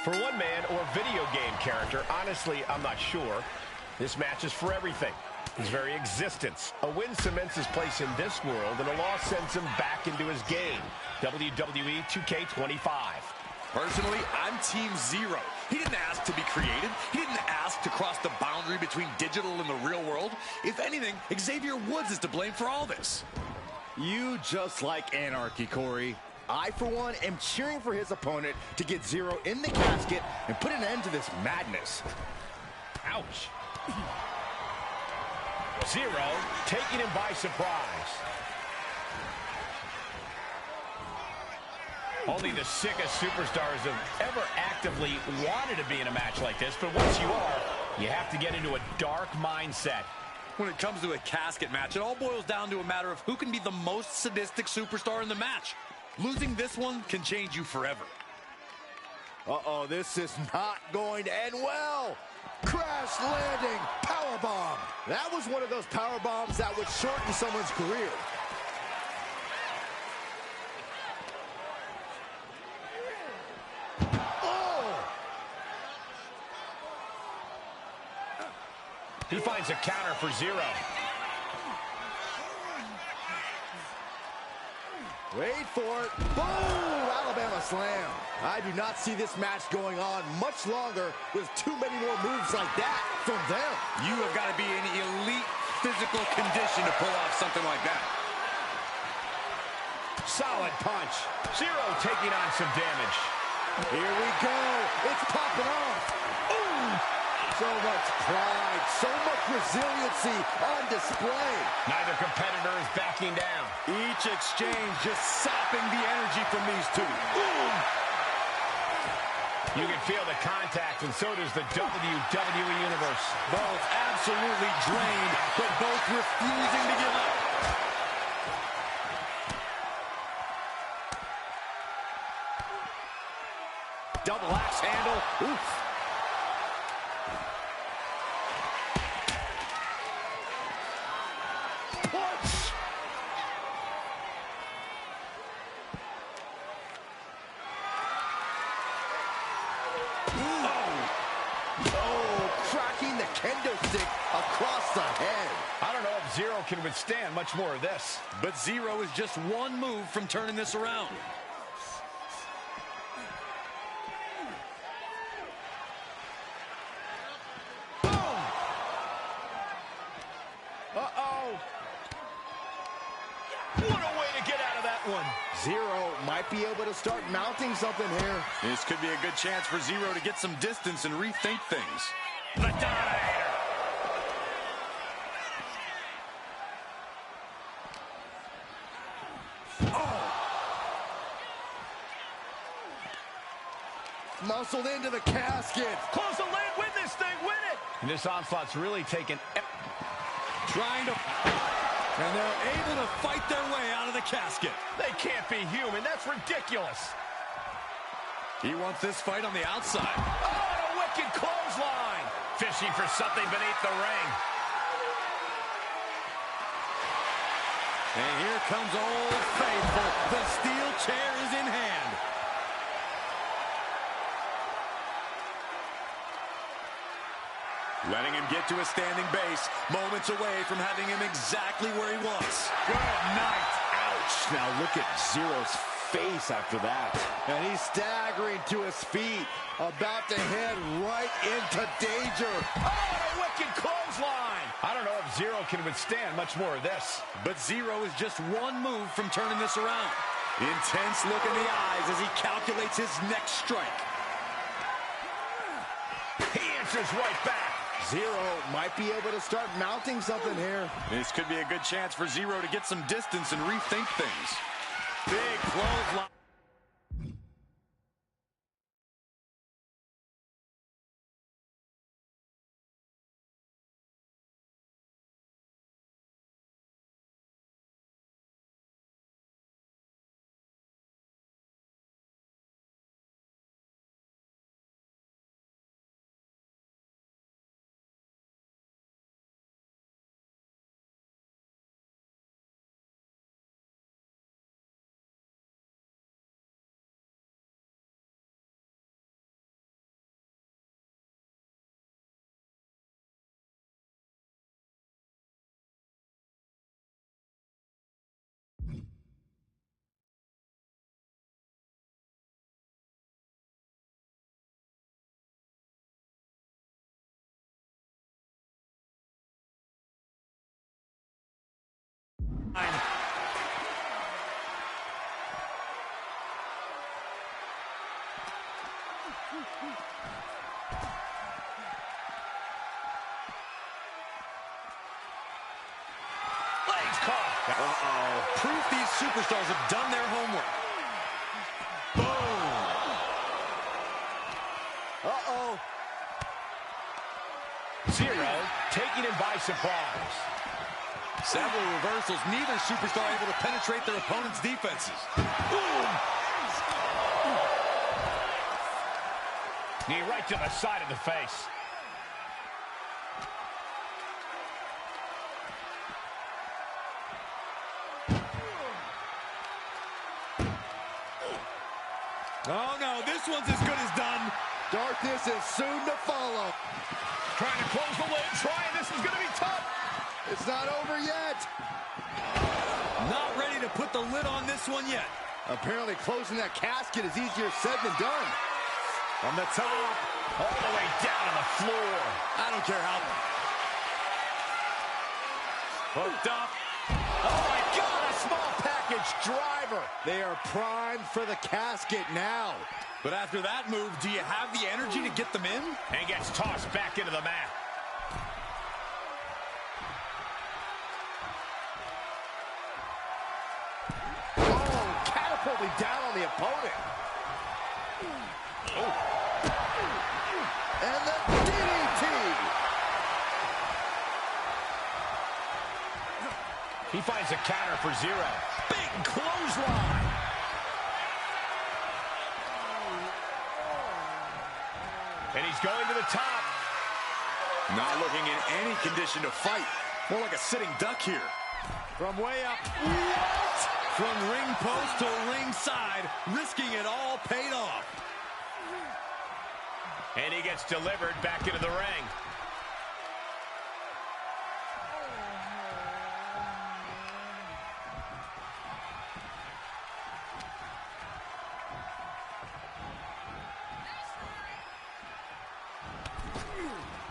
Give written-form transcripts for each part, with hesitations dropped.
For one man or video game character, honestly, I'm not sure. This match is for everything. His very existence. A win cements his place in this world, and a loss sends him back into his game. WWE 2K25. Personally, I'm Team Zero. He didn't ask to be created. He didn't ask to cross the boundary between digital and the real world. If anything, Xavier Woods is to blame for all this. You just like anarchy, Corey. I, for one, am cheering for his opponent to get Zero in the casket and put an end to this madness. Ouch. Zero taking him by surprise. Only the sickest superstars have ever actively wanted to be in a match like this, but once you are, you have to get into a dark mindset. When it comes to a casket match, it all boils down to a matter of who can be the most sadistic superstar in the match. Losing this one can change you forever. Uh-oh, this is not going to end well. Crash landing powerbomb. That was one of those power bombs that would shorten someone's career. He finds a counter for Zero. Wait for it. Boom! Alabama slam. I do not see this match going on much longer with too many more moves like that from them. You have got to be in elite physical condition to pull off something like that. Solid punch. Zero taking on some damage. Here we go. It's popping off. Ooh! So much pride, so much resiliency on display. Neither competitor is backing down. Each exchange just sapping the energy from these two. Boom! You can feel the contact, and so does the WWE Universe. Both absolutely drained, but both refusing to give up. Double axe handle. Oof. Kendo stick across the head. I don't know if Zero can withstand much more of this. But Zero is just one move from turning this around. Boom! Uh-oh. What a way to get out of that one. Zero might be able to start mounting something here. This could be a good chance for Zero to get some distance and rethink things. The Dominator. Muscled into the casket. Close the lane, win this thing, win it. And this onslaught's really taken... Trying to... And they're able to fight their way out of the casket. They can't be human. That's ridiculous. He wants this fight on the outside. Oh, and a wicked clothesline. Fishing for something beneath the ring. And here comes Old Faithful. The steel chair is in hand. Letting him get to a standing base. Moments away from having him exactly where he wants. Good night. Ouch. Now look at Zero's face after that. And he's staggering to his feet. About to head right into danger. Oh, a wicked clothesline. I don't know if Zero can withstand much more of this. But Zero is just one move from turning this around. Intense look in the eyes as he calculates his next strike. He answers right back. Zero might be able to start mounting something here. This could be a good chance for Zero to get some distance and rethink things. Big clothesline. Legs caught. Proof these superstars have done their homework. Boom. Zero, taking him by surprise. Several reversals, neither superstar able to penetrate their opponent's defenses. Boom. Knee right to the side of the face. Oh no, this one's as good as done. Darkness is soon to follow. Trying to close the lid, this is going to be tough. It's not over yet. Not ready to put the lid on this one yet. Apparently closing that casket is easier said than done. From the top, all the way down to the floor. I don't care how. Hooked up. Oh my God, a small package driver. They are primed for the casket now. But after that move, do you have the energy to get them in? And gets tossed back into the mat. Oh, catapulting down on the opponent. Oh. And the DDT. He finds a counter for Zero. Big clothesline. And he's going to the top. Not looking in any condition to fight. More like a sitting duck here. From way up. What? From ring post to ringside, risking it all paid off. And he gets delivered back into the ring.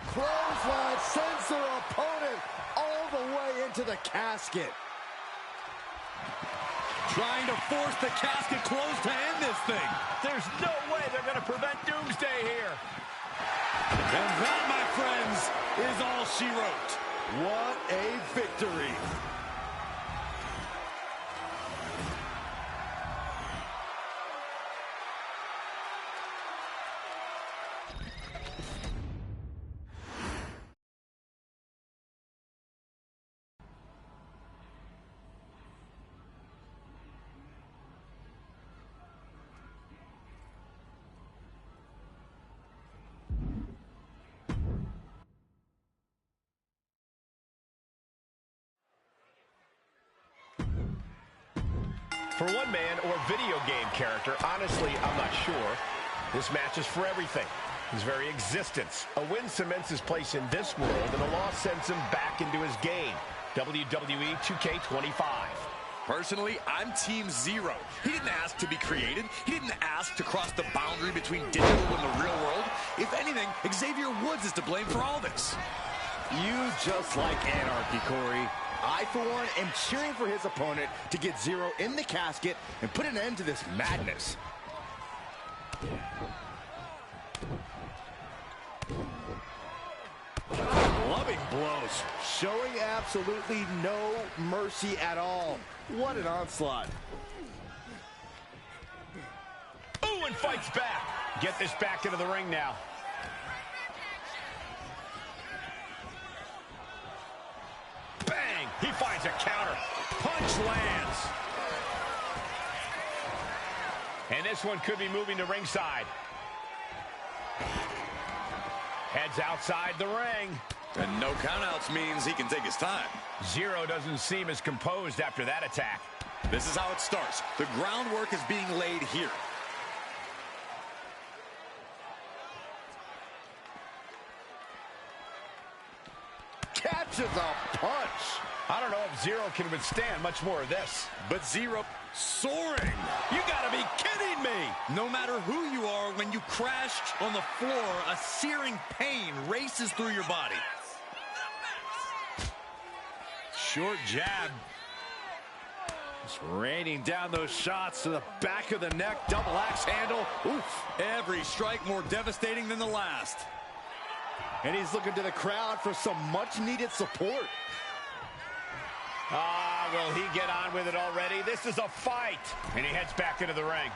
Clothesline sends their opponent all the way into the casket. Trying to force the casket closed to end this thing. There's no way they're going to prevent Doomsday here. And that, my friends, is all she wrote. What a victory. For one man or video game character, honestly, I'm not sure. This match is for everything. His very existence. A win cements his place in this world, and a loss sends him back into his game. Wwe 2K25. Personally, I'm Team Zero. He didn't ask to be created. He didn't ask to cross the boundary between digital and the real world. If anything, Xavier Woods is to blame for all this. You just like anarchy, Corey. I, for one, am cheering for his opponent to get Zero in the casket and put an end to this madness. Loving blows, showing absolutely no mercy at all. What an onslaught. Ooh, and fights back. Get this back into the ring now. Bang! He finds a counter. Punch lands. And this one could be moving to ringside. Heads outside the ring. And no countouts means he can take his time. Zero doesn't seem as composed after that attack. This is how it starts. The groundwork is being laid here. Catches a punch. I don't know if Zero can withstand much more of this. But Zero soaring. You gotta be kidding me. No matter who you are, when you crash on the floor, a searing pain races through your body. Short jab. Just raining down those shots to the back of the neck. Double axe handle. Oof. Every strike more devastating than the last. And he's looking to the crowd for some much-needed support. Will he get on with it already? This is a fight. And he heads back into the ring.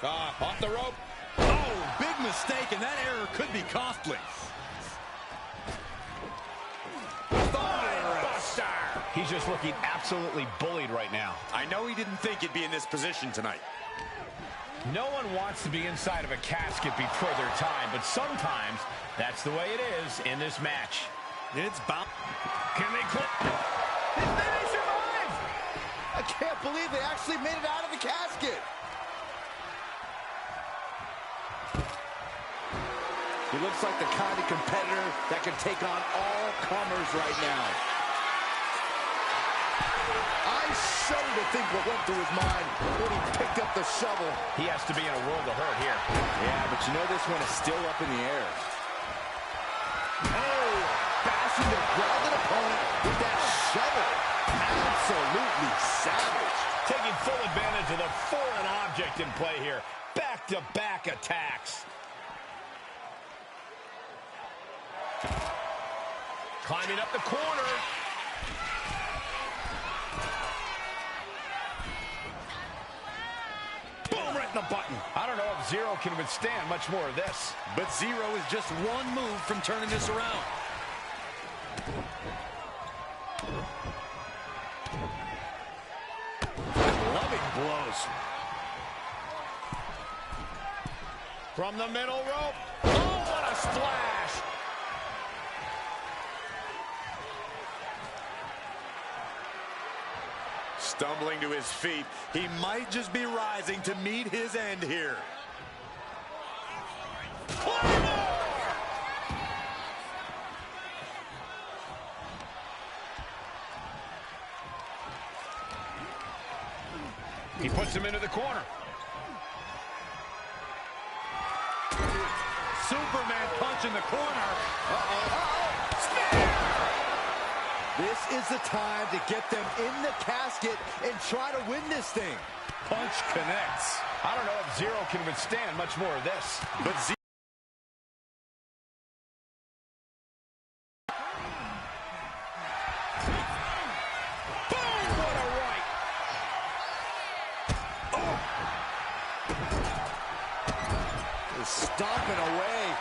Off the rope. Oh, big mistake, and that error could be costly. Buster. He's just looking absolutely bullied right now. I know he didn't think he'd be in this position tonight. No one wants to be inside of a casket before their time, but sometimes that's the way it is in this match. It's bound. Can they clip? Did they survive? I can't believe they actually made it out of the casket. He looks like the kind of competitor that can take on all comers right now. I shudder to think what went through his mind when he picked up the shovel. He has to be in a world of hurt here. Yeah, but you know this one is still up in the air. Oh, bashing the grounded opponent with that shovel. Absolutely savage. Taking full advantage of the foreign object in play here. Back-to-back attacks. Climbing up the corner. Boom, right in the button. I don't know if Zero can withstand much more of this. But Zero is just one move from turning this around. Loving blows. From the middle rope. Oh, what a splash. Stumbling to his feet, he might just be rising to meet his end here. He puts him into the corner. Superman punch in the corner. This is the time to get them in the casket and try to win this thing. Punch connects. I don't know if Zero can withstand much more of this. But Zero. Boom! What a right! Oh! Just stomping away.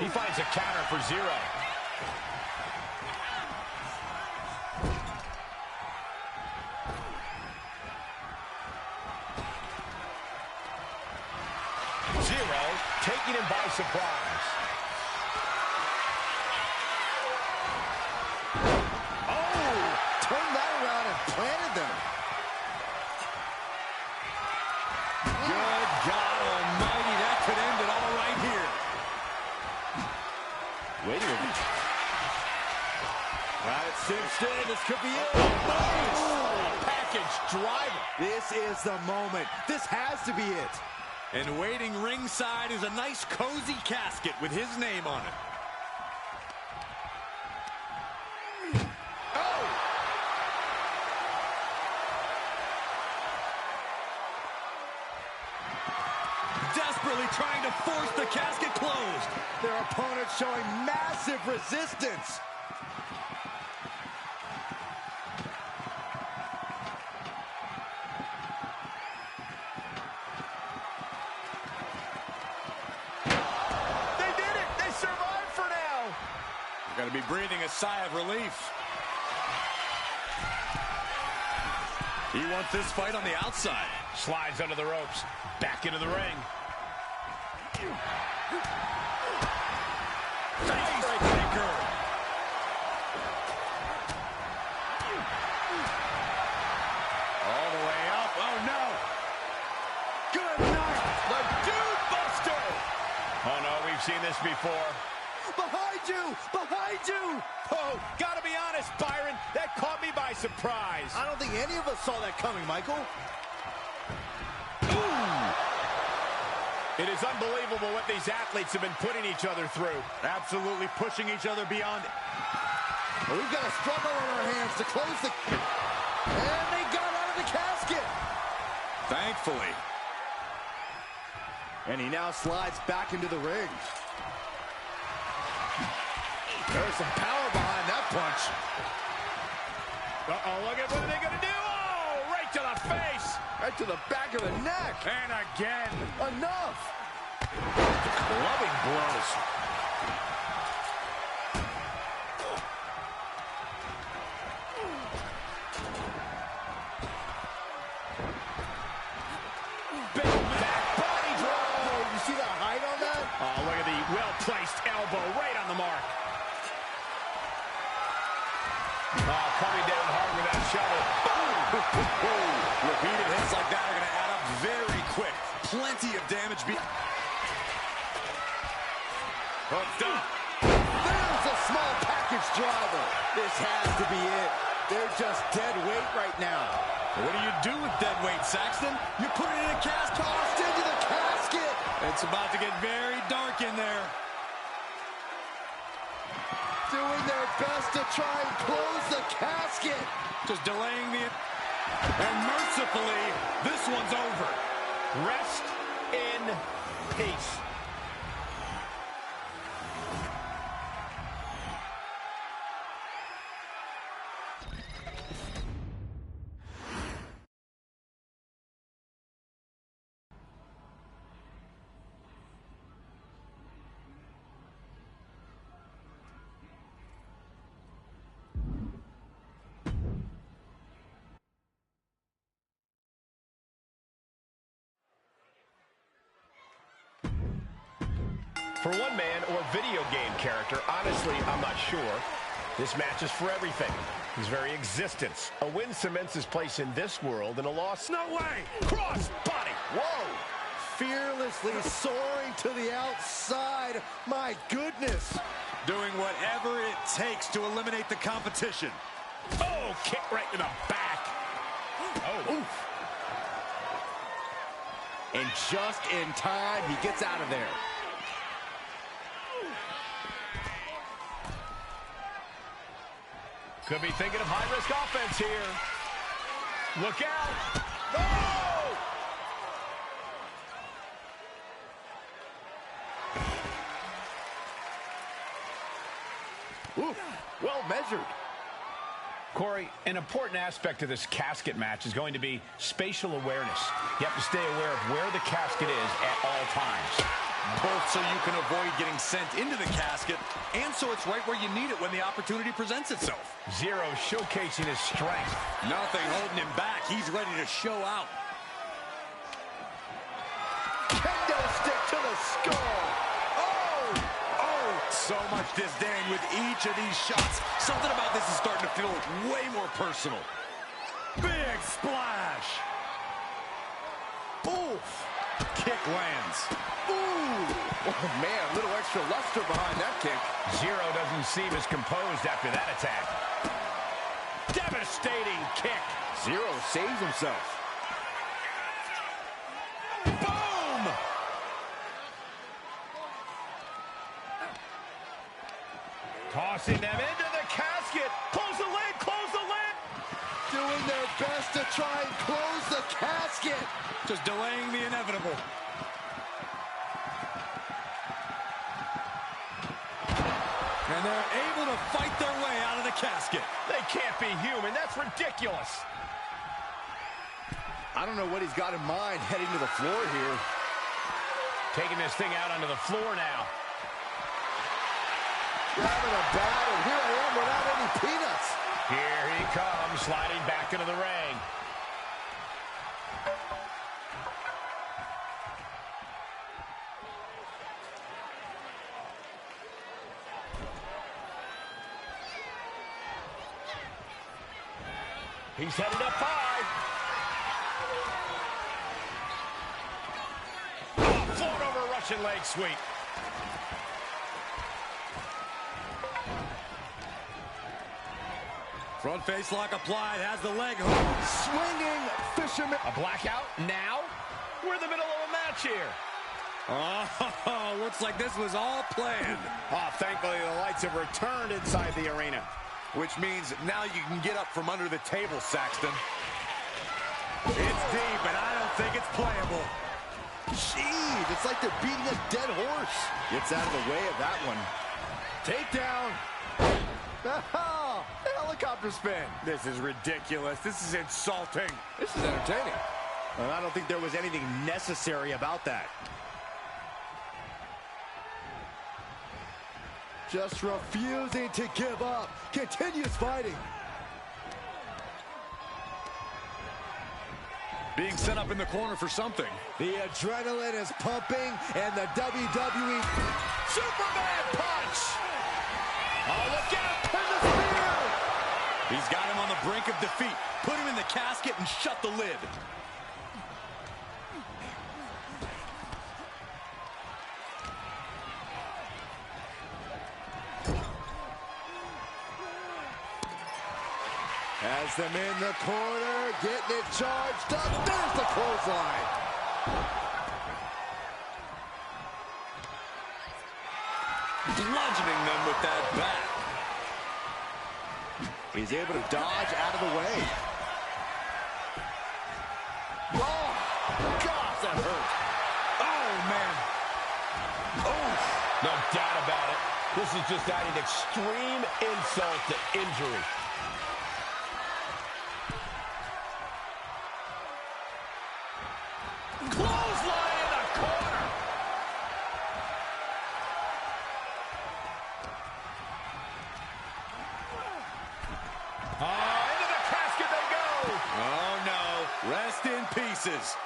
He finds a counter for Zero. Zero taking him by surprise. Oh! Turned that around and planted them. Good God Almighty, that could end it all right here. Waiting a minute. Got it cinched in. This could be it. Package driver. This is the moment. This has to be it. And waiting ringside is a nice cozy casket with his name on it. Oh! Desperately trying to force the casket closed. Their opponent showing massive resistance. They did it! They survived for now! You're going to be breathing a sigh of relief. He wants this fight on the outside. Slides under the ropes. Back into the ring. Facebreaker. All the way up. Oh, no. Good night. The Dude Buster! Oh, no, we've seen this before. Behind you! Behind you! Oh, gotta be honest, Byron. That caught me by surprise. I don't think any of us saw that coming, Michael. It is unbelievable what these athletes have been putting each other through. Absolutely pushing each other beyond. Well, we've got a struggle on our hands to close the... And they got out of the casket. Thankfully. And he now slides back into the ring. There's some power behind that punch. Uh-oh, look at what are they going to do? Oh, right to the face. Right to the back of the neck. And again. Enough. Clubbing blows. Big back body drop. You see the height on that? Oh, look at the well-placed elbow right on the mark. Oh, coming down hard with that shovel. Repeated hits like that are going to add up very quick. Plenty of damage. Hooked up. There's a small package driver. This has to be it. They're just dead weight right now. What do you do with dead weight, Saxton? You put it in a casket. Tossed into the casket. It's about to get very dark in there. Doing their best to try and close the casket. Just delaying the... And mercifully, this one's over. Rest in peace. For one man or video game character, honestly, I'm not sure. This match is for everything. His very existence. A win cements his place in this world, and a loss... No way! Cross body! Whoa! Fearlessly soaring to the outside. My goodness. Doing whatever it takes to eliminate the competition. Oh, kick right to the back. Oh. Oof. And just in time, he gets out of there. Could be thinking of high-risk offense here. Look out. No! Oof, well measured. Corey, an important aspect of this casket match is going to be spatial awareness. You have to stay aware of where the casket is at all times. Both so you can avoid getting sent into the casket, and so it's right where you need it when the opportunity presents itself. Zero showcasing his strength. Nothing holding him back. He's ready to show out. Kendo stick to the skull. So much disdain with each of these shots. Something about this is starting to feel way more personal. Big splash. Oof. Kick lands. Ooh. Oh, man, a little extra luster behind that kick. Zero doesn't seem as composed after that attack. Devastating kick. Zero saves himself. Boom! Tossing them into the casket. Close the lid, close the lid. Doing their best to try and close the casket. Just delaying the inevitable. And they're able to fight their way out of the casket. They can't be human. That's ridiculous. I don't know what he's got in mind heading to the floor here. Taking this thing out onto the floor now. Grabbing a bat, and here I am without any peanuts. Here he comes, sliding back into the ring. He's headed up high. Oh, float over a Russian leg sweep. Front face lock applied, has the leg hook. Swinging fisherman. A blackout now? We're in the middle of a match here. Oh, looks like this was all planned. Oh, thankfully the lights have returned inside the arena. Which means now you can get up from under the table, Saxton. It's deep, and I don't think it's playable. Jeez, it's like they're beating a dead horse. Gets out of the way of that one. Takedown. Oh, helicopter spin. This is ridiculous. This is insulting. This is entertaining. Well, I don't think there was anything necessary about that. Just refusing to give up. Continues fighting. Being set up in the corner for something. The adrenaline is pumping, and the WWE Superman punch. Oh, look out! And the spear! He's got him on the brink of defeat. Put him in the casket and shut the lid. Has them in the corner, getting it charged up. There's the clothesline. Bludgeoning them with that bat. He's able to dodge out of the way. Oh, gosh, that hurt. Oh, man. Oh, no doubt about it. This is just adding extreme insult to injury. Clothesline in the corner. Into the casket they go. Oh, no. Rest in pieces.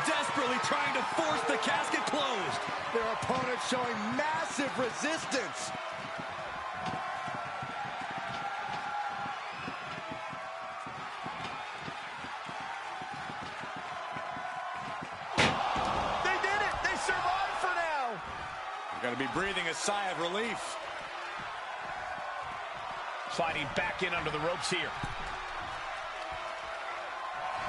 Desperately trying to force the casket closed. Their opponent showing massive resistance. They did it! They survived for now! You got to be breathing a sigh of relief. Sliding back in under the ropes here.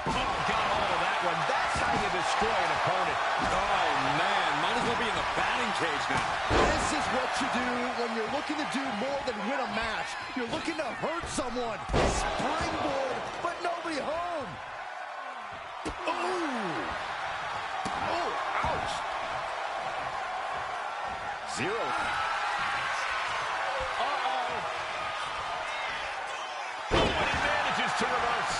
Oh, got all of that one. That's how you destroy an opponent. Oh, man. Might as well be in the batting cage now. This is what you do when you're looking to do more than win a match. You're looking to hurt someone. Springboard, but nobody home. Ooh. Oh, ouch. Zero. But he manages to reverse.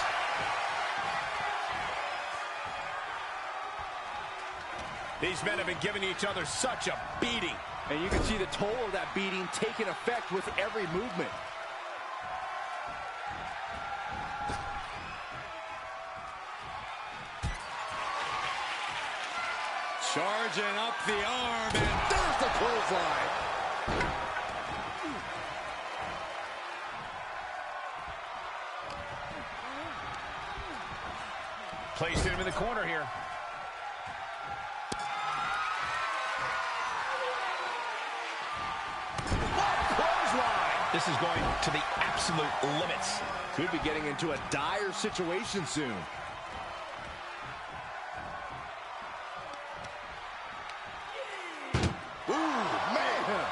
These men have been giving each other such a beating. And you can see the toll of that beating taking effect with every movement. Charging up the arm, and There's the clothesline. Placed him in the corner here. This is going to the absolute limits. Could be getting into a dire situation soon. Ooh, man.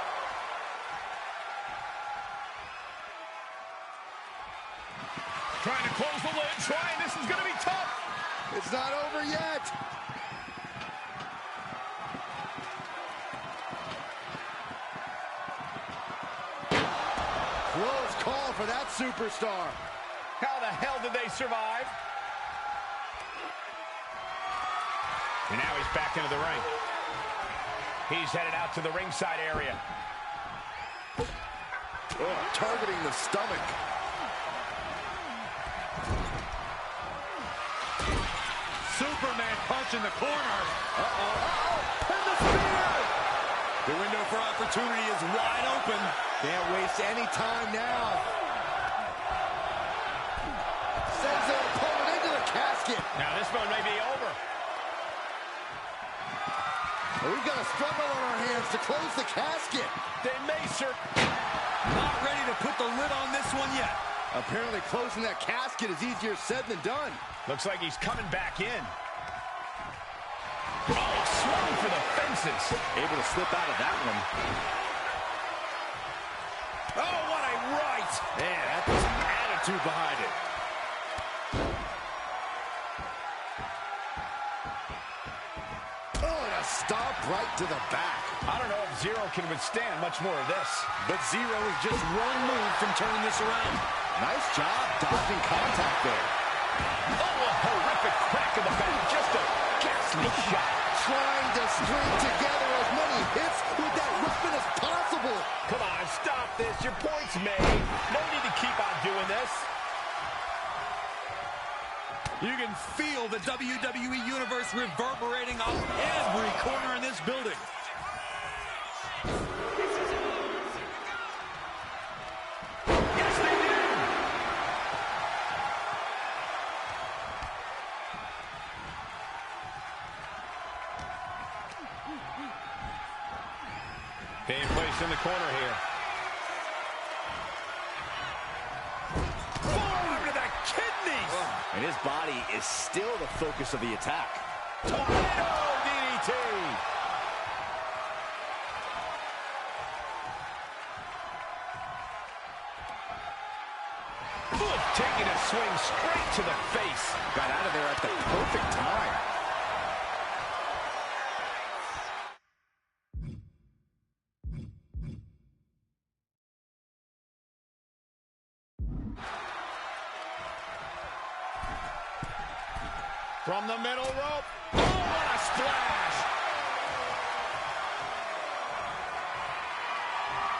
Trying to close the lid, trying. This is going to be tough. It's not over yet. Close call for that superstar. How the hell did they survive? And now he's back into the ring. He's headed out to the ringside area. Oh, targeting the stomach. Superman punch in the corner. And the spear! The window for opportunity is wide open. Can't waste any time now. Sends their opponent into the casket. Now this one may be over. We've got a struggle on our hands to close the casket. They may, sir. Not ready to put the lid on this one yet. Apparently closing that casket is easier said than done. Looks like he's coming back in. Oh, for the fences. Able to slip out of that one. Oh, what a right! Man, that's some attitude behind it. Oh, and a stomp right to the back. I don't know if Zero can withstand much more of this. But Zero is just one move from turning this around. Nice job dodging contact there. Oh, a horrific crack in the back. Just a ghastly shot. Trying to string together as many hits with that weapon as possible. Come on, stop this. Your point's made. No need to keep on doing this. You can feel the WWE Universe reverberating off every corner in this building. Yes, they do. Being placed in the corner here. Boom to the kidneys! And his body is still the focus of the attack. Tornado DDT. Ooh, taking a swing straight to the face. Got out of there at the perfect time. From the middle rope. Oh, what a splash.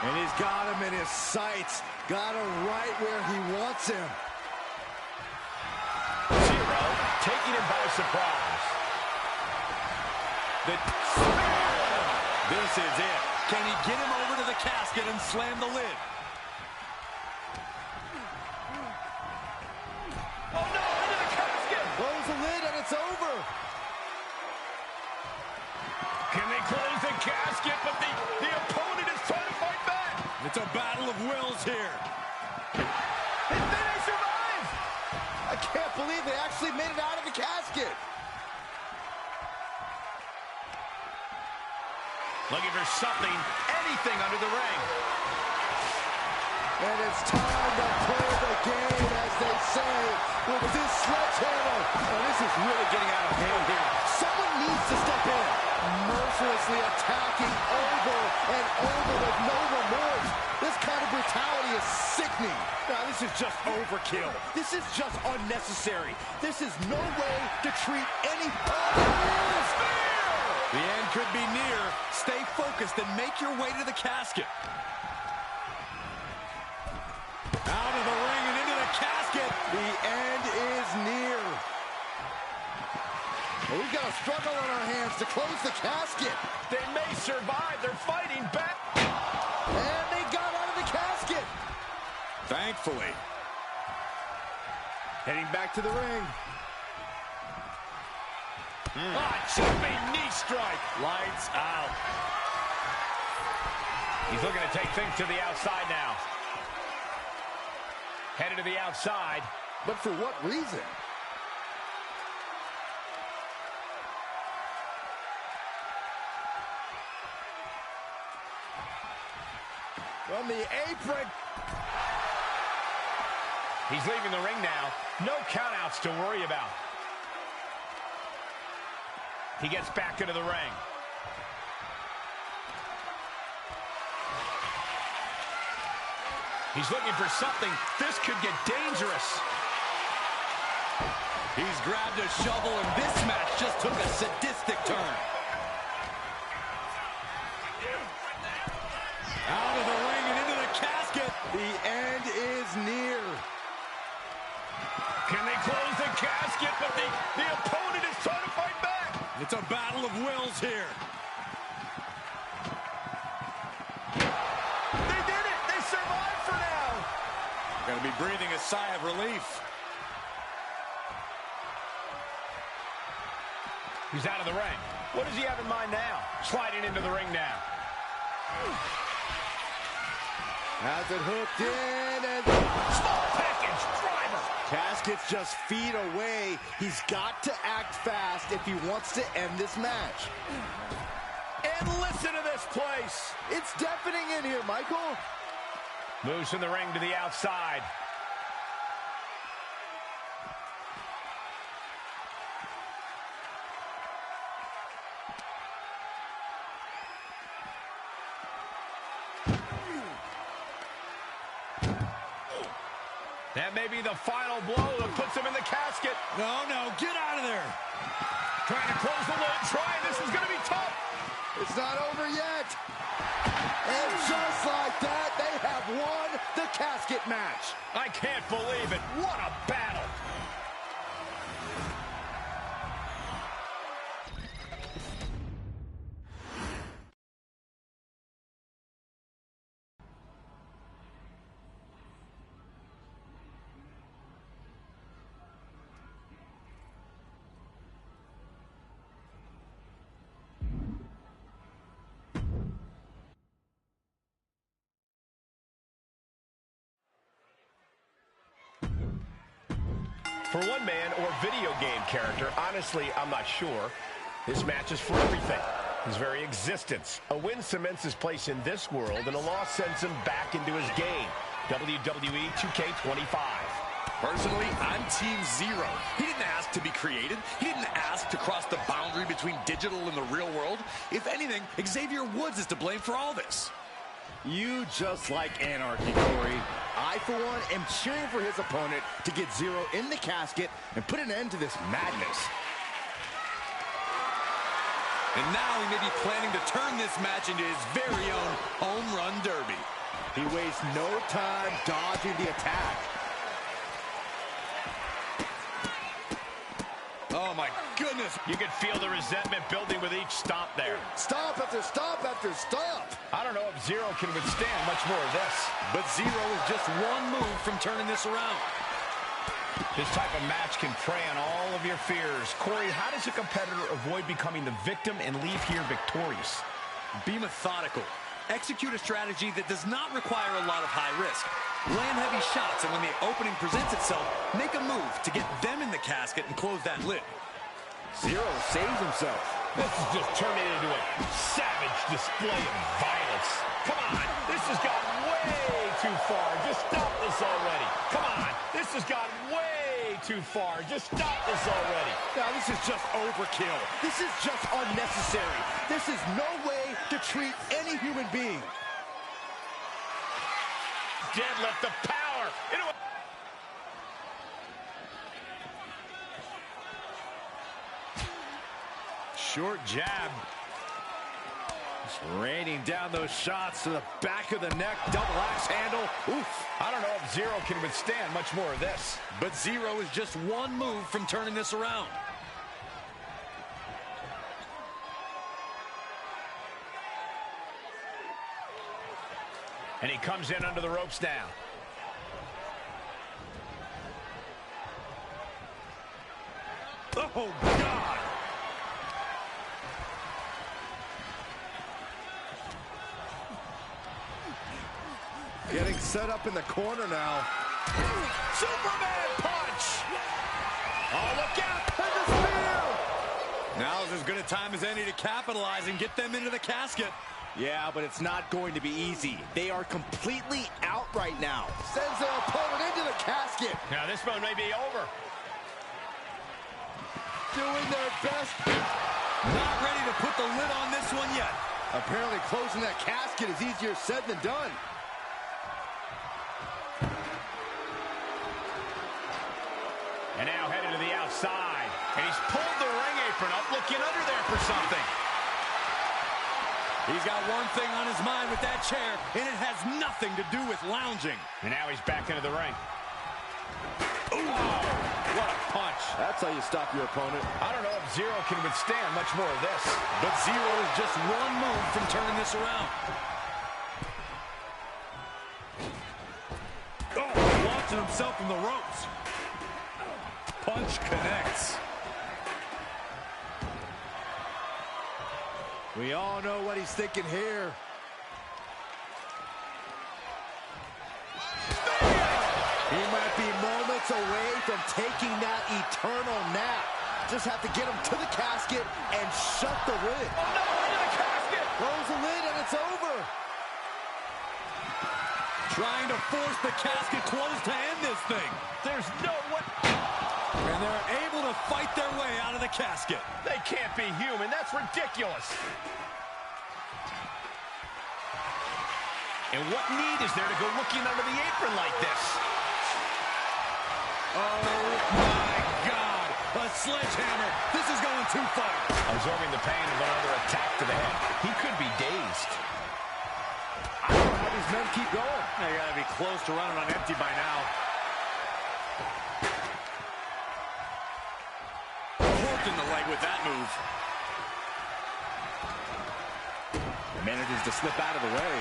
And he's got him in his sights. Got him right where he wants him. Zero taking him by surprise. This is it. Can he get him over to the casket and slam the lid? Oh, no, into the casket. Close the lid and it's over. Can they close the casket? But the opponent is trying to fight back. It's a battle of wills here. And then they survive. I can't believe they actually made it out of the casket. Looking for something, anything under the ring. And it's time to play the game, as they say, with this sledgehammer. Oh, this is really getting out of hand here. Someone needs to step in. Mercilessly attacking over and over with no remorse. This kind of brutality is sickening. Now, this is just overkill. This is just unnecessary. This is no way to treat any... The end could be near. Stay focused and make your way to the casket. Out of the ring and into the casket. The end is near. Well, we've got a struggle on our hands to close the casket. They may survive. They're fighting back. And they got out of the casket. Thankfully. Heading back to the ring. Jumping knee strike. Lights out. He's looking to take things to the outside now. Headed to the outside. But for what reason? From the apron. He's leaving the ring now. No countouts to worry about. He gets back into the ring. He's looking for something. This could get dangerous. He's grabbed a shovel, and this match just took a sadistic turn. Out of the ring and into the casket. The end is near. Can they close the casket? But the opponent is trying to fight back. It's a battle of wills here. They did it. They survived for now. Gonna be breathing a sigh of relief. He's out of the ring. What does he have in mind now? Sliding into the ring now. Has it hooked in and... Small package driver. Casket's just feet away. He's got to act fast if he wants to end this match. And listen to this place. It's deafening in here, Michael. Moves from the ring to the outside. That may be the final blow that puts him in the casket. No, get out of there. Trying to close the lid. This is going to be tough. It's not over yet. And just like that, they have won the casket match. I can't believe it. What a battle. For one man or video game character, honestly, I'm not sure. This match is for everything. His very existence. A win cements his place in this world, and a loss sends him back into his game. Wwe 2K25. Personally, I'm Team Zero. He didn't ask to be created. He didn't ask to cross the boundary between digital and the real world. If anything, Xavier Woods is to blame for all this. You just like anarchy, Corey. I, for one, am cheering for his opponent to get Zero in the casket and put an end to this madness. And now he may be planning to turn this match into his very own home run derby. He wastes no time dodging the attack. Oh, my goodness. You could feel the resentment building with each stomp there. Stomp after stomp after stomp. I don't know if Zero can withstand much more of this. But Zero is just one move from turning this around. This type of match can prey on all of your fears. Corey, how does a competitor avoid becoming the victim and leave here victorious? Be methodical. Execute a strategy that does not require a lot of high risk. Land heavy shots, and when the opening presents itself, make a move to get them in the casket and close that lid. Zero saves himself. This is just turning into a savage display of violence. Come on, this has gotten way too far. Just stop this already. Come on, this has gotten way too far. Just stop this already. Now, this is just overkill. This is just unnecessary. This is no way to treat any human being. Deadlift the power. Short jab. Just raining down those shots to the back of the neck. Double axe handle. Oof. I don't know if Zero can withstand much more of this. But Zero is just one move from turning this around. And he comes in under the ropes now. Oh, God! Getting set up in the corner now. Superman punch! Oh, look out! And the spear! Now's as good a time as any to capitalize and get them into the casket. Yeah, but it's not going to be easy. They are completely out right now. Sends their opponent into the casket. Now this one may be over. Doing their best. Not ready to put the lid on this one yet. Apparently closing that casket is easier said than done. And now headed to the outside. And he's pulled the ring apron up, looking under there for something. He's got one thing on his mind with that chair, and it has nothing to do with lounging. And now he's back into the ring. Ooh, what a punch. That's how you stop your opponent. I don't know if Zero can withstand much more of this. But Zero is just one move from turning this around. Oh, launching himself from the ropes. Punch connects. We all know what he's thinking here. He might be moments away from taking that eternal nap. Just have to get him to the casket and shut the lid. Oh, no, into the casket! Close the lid and it's over. Trying to force the casket closed to end this thing. There's no way. And they're able to fight their way out of the casket. They can't be human. That's ridiculous. And what need is there to go looking under the apron like this? Oh, my God. A sledgehammer. This is going too far. Absorbing the pain of another attack to the head. He could be dazed. I don't know how these men keep going. They got to be close to running on empty by now. Hooked in the leg with that move. Manages to slip out of the way.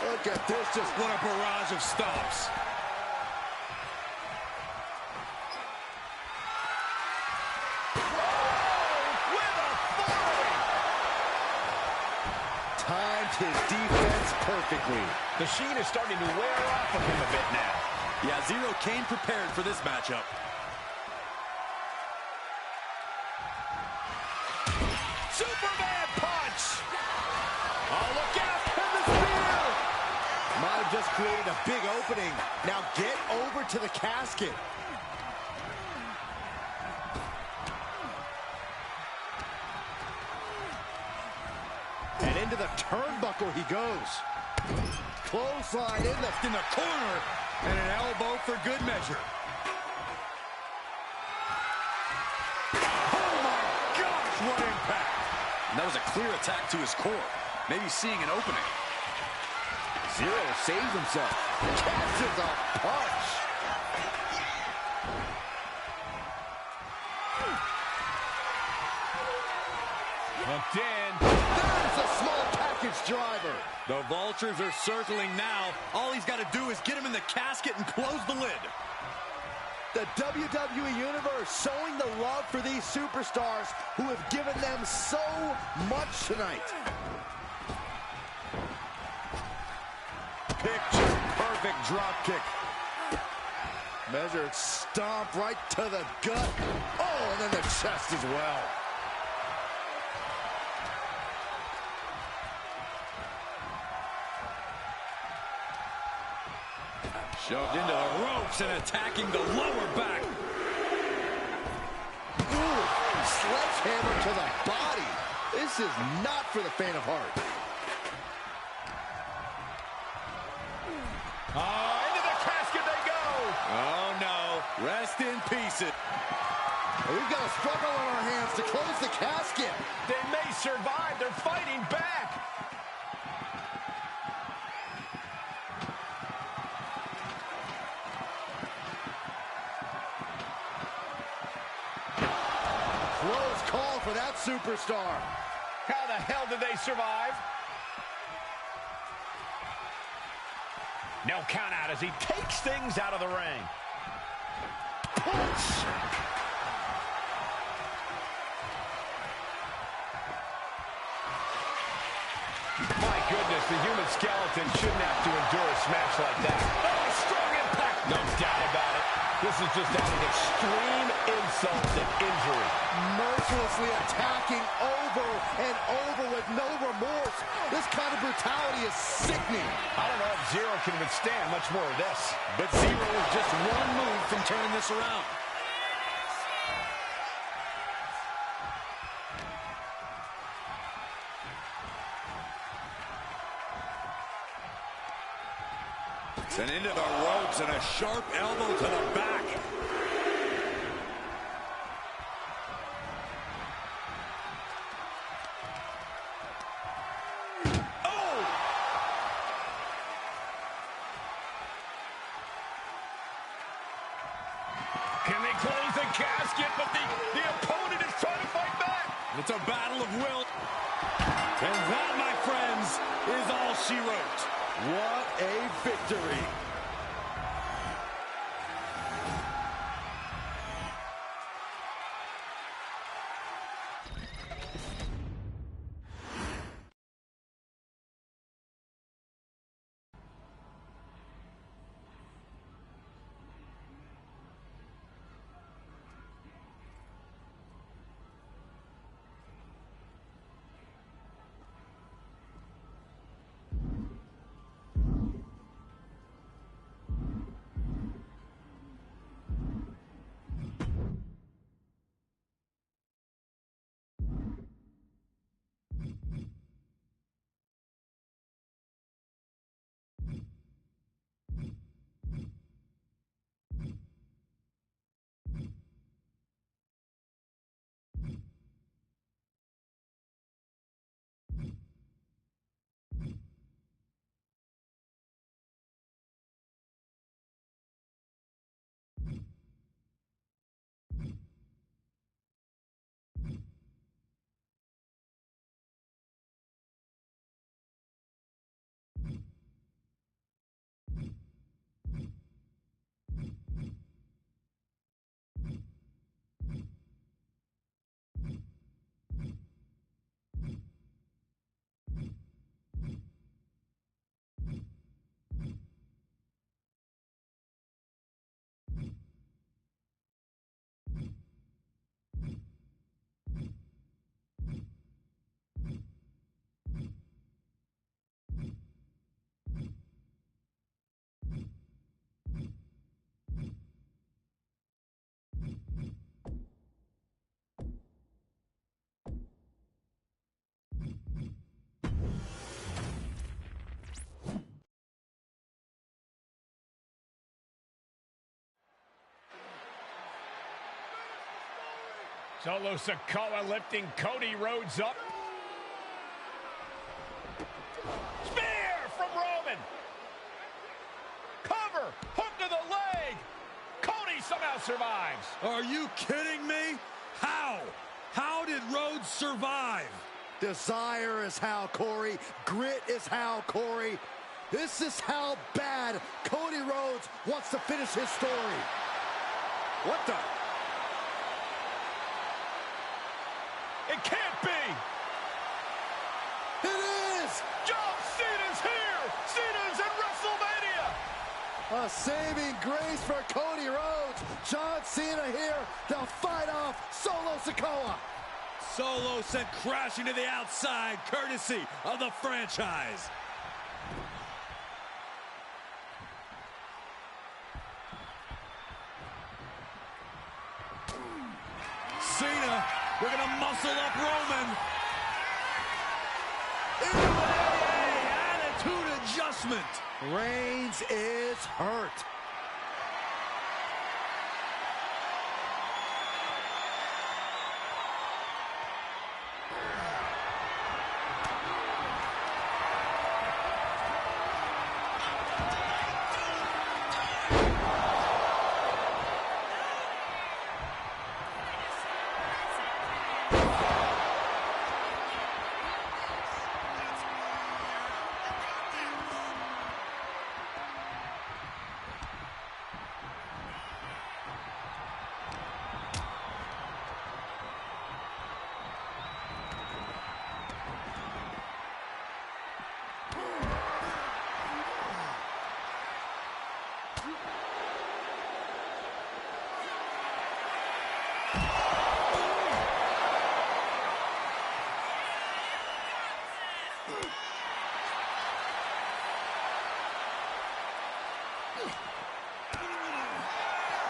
Look at this, just What a barrage of stops. timed his defense perfectly. The sheen is starting to wear off of him a bit now. Yeah, Zero came prepared for this matchup. Superman punch! Oh, look out! And the spear! Might have just created a big opening. Now get over to the casket. And into the turnbuckle he goes. Clothesline in the corner, and an elbow for good measure. Oh my gosh, what impact! And that was a clear attack to his core, maybe seeing an opening. Zero saves himself. Catches a punch. Hooked in. There's a small package driver. The Vultures are circling now. All he's got to do is get him in the casket and close the lid. The WWE Universe showing the love for these superstars who have given them so much tonight. Picture perfect drop kick. Measured stomp right to the gut. Oh, and then the chest as well. Shoved into the ropes and attacking the lower back. Ooh, sledgehammer to the body. This is not for the faint of heart. Oh, into the casket they go. Oh no, rest in peace. We've got a struggle on our hands to close the casket. They may survive. They're fighting back. Close call for that superstar. How the hell did they survive? No count out as he takes things out of the ring. Punch. My goodness, the human skeleton shouldn't have to endure a smash like that. Oh, strong impact. No doubt about it. This is just adding extreme insult to injury. Mercilessly attacking over and over with no remorse. This kind of brutality is sickening. I don't know if Zero can withstand much more of this. But Zero is just one move from turning this around. And into the ropes and a sharp elbow to the back. Oh! Can they close the casket? But the opponent is trying to fight back. It's a battle of will. And that, my friends, is all she wrote. What a victory. Solo Sikoa lifting Cody Rhodes up. Spear from Roman. Cover, hook to the leg. Cody somehow survives. Are you kidding me? How? How did Rhodes survive? Desire is how, Corey. Grit is how, Corey. This is how bad Cody Rhodes wants to finish his story. What the? It can't be. It is! John Cena's here. Cena's in WrestleMania. A saving grace for Cody Rhodes. John Cena here to fight off Solo Sikoa. Solo sent crashing to the outside, courtesy of the franchise. Cena, we're gonna muscle up Roman. Attitude adjustment. Reigns is hurt.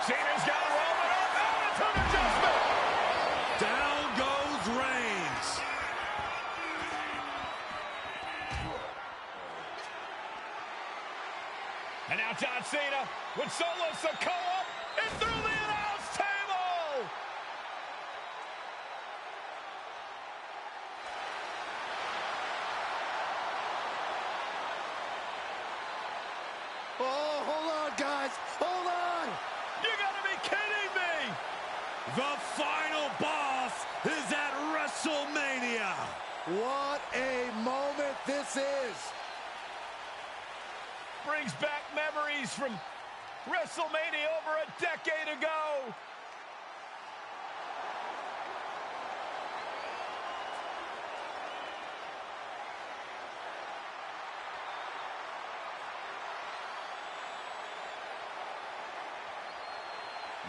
Cena's got Roman up. Attitude adjustment. Down goes Reigns. And now John Cena with Solo Sikoa and through the announce table. Oh, hold on, guys. Hold on. You gotta be kidding me. The final boss is at WrestleMania. What a moment this is. Brings back memories from WrestleMania over a decade ago.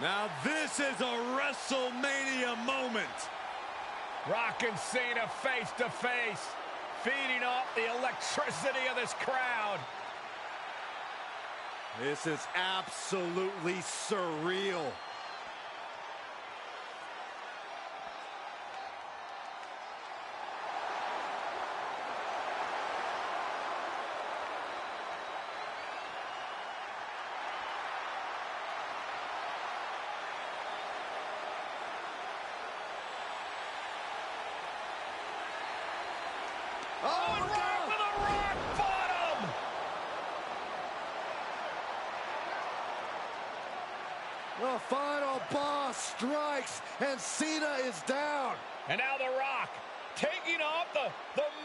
Now this is a WrestleMania moment. Rock and Cena face to face, feeding off the electricity of this crowd. This is absolutely surreal. Oh, and Rock with a rock bottom! The final boss strikes, and Cena is down. And now The Rock taking off the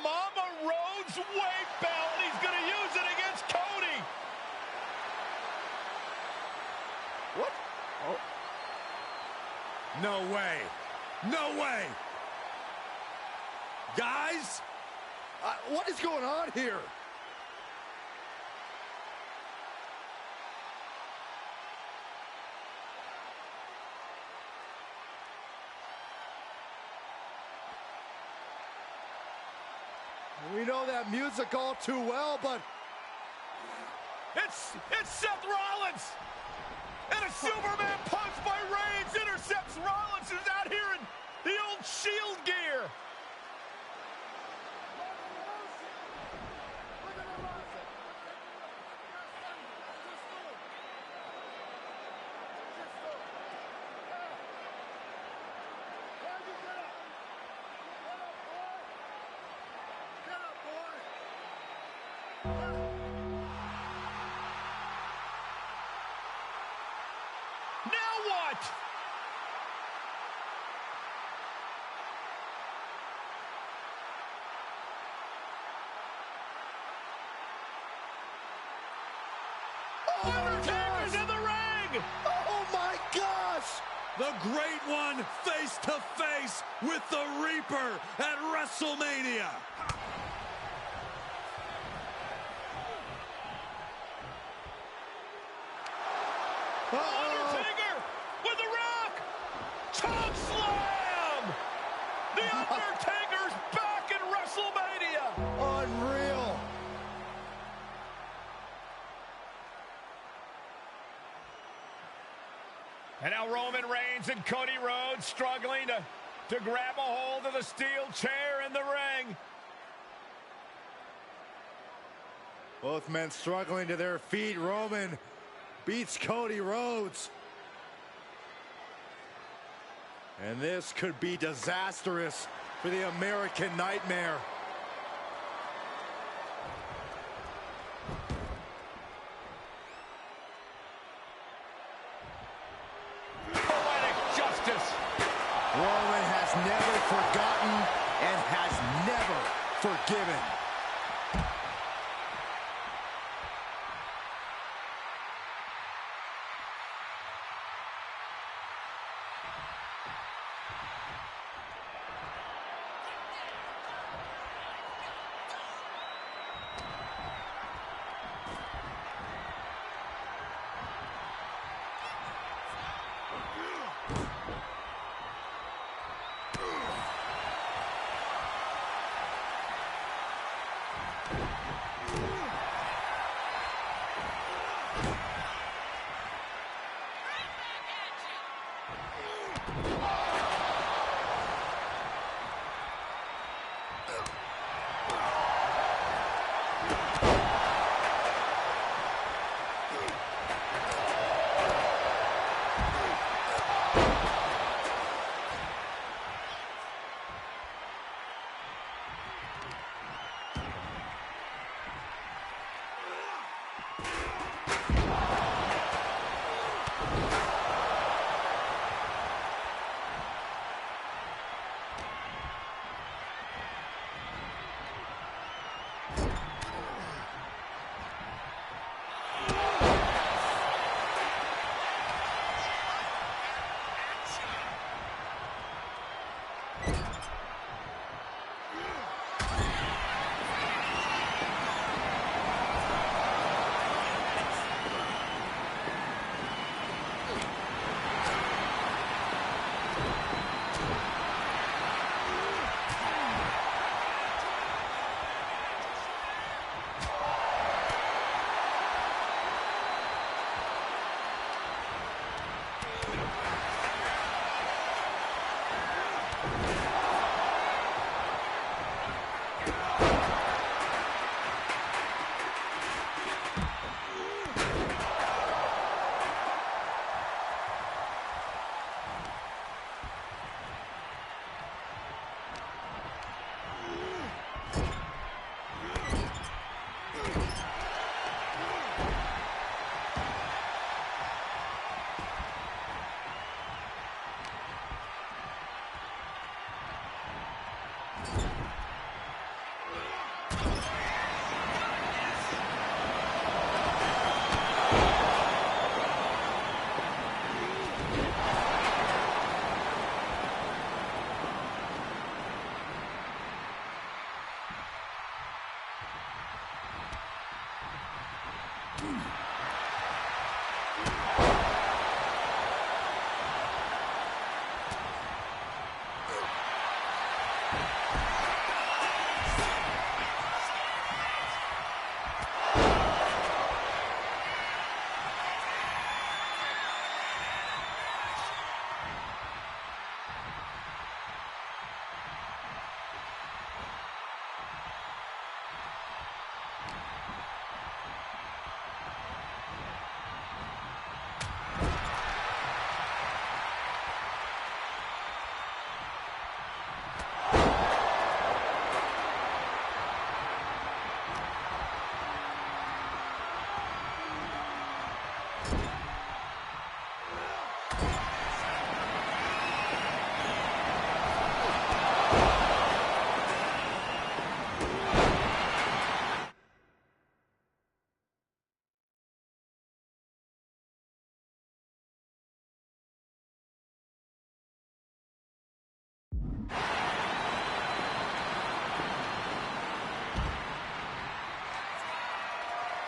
Mama Rhodes weight belt. He's going to use it against Cody. What? Oh. No way. No way. Guys, What is going on here? We know that music all too well, but It's Seth Rollins. And a Superman punch by Reigns intercepts Rollins, who's out here in the old Shield gear. Undertaker's in the ring! Oh my gosh! The Great One face to face with the Reaper at WrestleMania. Undertaker with the Rock! Choke slam! The Undertaker's back in WrestleMania! Unreal! And now Roman Reigns and Cody Rhodes struggling to grab a hold of the steel chair in the ring. Both men struggling to their feet. Roman beats Cody Rhodes. And this could be disastrous for the American Nightmare. Poetic justice. Roman has never forgotten and has never forgiven.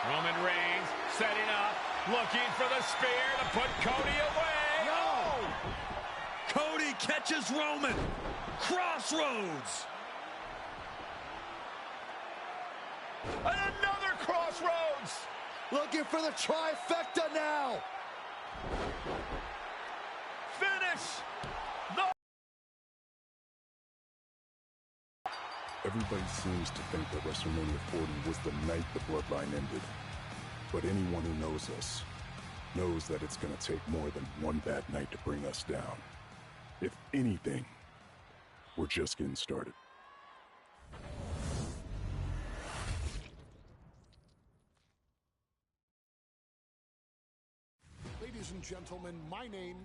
Roman Reigns setting up, looking for the spear to put Cody away. No! Cody catches Roman. Crossroads. And another crossroads. Looking for the trifecta now. Finish. Everybody seems to think that WrestleMania 40 was the night the bloodline ended. But anyone who knows us knows that it's going to take more than one bad night to bring us down. If anything, we're just getting started. Ladies and gentlemen, my name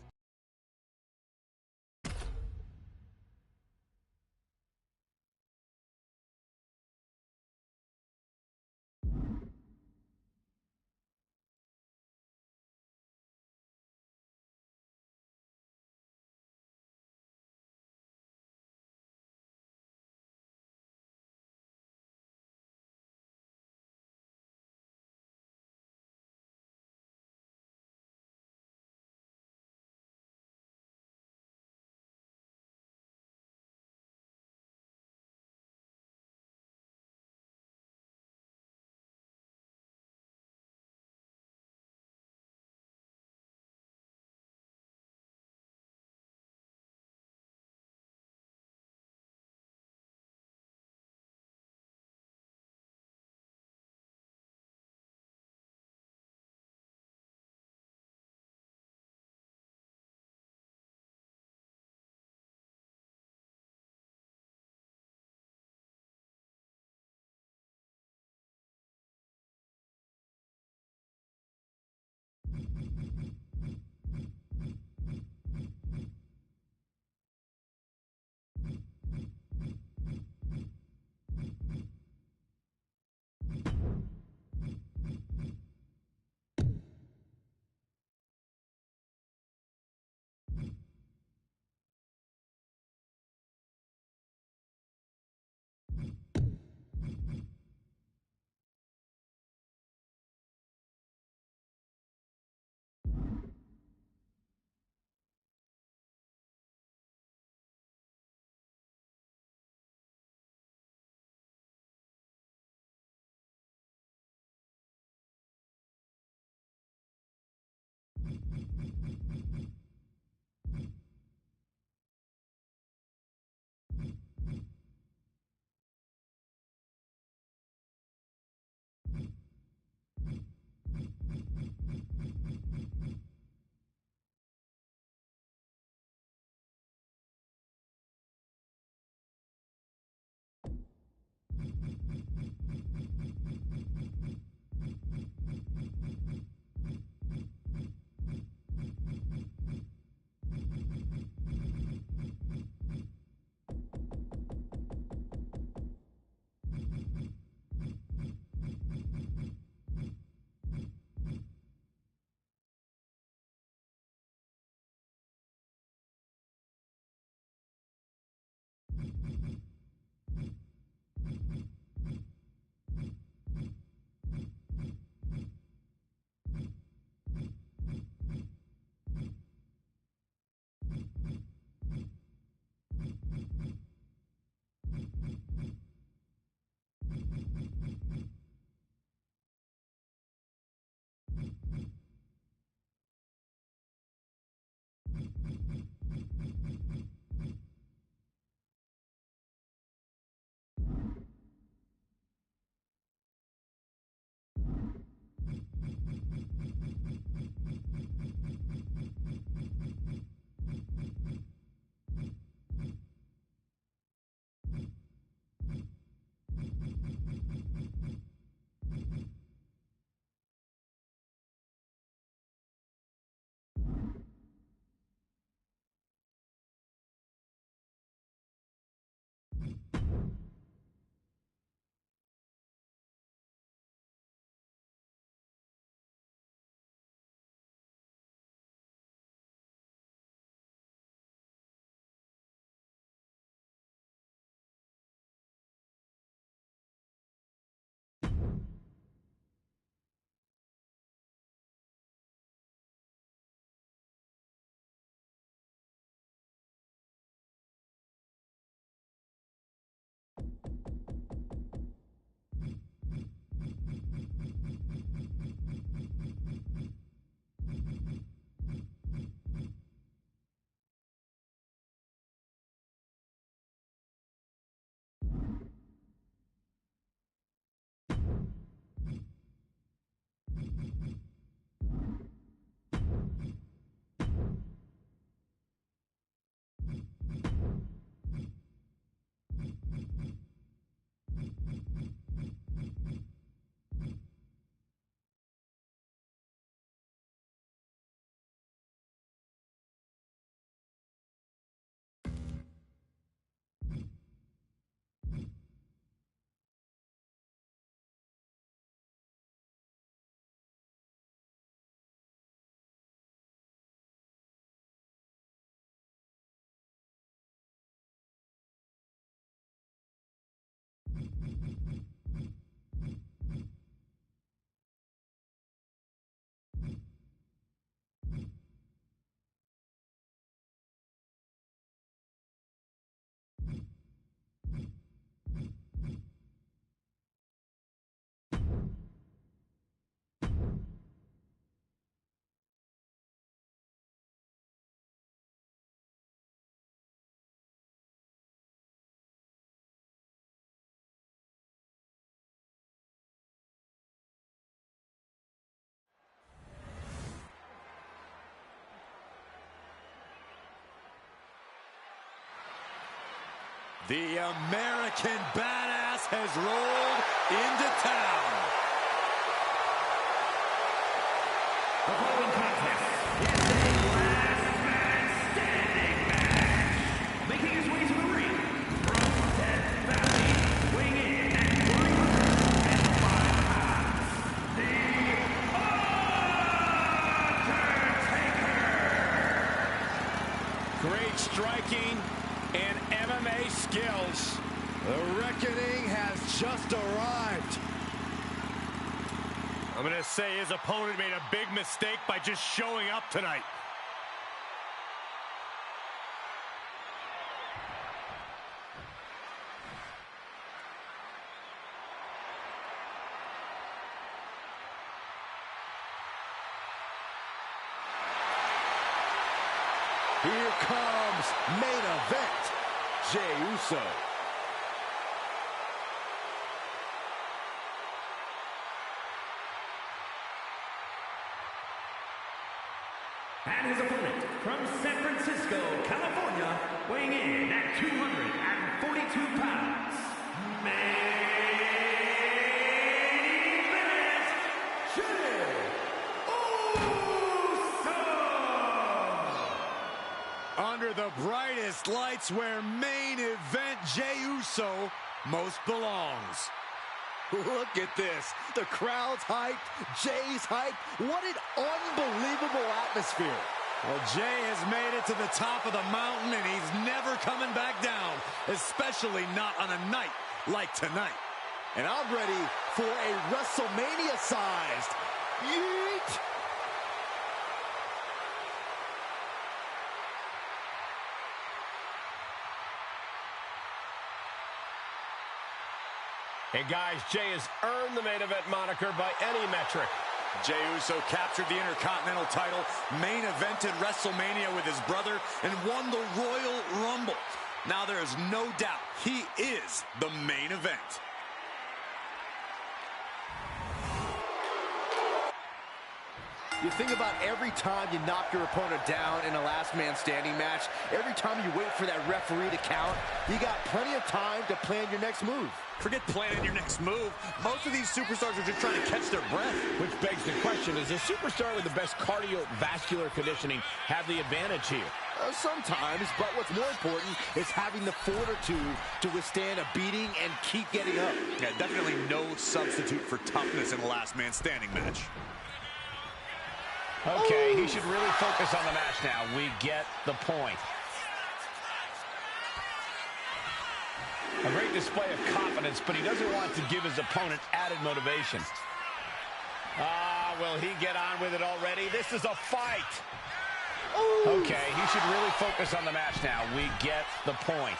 The American Badass has rolled into town. The following contest is a last man standing match. Making his way to the ring from Death Valley, weighing in at 105 pounds, the Undertaker. Great striking and MMA skills. The reckoning has just arrived. I'm going to say his opponent made a big mistake by just showing up tonight. Here comes main event, Jey Uso. And his opponent from San Francisco, California, weighing in at 242 pounds, main event, Jey Uso! Under the brightest lights where main event Jey Uso most belongs. Look at this. The crowd's hyped. Jay's hyped. What an unbelievable atmosphere. Well, Jey has made it to the top of the mountain, and he's never coming back down, especially not on a night like tonight. And I'm ready for a WrestleMania-sized yeet. Hey guys, Jey has earned the main event moniker by any metric. Jey Uso captured the Intercontinental title, main evented WrestleMania with his brother, and won the Royal Rumble. Now there is no doubt he is the main event. You think about every time you knock your opponent down in a last man standing match, every time you wait for that referee to count, you got plenty of time to plan your next move. Forget planning your next move. Most of these superstars are just trying to catch their breath. Which begs the question, does a superstar with the best cardiovascular conditioning have the advantage here? Sometimes, but what's more important is having the fortitude to withstand a beating and keep getting up. Yeah, definitely no substitute for toughness in a last man standing match. Okay, he should really focus on the match now. We get the point. A great display of confidence, but he doesn't want to give his opponent added motivation. Will he get on with it already? This is a fight. Okay, he should really focus on the match now. We get the point.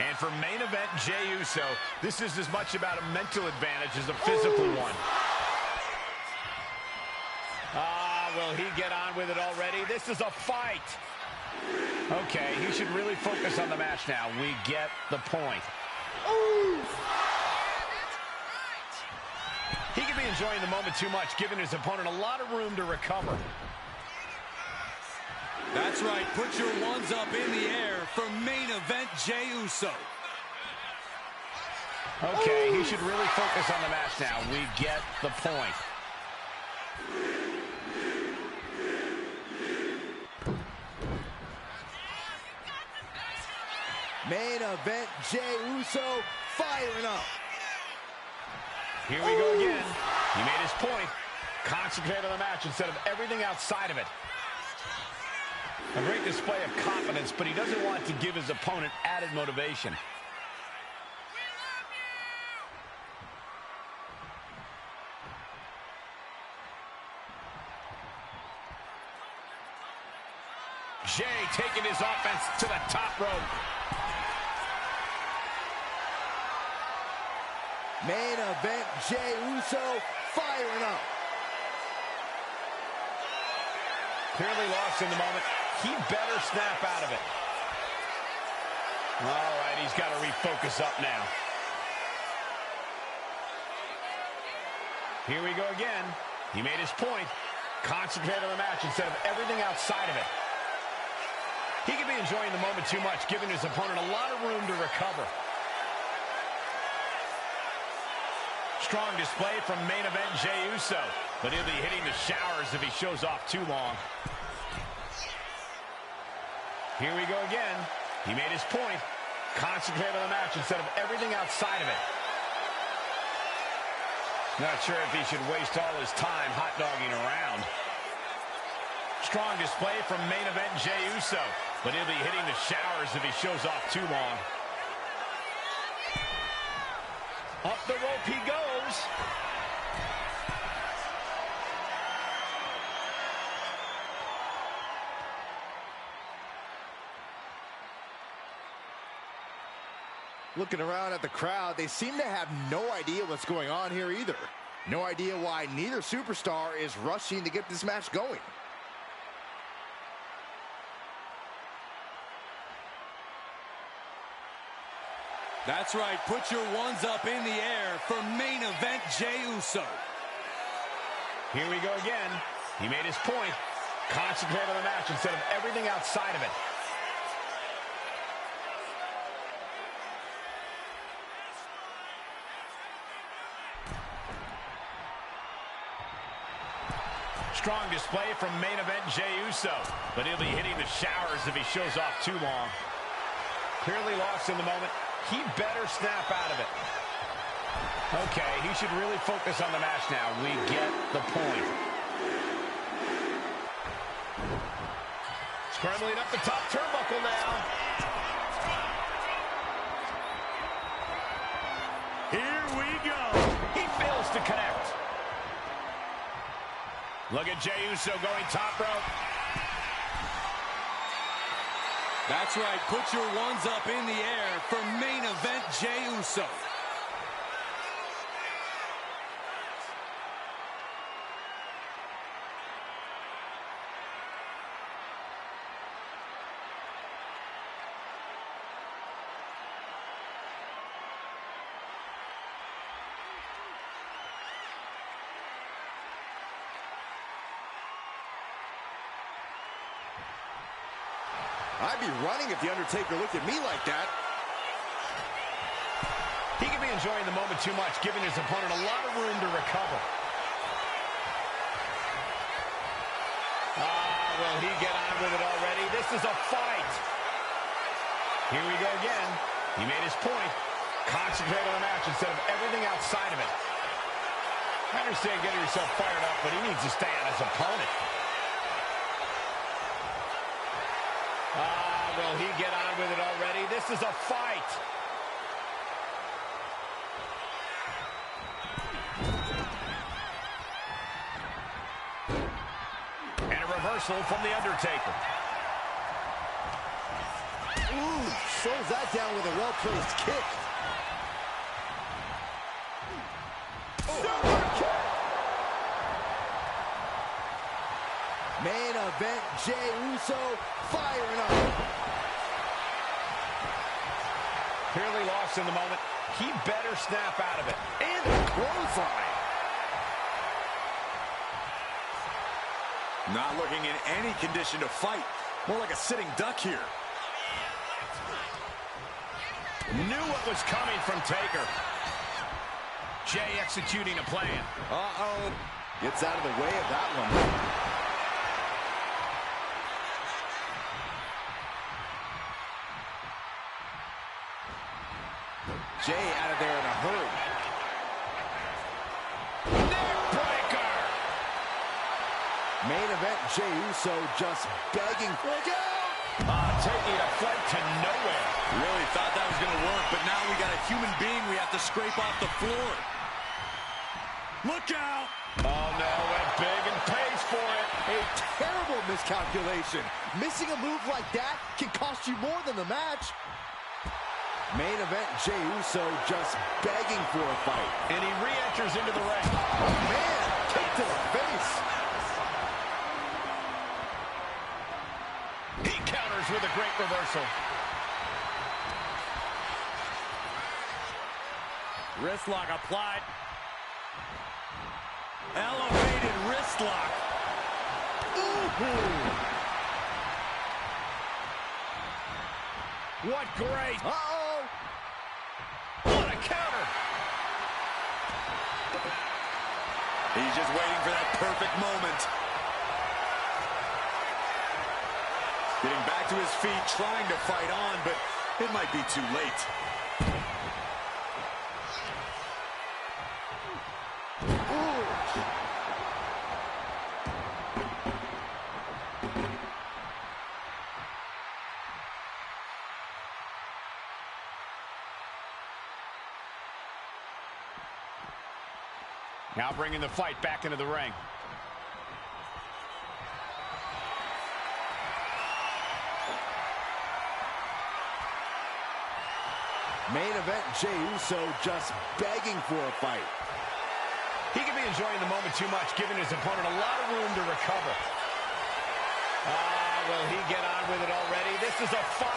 And for main event Jey Uso, this is as much about a mental advantage as a physical one. Will he get on with it already? This is a fight. Okay, he should really focus on the match now. We get the point. He could be enjoying the moment too much, giving his opponent a lot of room to recover. That's right. Put your ones up in the air for main event Jey Uso. Okay, he should really focus on the match now. We get the point. Main event Jey Uso firing up. Here we go again. He made his point. Concentrate on the match instead of everything outside of it. A great display of confidence, but he doesn't want to give his opponent added motivation. Jey taking his offense to the top rope. Main event Jey Uso firing up. Clearly lost in the moment. He better snap out of it. All right, he's got to refocus up now. Here we go again. He made his point. Concentrate on the match instead of everything outside of it. He could be enjoying the moment too much, giving his opponent a lot of room to recover. Strong display from main event Jey Uso, but he'll be hitting the showers if he shows off too long. Here we go again. He made his point. Concentrate on the match instead of everything outside of it. Not sure if he should waste all his time hot-dogging around. Strong display from main event Jey Uso, but he'll be hitting the showers if he shows off too long. Up the rope he goes. Looking around at the crowd, they seem to have no idea what's going on here either. No idea why neither superstar is rushing to get this match going. That's right. Put your ones up in the air for main event Jey Uso. Here we go again. He made his point. Concentrate on the match instead of everything outside of it. Strong display from main event Jey Uso, but he'll be hitting the showers if he shows off too long. Clearly lost in the moment. He better snap out of it. Okay, he should really focus on the match now. We get the point. Scrambling up the top turnbuckle now. Here we go. He fails to connect. Look at Jey Uso going top rope. That's right. Put your ones up in the air for main event Jey Uso. I'd be running if The Undertaker looked at me like that. He could be enjoying the moment too much, giving his opponent a lot of room to recover. Will he get on with it already? This is a fight. Here we go again. He made his point. Concentrate on the match instead of everything outside of it. I understand getting yourself fired up, but he needs to stay on his opponent. Will he get on with it already? This is a fight. And a reversal from The Undertaker. Ooh, slows that down with a well-placed kick. Super kick! Main event Jey Uso firing up. Clearly lost in the moment. He better snap out of it. And a clothesline. Not looking in any condition to fight. More like a sitting duck here. Knew what was coming from Taker. Jey executing a plan. Uh-oh. Gets out of the way of that one. Jey out of there in a hurry. Neckbreaker! Main event Jey Uso just begging for a go. Taking a flight to nowhere. Really thought that was going to work, but now we got a human being we have to scrape off the floor. Look out! Oh no, went big and pays for it. A terrible miscalculation. Missing a move like that can cost you more than the match. Main event Jey Uso just begging for a fight. And he re-enters into the ring. Oh man, kick to the face. He counters with a great reversal. Wrist lock applied. Elevated wrist lock. Ooh. What grace. Uh-oh. What a counter. He's just waiting for that perfect moment. Getting back to his feet, trying to fight on, but it might be too late. Now bringing the fight back into the ring. Main event, Jey Uso just begging for a fight. He could be enjoying the moment too much, giving his opponent a lot of room to recover. Will he get on with it already? This is a fight.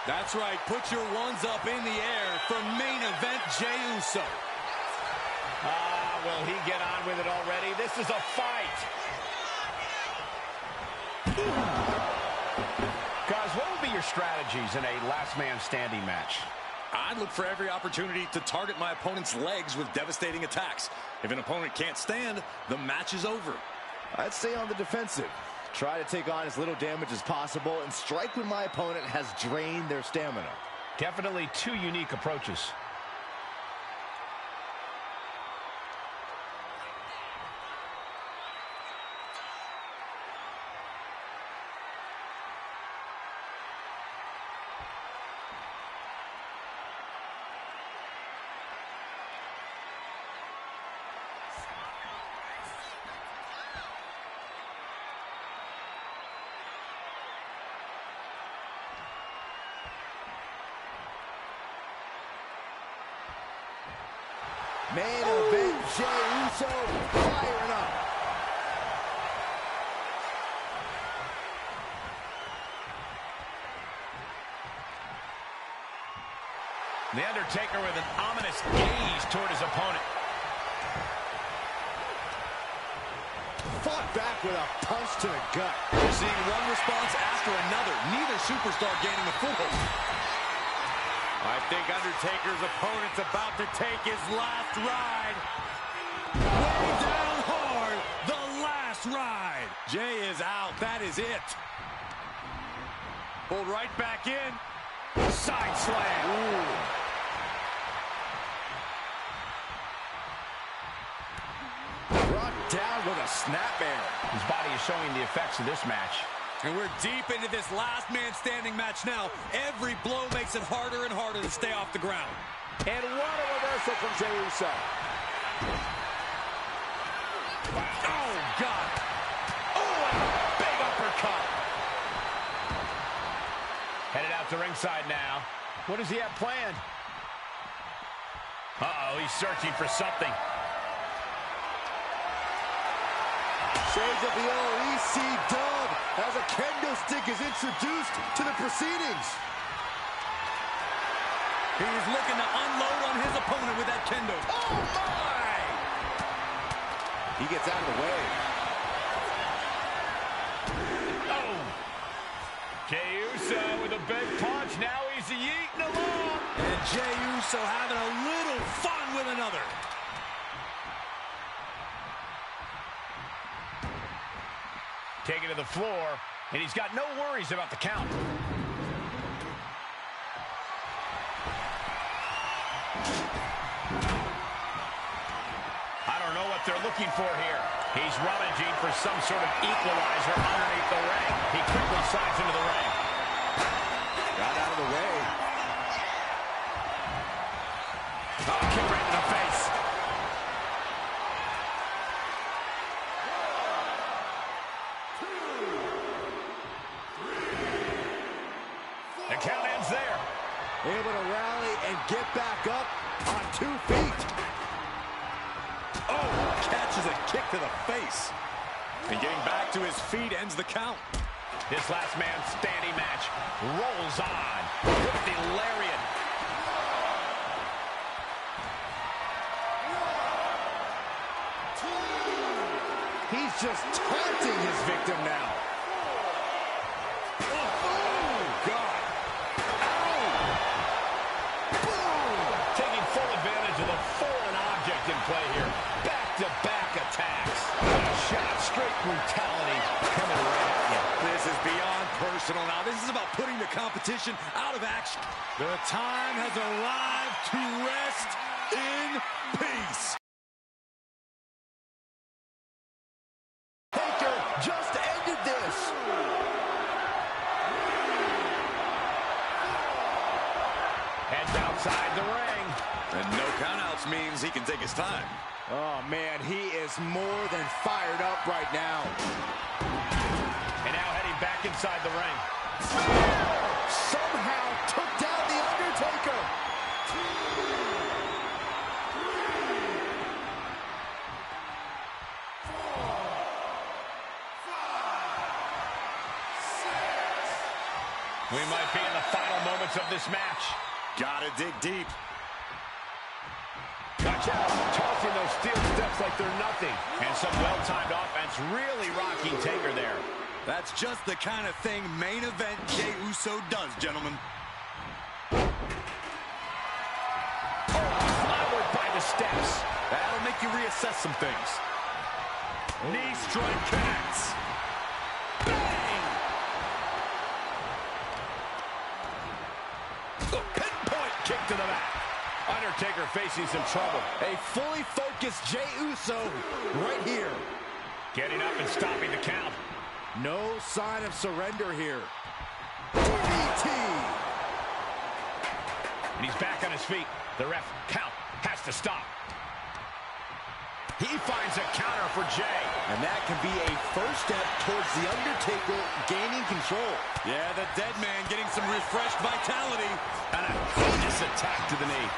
That's right. Put your ones up in the air for main event Jey Uso. Will he get on with it already? This is a fight. Guys, what would be your strategies in a last man standing match? I'd look for every opportunity to target my opponent's legs with devastating attacks. If an opponent can't stand, the match is over. I'd stay on the defensive. Try to take on as little damage as possible and strike when my opponent has drained their stamina. Definitely two unique approaches. Main event, Jey Uso firing up. The Undertaker with an ominous gaze toward his opponent. Fought back with a punch to the gut. We're seeing one response after another. Neither superstar gaining a foothold. I think Undertaker's opponent's about to take his last ride. Way down hard. The last ride. Jey is out. That is it. Pulled right back in. Side slam. Ooh. Brought down with a snapmare. His body is showing the effects of this match. And we're deep into this last man standing match now. Every blow makes it harder and harder to stay off the ground. And what a reversal from Jey Uso. Oh, God. Oh, and a big uppercut. Headed out to ringside now. What does he have planned? Uh-oh, he's searching for something. Shades of the old EC dub as a kendo stick is introduced to the proceedings. He's looking to unload on his opponent with that kendo. Oh, my! He gets out of the way. Oh! Jey Uso with a big punch. Now he's yeeting along. And Jey Uso having a little fun with another. Taken to the floor, and he's got no worries about the count. I don't know what they're looking for here. He's rummaging for some sort of equalizer underneath the ring. He quickly slides into the ring. Got out of the way. Oh, kick right to the face. The count ends there. able to rally and get back up on 2 feet. Oh, catches a kick to the face. And getting back to his feet ends the count. This last man standing match rolls on with the lariat. He's just taunting his victim now. Oh, God. Taking full advantage of the foreign object in play here. Back-to-back attacks. What a shot, straight brutality coming right at you. This is beyond personal now. This is about putting the competition out of action. The time has arrived to rest in peace. Taker just ended this. Heads outside the ring. And no countouts means he can take his time. Oh, man, he is more than fired up right now. And now heading back inside the ring. Somehow took down The Undertaker. 2, 3, 4, 5, 6. We might be in the final moments of this match. Gotta dig deep. Watch out, tossing those steel steps like they're nothing. And some well-timed offense really rocking Taker there. That's just the kind of thing main event Jey Uso does, gentlemen. Flowered by the steps. That'll make you reassess some things. Knee strike connects. Bang! Oh, pinpoint kick to the back. Undertaker facing some trouble. A fully focused Jey Uso right here. Getting up and stopping the count. No sign of surrender here. DDT. And he's back on his feet. The ref count has to stop. He finds a counter for Jey. And that can be a first step towards The Undertaker gaining control. Yeah, the dead man getting some refreshed vitality. And a heinous attack to the knee.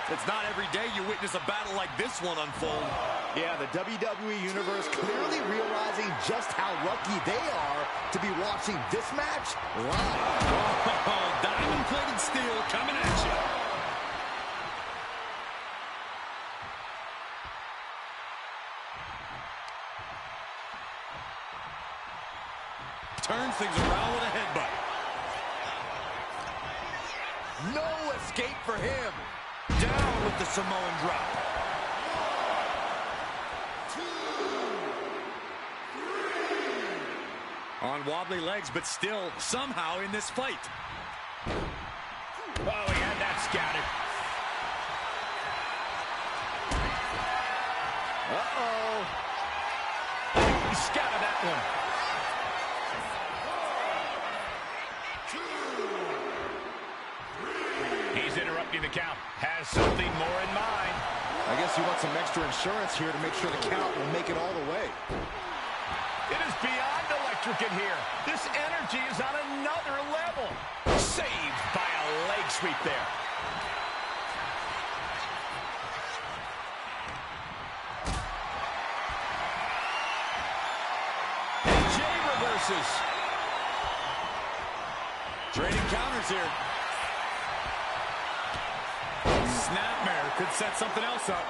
It's not every day you witness a battle like this one unfold. Yeah, the WWE Universe clearly realizing just how lucky they are to be watching this match live. Oh, diamond-plated steel coming at you. Turns things around with a headbutt. No escape for him. Down with the Samoan drop. 2, 3. On wobbly legs, but still somehow in this fight. Oh, he had that scouted. Uh-oh. He scouted that one. 2, 3. He's interrupting the count. Has something more in mind. I guess you want some extra insurance here to make sure the count will make it all the way. It is beyond electric in here. This energy is on another level. Saved by a leg sweep there. And Jey reverses. Trading counters here. Snapmare could set something else up.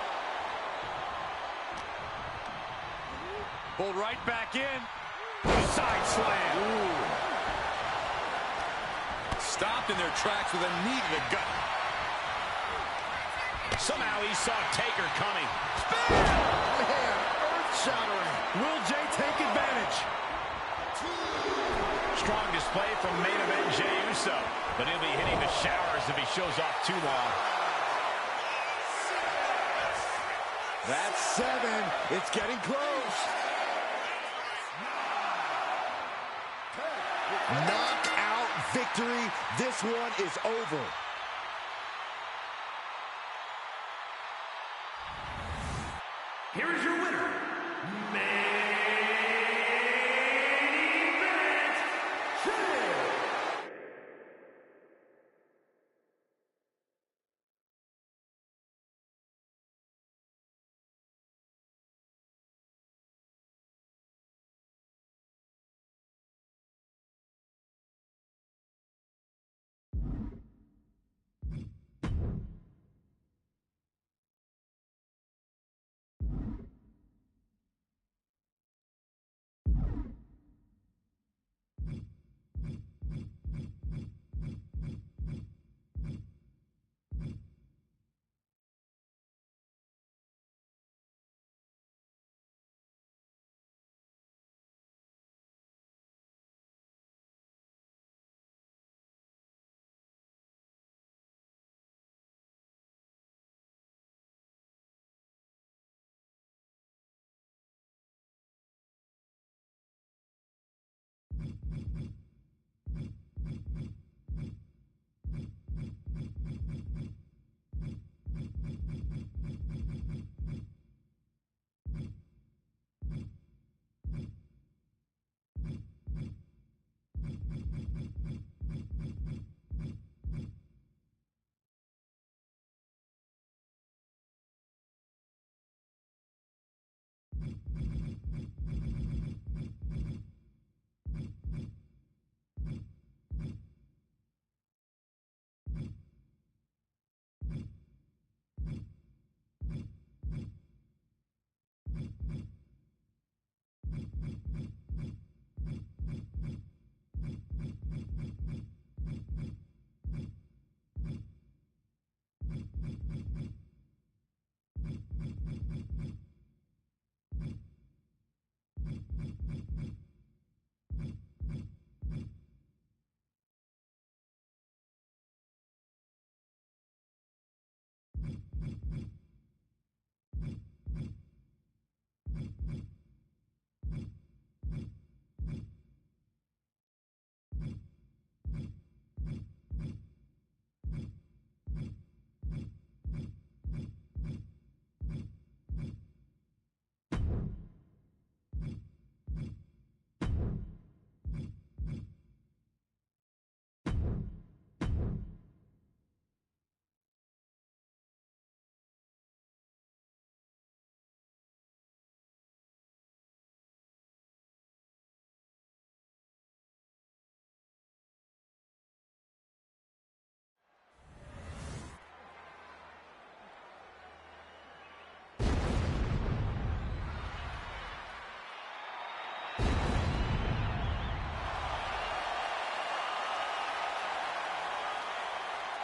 Pulled right back in. Side slam. Ooh. Stopped in their tracks with a knee to the gut. Somehow he saw Taker coming. Man, earth-shattering. Will Jey take advantage? Strong display from main event Jey Uso. But he'll be hitting the showers if he shows off too long. That's 7. It's getting close. Knockout victory. This one is over. Here is your winner,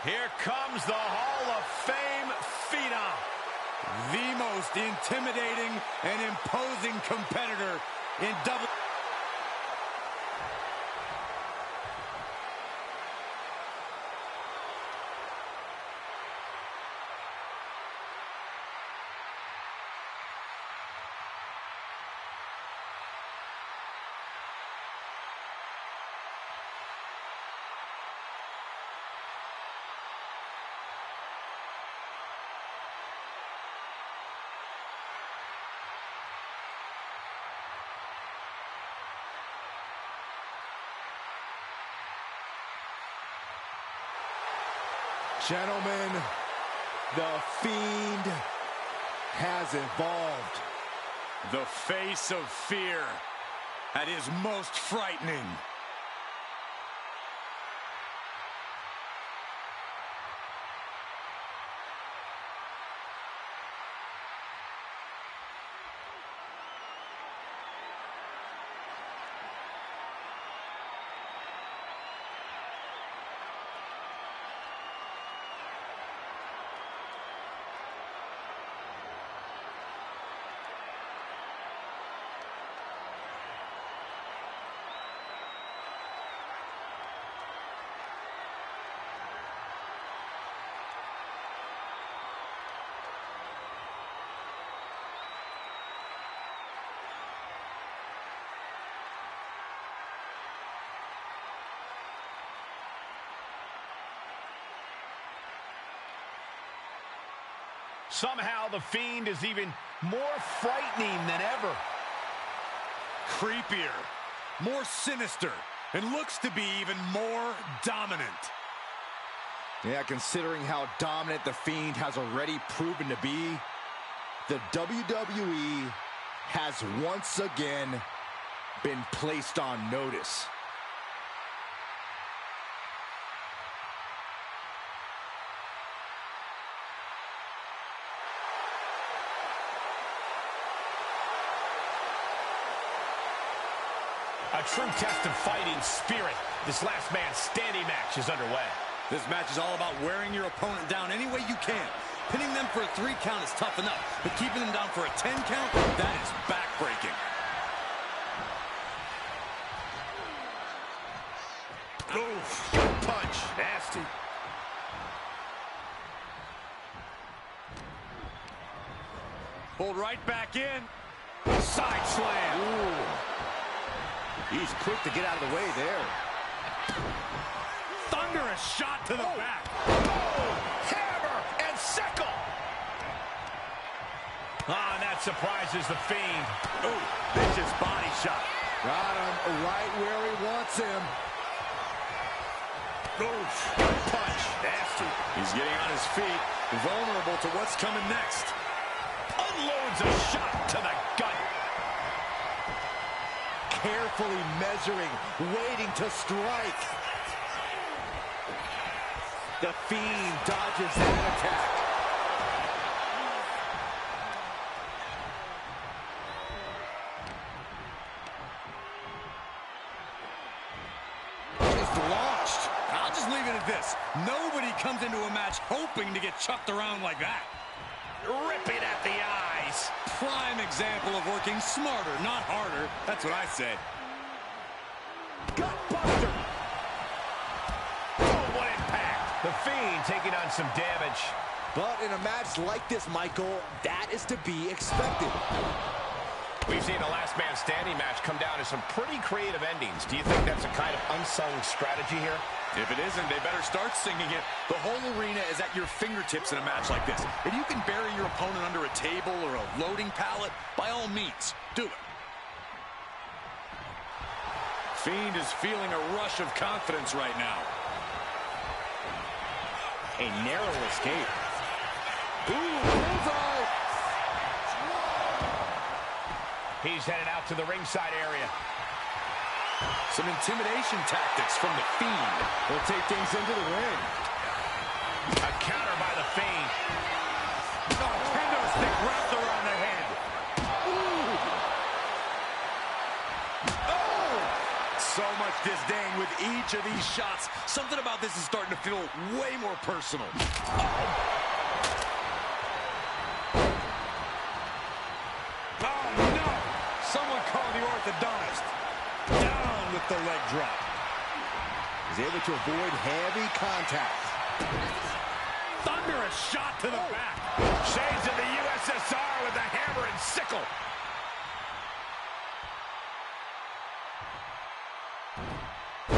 Here comes the Hall of Fame Phenom. The most intimidating and imposing competitor in double. Gentlemen, the Fiend has evolved. The face of fear at his most frightening. Somehow the Fiend is even more frightening than ever. Creepier, more sinister, and looks to be even more dominant. Yeah, considering how dominant the Fiend has already proven to be, the WWE has once again been placed on notice. A true test of fighting spirit. This last man standing match is underway. This match is all about wearing your opponent down any way you can. Pinning them for a 3 count is tough enough, but keeping them down for a 10 count, that is backbreaking. Oof, good punch. Nasty. Pulled right back in. Side slam. Ooh. He's quick to get out of the way there. Thunderous shot to the back. Oh, hammer and sickle. Ah, and that surprises the Fiend. Ooh, vicious body shot. Got him right where he wants him. Oof, good punch. Nasty. He's getting on his feet, vulnerable to what's coming next. Unloads a shot to the gut. Carefully measuring, waiting to strike. The Fiend dodges that attack. Just launched. I'll just leave it at this. Nobody comes into a match hoping to get chucked around like that. Ripping at the eyes. Prime example of working smarter, not harder. That's what I said. Gut buster. Oh, what impact. The Fiend taking on some damage. But in a match like this, Michael, that is to be expected. We've seen a last man standing match come down to some pretty creative endings. Do you think that's a kind of unsung strategy here? If it isn't, they better start singing it. The whole arena is at your fingertips in a match like this. If you can bury your opponent under a table or a loading pallet, by all means, do it. Fiend is feeling a rush of confidence right now. A narrow escape. Ooh, bullseye! He's headed out to the ringside area. Some intimidation tactics from the Fiend. He'll take things into the ring. A counter by the Fiend. Oh, kendo stick wrapped around the head. Ooh. Oh! So much disdain with each of these shots. Something about this is starting to feel way more personal. Oh, no! Someone call the orthodontist. Down with the leg drop. He's able to avoid heavy contact. Thunderous shot to the back. Shades of the USSR with the hammer and sickle.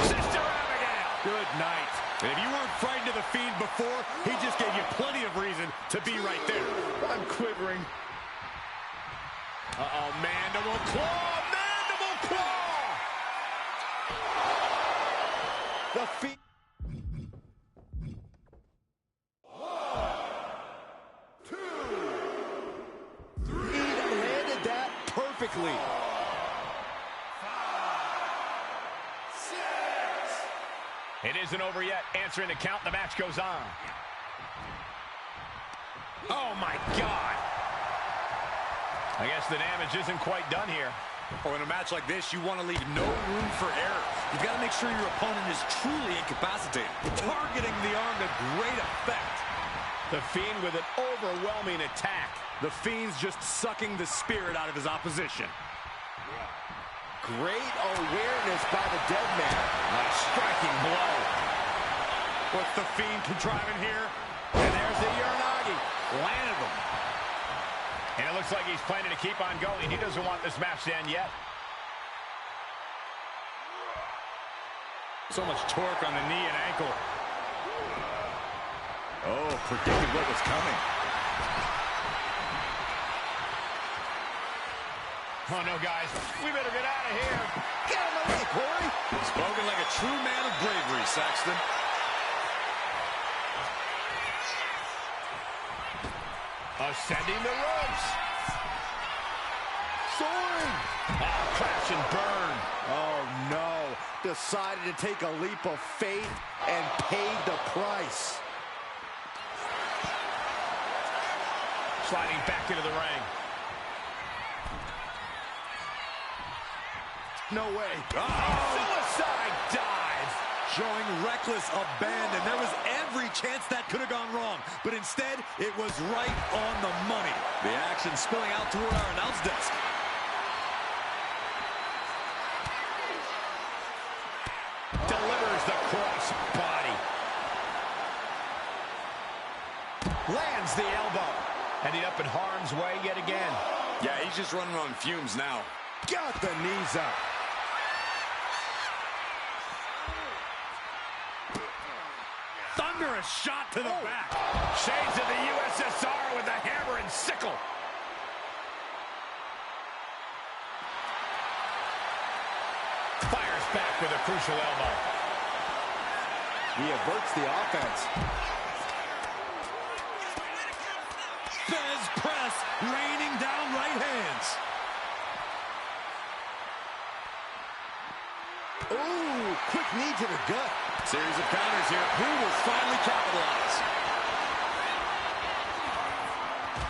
Sister Abigail. Good night. And if you weren't frightened of the Fiend before, he just gave you plenty of reason to be right there. I'm quivering. Uh-oh, mandible claw! Mandible claw! The feet. He landed that perfectly. It isn't over yet. Answering the count, the match goes on. Oh, my God. I guess the damage isn't quite done here. Oh, in a match like this, you want to leave no room for error. You've got to make sure your opponent is truly incapacitated. Targeting the arm to great effect. The Fiend with an overwhelming attack. The Fiend's just sucking the spirit out of his opposition. Great awareness by the dead man. A striking blow. What's the Fiend contriving here? And there's the Uranagi. Landed him. And it looks like he's planning to keep on going. He doesn't want this match to end yet. So much torque on the knee and ankle. Oh, predicted what was coming. Oh, no, guys. We better get out of here. Get out of my way, Corey. Spoken like a true man of bravery, Saxton. Ascending the ropes. Soaring. Oh, crash and burn. Oh, no. Decided to take a leap of faith and paid the price. Sliding back into the ring. No way. Suicide dive. Showing reckless abandon. There was every chance that could have gone wrong, but instead, it was right on the money. The action spilling out toward our announce desk. Delivers the cross body. Lands the elbow. Ending up in harm's way yet again. Yeah, he's just running on fumes now. Got the knees up. Thunderous shot to the back. Shades of the USSR with the hammer and sickle. Fires back with a crucial elbow. He averts the offense. Fez press, raining down right hands. Ooh, quick knee to the gut. Series of counters here. Who will finally capitalize?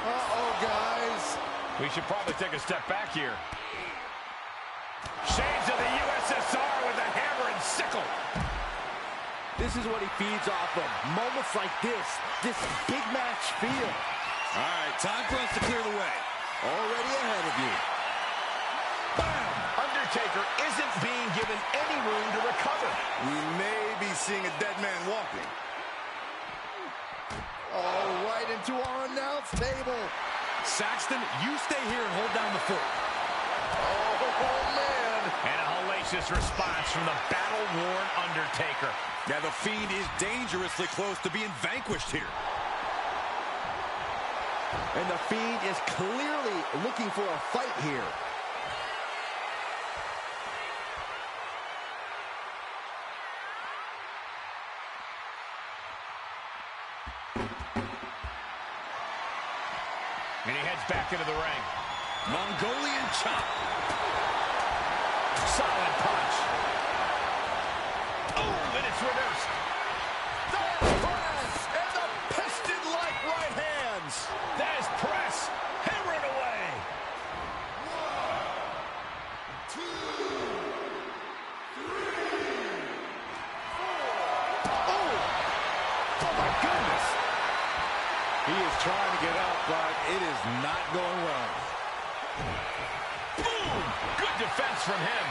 Uh-oh, guys. We should probably take a step back here. Shades of the USSR with the hammer and sickle. This is what he feeds off of. Moments like this big match feel. All right, time for us to clear the way. Already ahead of you. Bam! Undertaker isn't being given any room to recover. We may be seeing a dead man walking. Oh, right into our announce table. Saxton, you stay here and hold down the fort. Oh, man. And a hellacious response from the battle-worn Undertaker. Yeah, the Fiend is dangerously close to being vanquished here. And the Fiend is clearly looking for a fight here. And he heads back into the ring. Mongolian chop. Solid punch. Oh, and it's reversed. The press and the piston-like right hands. That is press. Hammering away. 1, 2, 3. Oh, my goodness. He is trying to get up, but it is not going well. Boom! Good defense from him.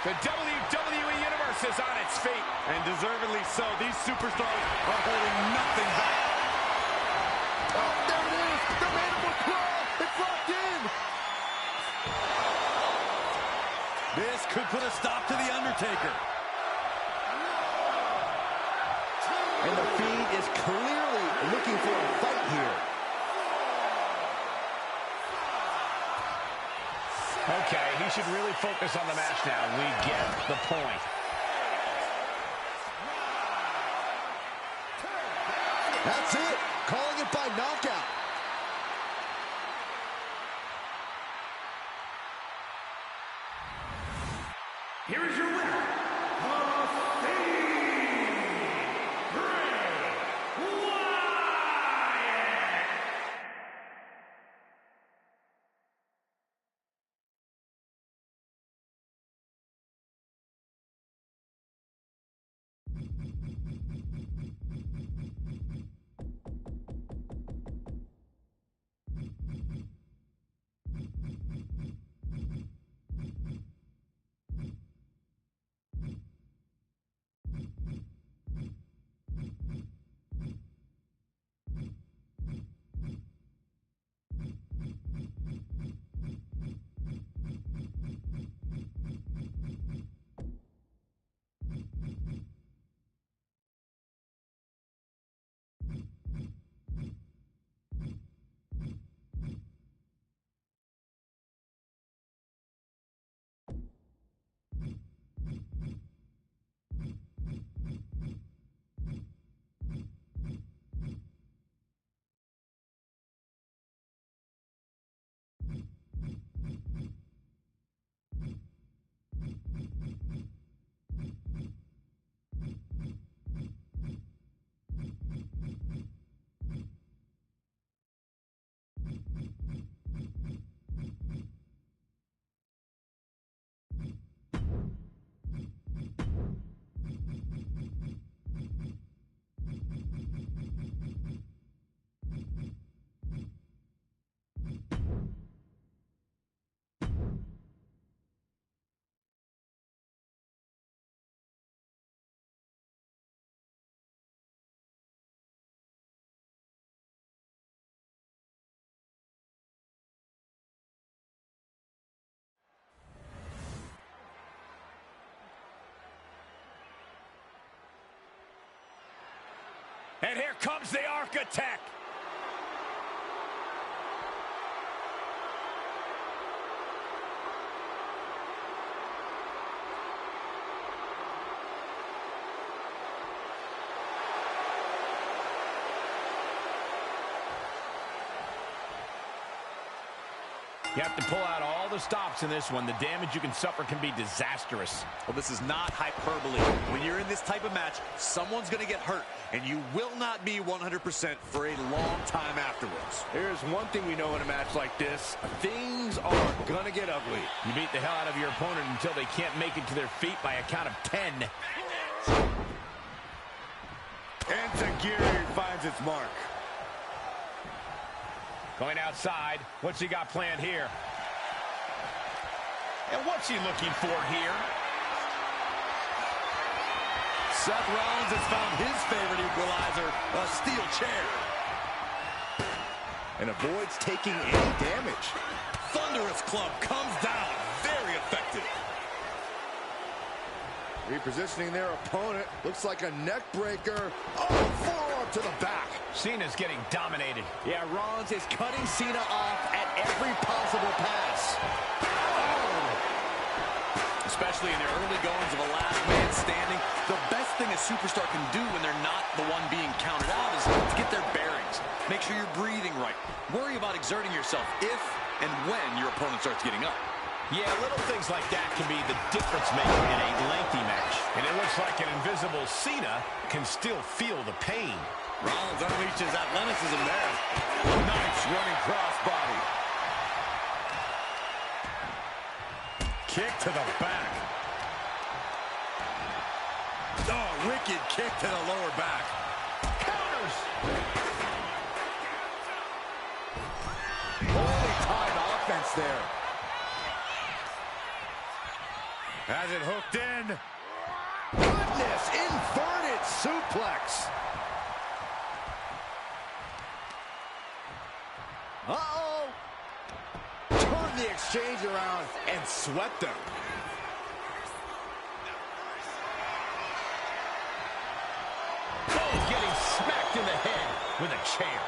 The WWE Universe is on its feet. And deservedly so. These superstars are holding nothing back. Oh, there it is. The mandible claw. It's locked in. This could put a stop to The Undertaker. And the Fiend is clearly looking for a fight here. Okay, he should really focus on the match now. We get the point. That's it. Calling it by knockout. Here is your winner, the Fiend, Bray Wyatt. And here comes the Architect. You have to pull out all the stops in this one. The damage you can suffer can be disastrous. Well, this is not hyperbole. When you're in this type of match, someone's going to get hurt, and you will not be 100% for a long time afterwards. Here's one thing we know in a match like this. Things are going to get ugly. You beat the hell out of your opponent until they can't make it to their feet by a count of 10. And Tajiri finds its mark. Going outside. What's he got planned here? And what's he looking for here? Seth Rollins has found his favorite equalizer, a steel chair. And avoids taking any damage. Thunderous club comes down. Very effective. Repositioning their opponent. Looks like a neck breaker. Oh, forearm to the back. Cena's getting dominated. Yeah, Rollins is cutting Cena off at every possible pass. Oh. Especially in the early goings of a last man standing, the best thing a superstar can do when they're not the one being counted out is to get their bearings. Make sure you're breathing right. Worry about exerting yourself if and when your opponent starts getting up. Yeah, little things like that can be the difference maker in a lengthy match. And it looks like an invisible Cena can still feel the pain. Rollins unleashed his athleticism there. Nice running crossbody. kick to the back. Oh, wicked kick to the lower back. Counters. Holy time offense there. Has it hooked in. Goodness, inverted suplex. Uh-oh. Turned the exchange around and swept them. Oh, getting smacked in the head with a chair.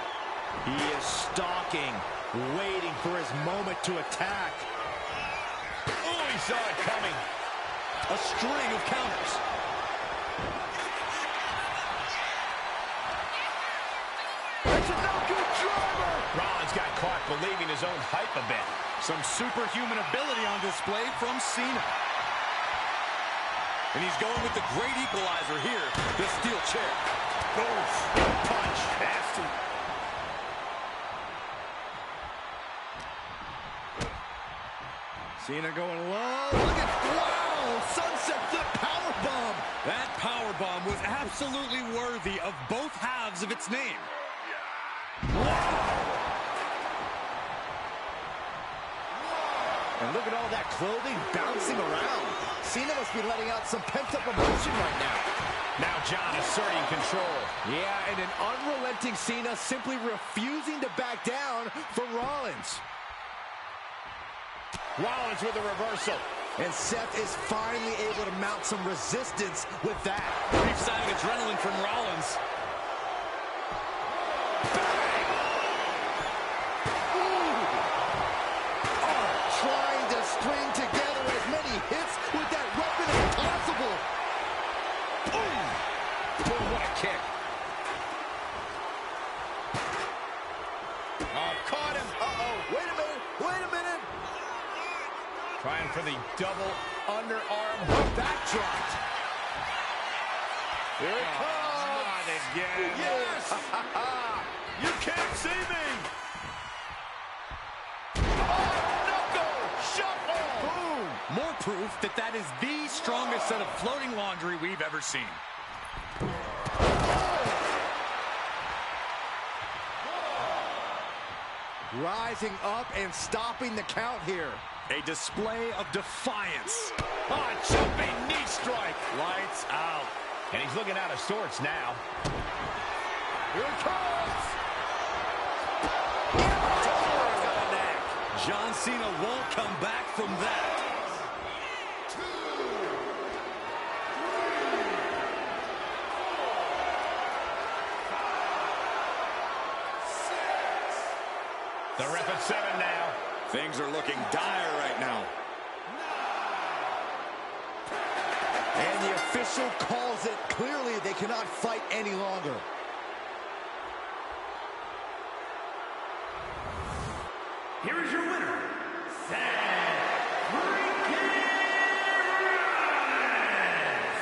He is stalking, waiting for his moment to attack. Oh, he saw it coming. A string of counters. It's a no-good driver. Rollins got caught believing his own hype a bit. Some superhuman ability on display from Cena. And he's going with the great equalizer here, the steel chair. Oof, punch, nasty. Cena going low. Look at, wow, sunset flip powerbomb. That powerbomb was absolutely worthy of both halves of its name. And look at all that clothing bouncing around. Cena must be letting out some pent-up emotion right now. Now John asserting control. Yeah, and an unrelenting Cena simply refusing to back down for Rollins. Rollins with a reversal. And Seth is finally able to mount some resistance with that. Exciting adrenaline from Rollins. Trying to string together as many hits with that weapon as possible. Boom! Boom, what a kick. Oh, caught him. Uh-oh. Wait a minute, wait a minute. Trying for the double underarm Oh, that dropped. Here it comes. Not again. Yes! You can't see me. More proof that that is the strongest set of floating laundry we've ever seen. Rising up and stopping the count here. A display of defiance. Oh, jumping knee strike. Lights out. And he's looking out of sorts now. Here it comes! John Cena won't come back from that. The ref at 7 now. Things are looking dire right now. And the official calls it. Clearly, they cannot fight any longer. Here is your winner, Seth freaking Rollins.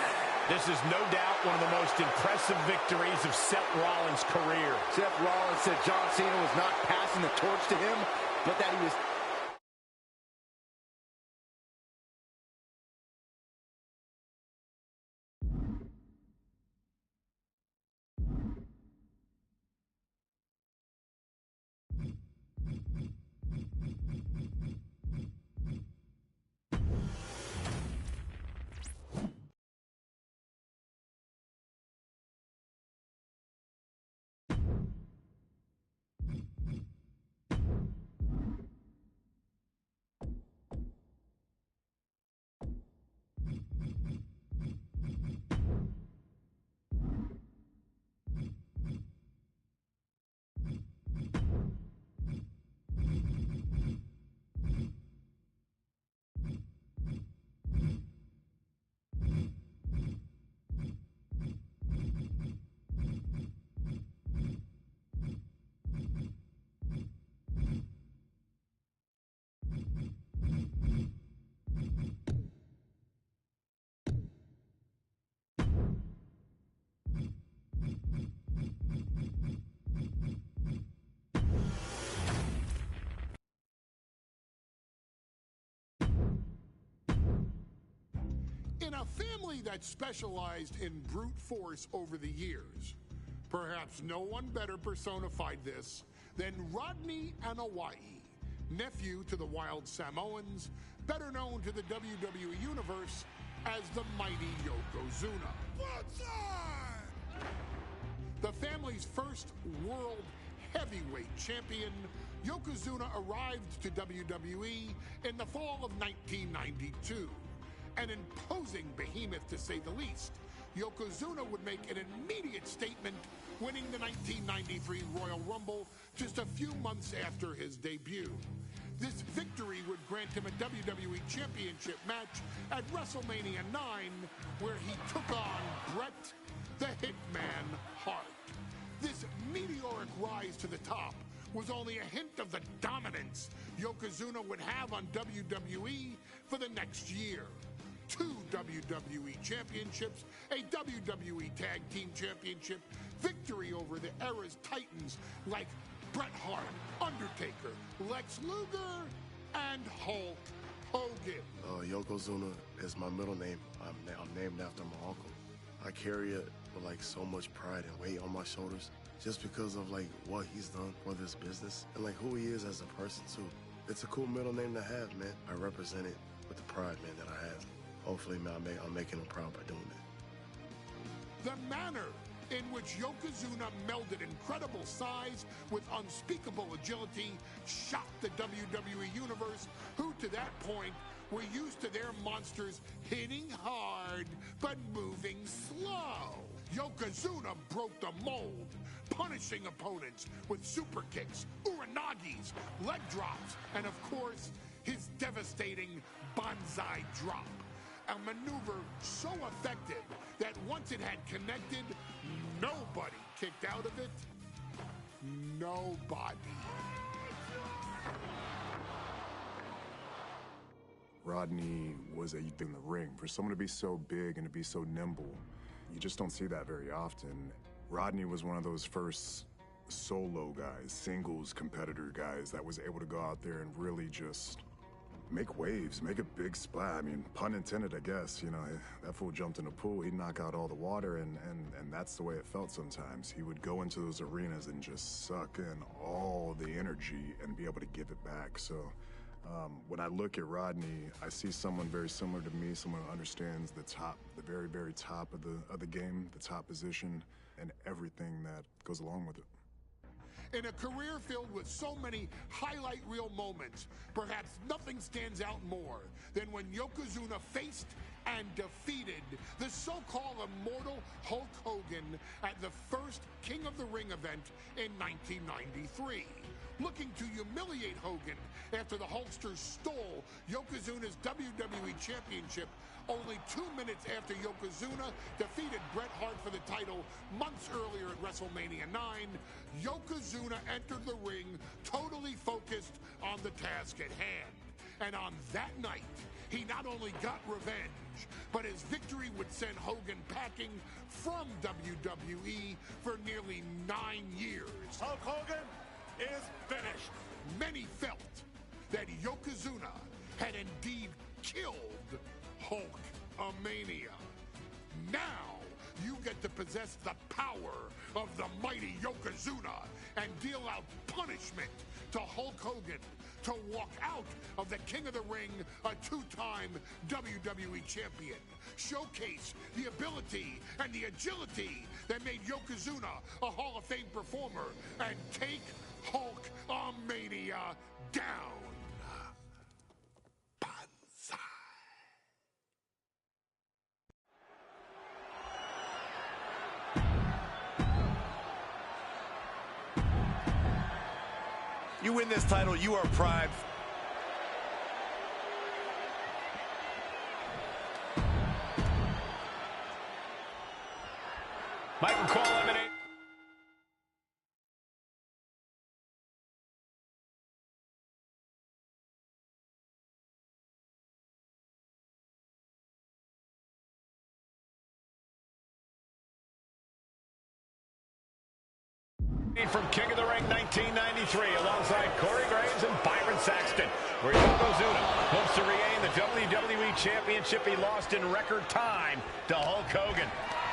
This is no doubt one of the most impressive victories of Seth Rollins' career. Seth Rollins said John Cena was not passing the torch to him, but that he was In a family that specialized in brute force over the years, perhaps no one better personified this than Rodney Anawai, nephew to the Wild Samoans, better known to the WWE Universe as the mighty Yokozuna. The family's first world heavyweight champion, Yokozuna arrived to WWE in the fall of 1992. An imposing behemoth, to say the least, Yokozuna would make an immediate statement, winning the 1993 Royal Rumble just a few months after his debut. This victory would grant him a WWE Championship match at WrestleMania 9, where he took on Bret the Hitman Hart. This meteoric rise to the top was only a hint of the dominance Yokozuna would have on WWE for the next year. 2 WWE championships, a WWE Tag Team Championship, victory over the era's titans like Bret Hart, Undertaker, Lex Luger, and Hulk Hogan. Yokozuna is my middle name. I'm named after my uncle. I carry it with like so much pride and weight on my shoulders just because of like what he's done for this business and like who he is as a person too. It's a cool middle name to have, man. I represent it with the pride, man, that I have. Hopefully, man, I'm making him proud by doing that. The manner in which Yokozuna melded incredible size with unspeakable agility shocked the WWE Universe, who to that point were used to their monsters hitting hard but moving slow. Yokozuna broke the mold, punishing opponents with super kicks, uranagis, leg drops, and of course, his devastating Banzai drop. A maneuver so effective that once it had connected, nobody kicked out of it. Nobody. Rodney was a youth in the ring. For someone to be so big and to be so nimble, you just don't see that very often. Rodney was one of those first solo guys, singles competitor guys that was able to go out there and really just make waves, make a big splash. I mean, pun intended, I guess. You know, that fool jumped in the pool, he'd knock out all the water, and that's the way it felt sometimes. He would go into those arenas and just suck in all the energy and be able to give it back. So when I look at Rodney, I see someone very similar to me, someone who understands the top, the very, very top of the game, the top position, and everything that goes along with it. In a career filled with so many highlight reel moments, perhaps nothing stands out more than when Yokozuna faced and defeated the so-called immortal Hulk Hogan at the first King of the Ring event in 1993. Looking to humiliate Hogan after the Hulkster stole Yokozuna's WWE Championship only 2 minutes after Yokozuna defeated Bret Hart for the title months earlier at WrestleMania 9, Yokozuna entered the ring totally focused on the task at hand. And on that night, he not only got revenge, but his victory would send Hogan packing from WWE for nearly 9 years. Hulk Hogan is finished. Many felt that Yokozuna had indeed killed Hulkamania. Now you get to possess the power of the mighty Yokozuna and deal out punishment to Hulk Hogan to walk out of the King of the Ring, a 2-time WWE champion. Showcase the ability and the agility that made Yokozuna a Hall of Fame performer and take Hulkamania down. Banzai. You win this title, you are primed. Michael Cole eliminate. From King of the Ring 1993, alongside Corey Graves and Byron Saxton. where Yokozuna hopes to regain the WWE Championship he lost in record time to Hulk Hogan.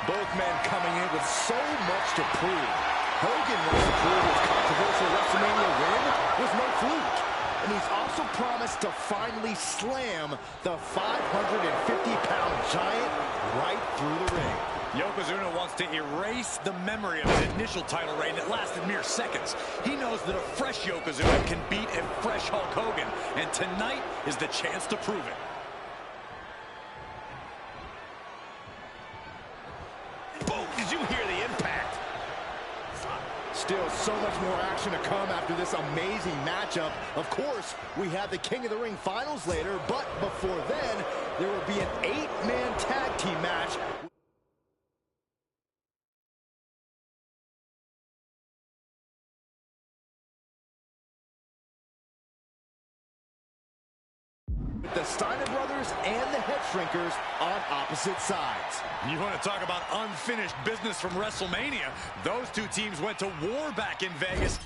Both men coming in with so much to prove. Hogan wants to prove his controversial WrestleMania win was no fluke. And he's also promised to finally slam the 550-pound giant right through the ring. Yokozuna wants to erase the memory of his initial title reign that lasted mere seconds. He knows that a fresh Yokozuna can beat a fresh Hulk Hogan, and tonight is the chance to prove it. Boom! Did you hear the impact? Still so much more action to come after this amazing matchup. Of course, we have the King of the Ring finals later, but before then, there will be an 8-man tag team match. With the Steiner brothers and the Head Shrinkers on opposite sides. You want to talk about unfinished business from WrestleMania? Those two teams went to war back in Vegas.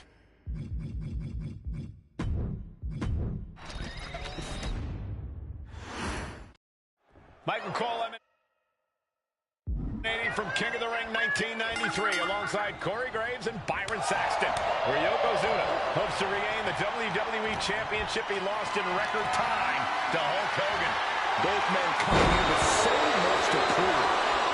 Mike McCall emanating from King of the Ring 1993 alongside Corey Graves and Byron Saxton, where Yokozuna hopes to regain the WWE Championship he lost in record time to Hulk Hogan. Both men coming in with so much to prove.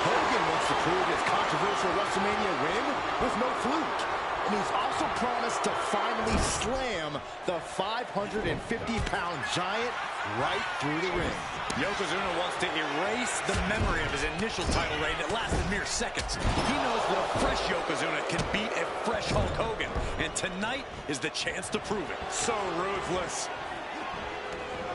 Hogan wants to prove his controversial WrestleMania win was no fluke. And he's also promised to finally slam the 550-pound giant right through the ring. Yokozuna wants to erase the memory of his initial title reign that lasted mere seconds. He knows that a fresh Yokozuna can beat a fresh Hulk Hogan, and tonight is the chance to prove it. So ruthless.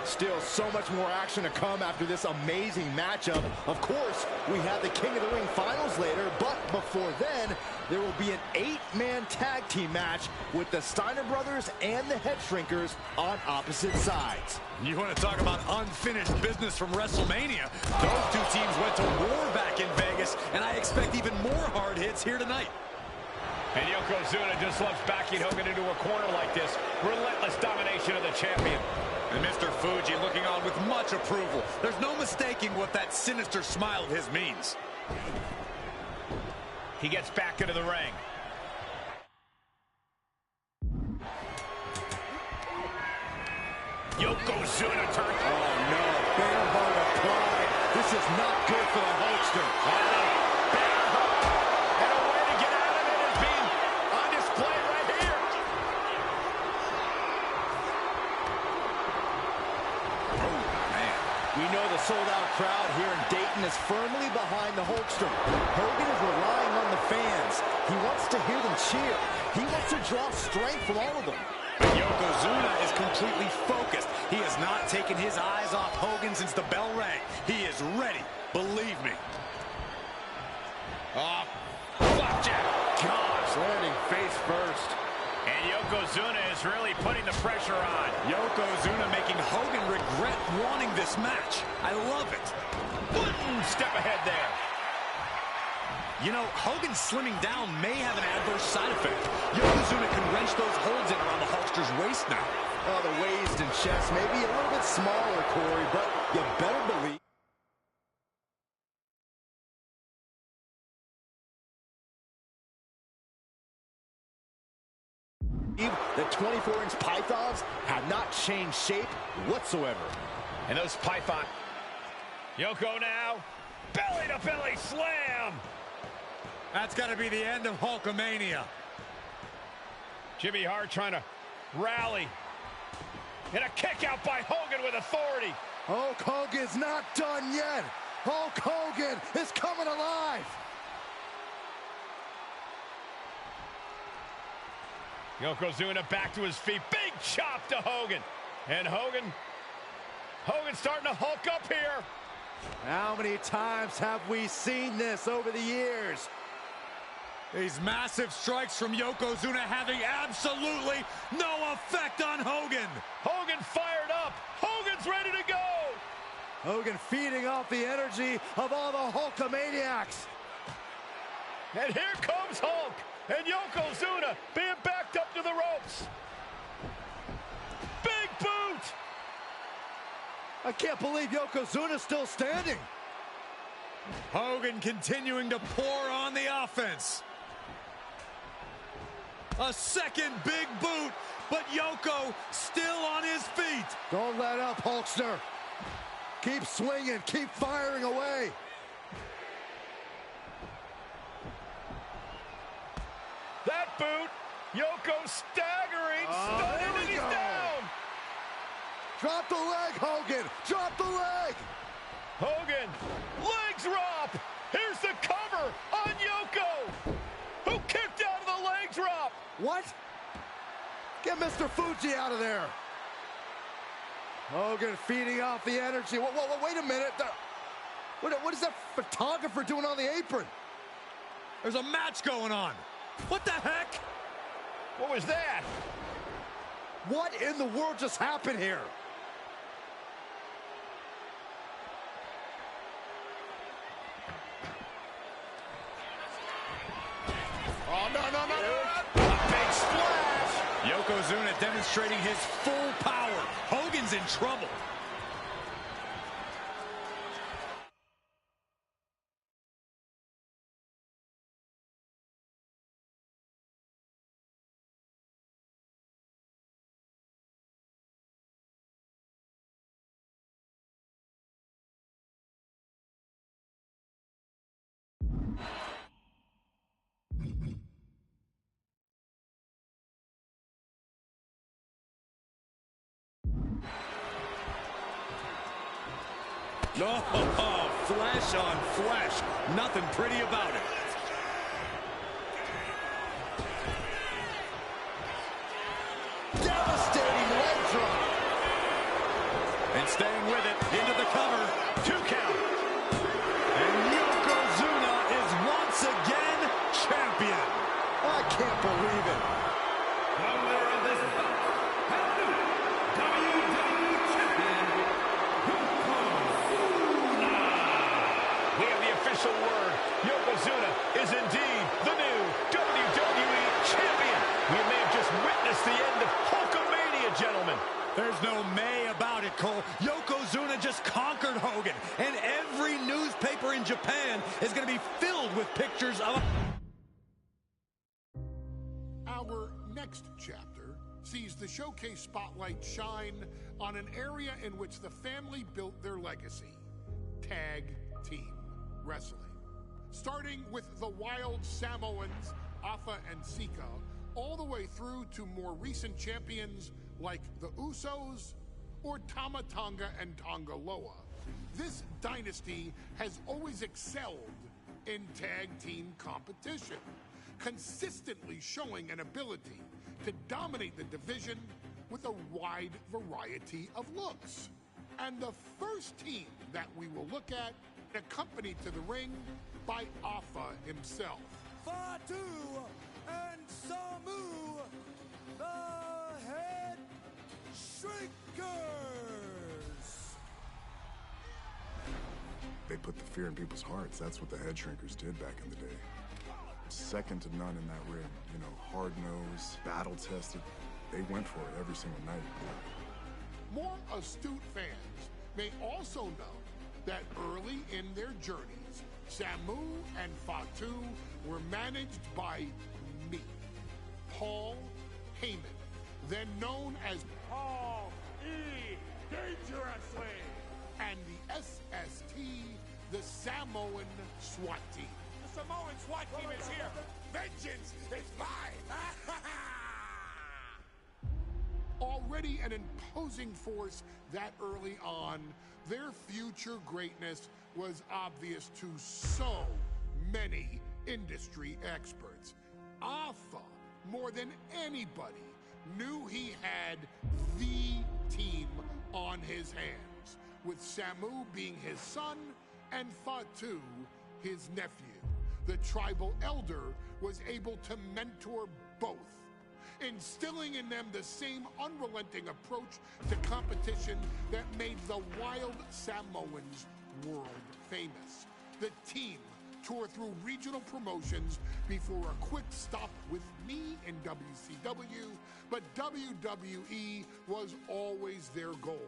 Still so much more action to come after this amazing matchup. Of course, we have the King of the Ring finals later, but before then, there will be an 8-man tag team match with the Steiner brothers and the Head Shrinkers on opposite sides. You want to talk about unfinished business from WrestleMania? Those two teams went to war back in Vegas, and I expect even more hard hits here tonight. And Yokozuna just loves backing Hogan into a corner like this. Relentless domination of the champion. And Mr. Fuji looking on with much approval. There's no mistaking what that sinister smile of his means. He gets back into the ring. Yokozuna turns. Oh no, bare heart of pride. This is not good for the Hulkster. And a way to get out of it is being on display right here. We know the sold-out crowd here in Dayton is firmly behind the Hulkster. Hogan is relying on the fans. He wants to hear them cheer. He wants to draw strength from all of them. Yokozuna is completely focused. He has not taken his eyes off Hogan since the bell rang. He is ready, believe me. Flapjack. Gosh, landing face first. And Yokozuna is really putting the pressure on. Yokozuna making Hogan regret wanting this match. I love it. One step ahead there. You know, Hogan slimming down may have an adverse side effect. Yokozuna can wrench those holds in around the Hulkster's waist now. Oh, the waist and chest may be a little bit smaller, Corey, but you better believe the 24-inch pythons have not changed shape whatsoever. And those python. Yoko now. Belly to belly slam. That's got to be the end of Hulkamania. Jimmy Hart trying to rally. And a kick out by Hogan with authority. Hulk Hogan's not done yet. Hulk Hogan is coming alive. Yokozuna back to his feet. Big chop to Hogan. And Hogan's starting to hulk up here. How many times have we seen this over the years? These massive strikes from Yokozuna having absolutely no effect on Hogan. Hogan fired up. Hogan's ready to go. Hogan feeding off the energy of all the Hulkamaniacs. And here comes Hulk. And Yokozuna being backed up to the ropes. Big boot. I can't believe Yokozuna's still standing. Hogan continuing to pour on the offense. A second big boot, but Yoko still on his feet. Don't let up, Hulkster. Keep swinging, keep firing away. That boot, Yoko staggering, stunning, and he's down. Drop the leg, Hogan. Drop the leg. Hogan, leg drop. Here's the cover on Yoko, who kicked out of the leg drop. What? Get Mr. Fuji out of there. Hogan feeding off the energy. Whoa, wait a minute. What is that photographer doing on the apron? There's a match going on. What the heck? What was that? What in the world just happened here? Oh, no. A big splash. Yokozuna demonstrating his full power. Hogan's in trouble. Oh, flesh on flesh. Nothing pretty about it. Devastating leg drop. And staying with it, into the cover. 2 count. And Yokozuna is once again champion. I can't believe it. The winner of this bout, and new WWE Champion, Yokozuna. We have the official word. Yokozuna is indeed the new WWE Champion. We may have just witnessed the end of Hulkamania, gentlemen. There's no may about it, Cole. Yokozuna just conquered Hogan, and every newspaper in Japan is going to be filled with pictures of... Our next chapter sees the showcase spotlight shine on an area in which the family built their legacy: tag team wrestling. Starting with the Wild Samoans, Afa and Sika, all the way through to more recent champions like the Usos or Tama Tonga and Tonga Loa. This dynasty has always excelled in tag team competition, consistently showing an ability to dominate the division with a wide variety of looks. And the first team that we will look at, accompanied to the ring by Afa himself. Fatu and Samu, the Head Shrinkers. They put the fear in people's hearts. That's what the Head Shrinkers did back in the day. Second to none in that ring. You know, hard-nosed, battle-tested. They went for it every single night. More astute fans may also know that early in their journeys, Samu and Fatu were managed by me, Paul Heyman, then known as Paul E. Dangerously, and the SST, the Samoan SWAT team. The Samoan SWAT team is here. Vengeance is mine. Already an imposing force that early on, their future greatness was obvious to so many industry experts. Afa, more than anybody, knew he had the team on his hands, with Samu being his son and Fatu his nephew. The tribal elder was able to mentor both, instilling in them the same unrelenting approach to competition that made the Wild Samoans world famous. The team toured through regional promotions before a quick stop with me in WCW, but WWE was always their goal.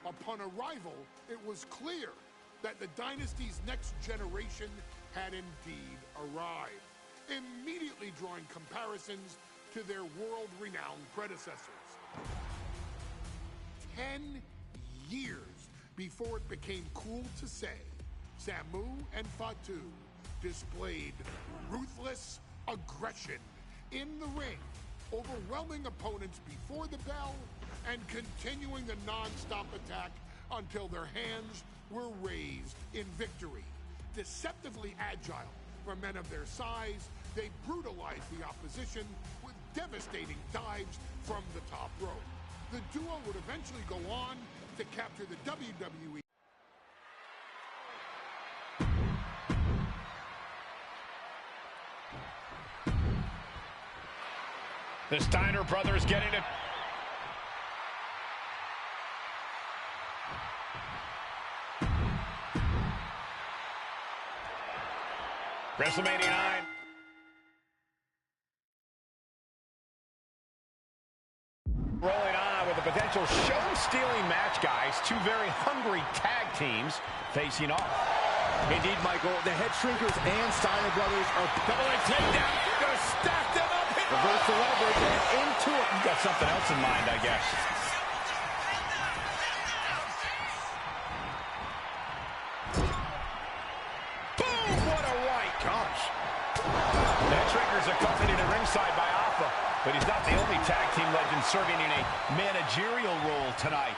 Upon arrival, it was clear that the dynasty's next generation had indeed arrived, immediately drawing comparisons to their world-renowned predecessors. 10 years before it became cool to say, Samu and Fatu displayed ruthless aggression in the ring, overwhelming opponents before the bell and continuing the non-stop attack until their hands were raised in victory. Deceptively agile for men of their size, they brutalized the opposition with devastating dives from the top rope. The duo would eventually go on to capture the WWE. The Steiner brothers getting it. WrestleMania 9. Rolling on with a potential show-stealing match, guys. Two very hungry tag teams facing off. Indeed, Michael, the Head Shrinkers and Steiner brothers are Double-leg takedown. Gonna stack them up. reverse the leverage and into it. You got something else in mind, I guess. Boom! What a right. Gosh. The Head Shrinkers accompanied at ringside by Alpha, but he's not the only tag team legend serving in a managerial role tonight.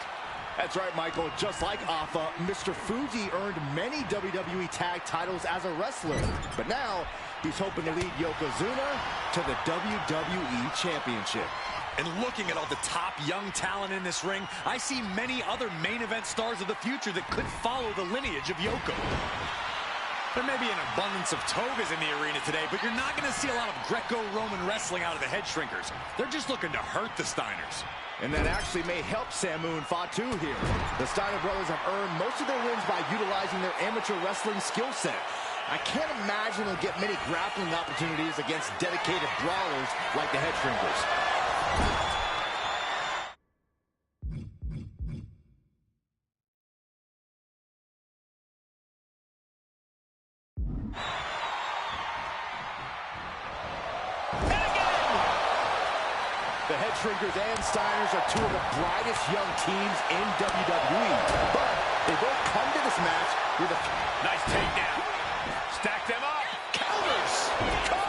That's right, Michael. Just like Alpha, Mr. Fuji earned many WWE tag titles as a wrestler. But now, he's hoping to lead Yokozuna to the WWE Championship. And looking at all the top young talent in this ring, I see many other main event stars of the future that could follow the lineage of Yoko. There may be an abundance of togas in the arena today, but you're not going to see a lot of Greco-Roman wrestling out of the Head Shrinkers. They're just looking to hurt the Steiners. And that actually may help Samu and Fatu here. The Steiner brothers have earned most of their wins by utilizing their amateur wrestling skill set. I can't imagine they'll get many grappling opportunities against dedicated brawlers like the Head Shrinkers. The Head Shrinkers and Steiners are two of the brightest young teams in WWE. But they both come to this match with a... Nice takedown. Stack them up. Counters. Cover.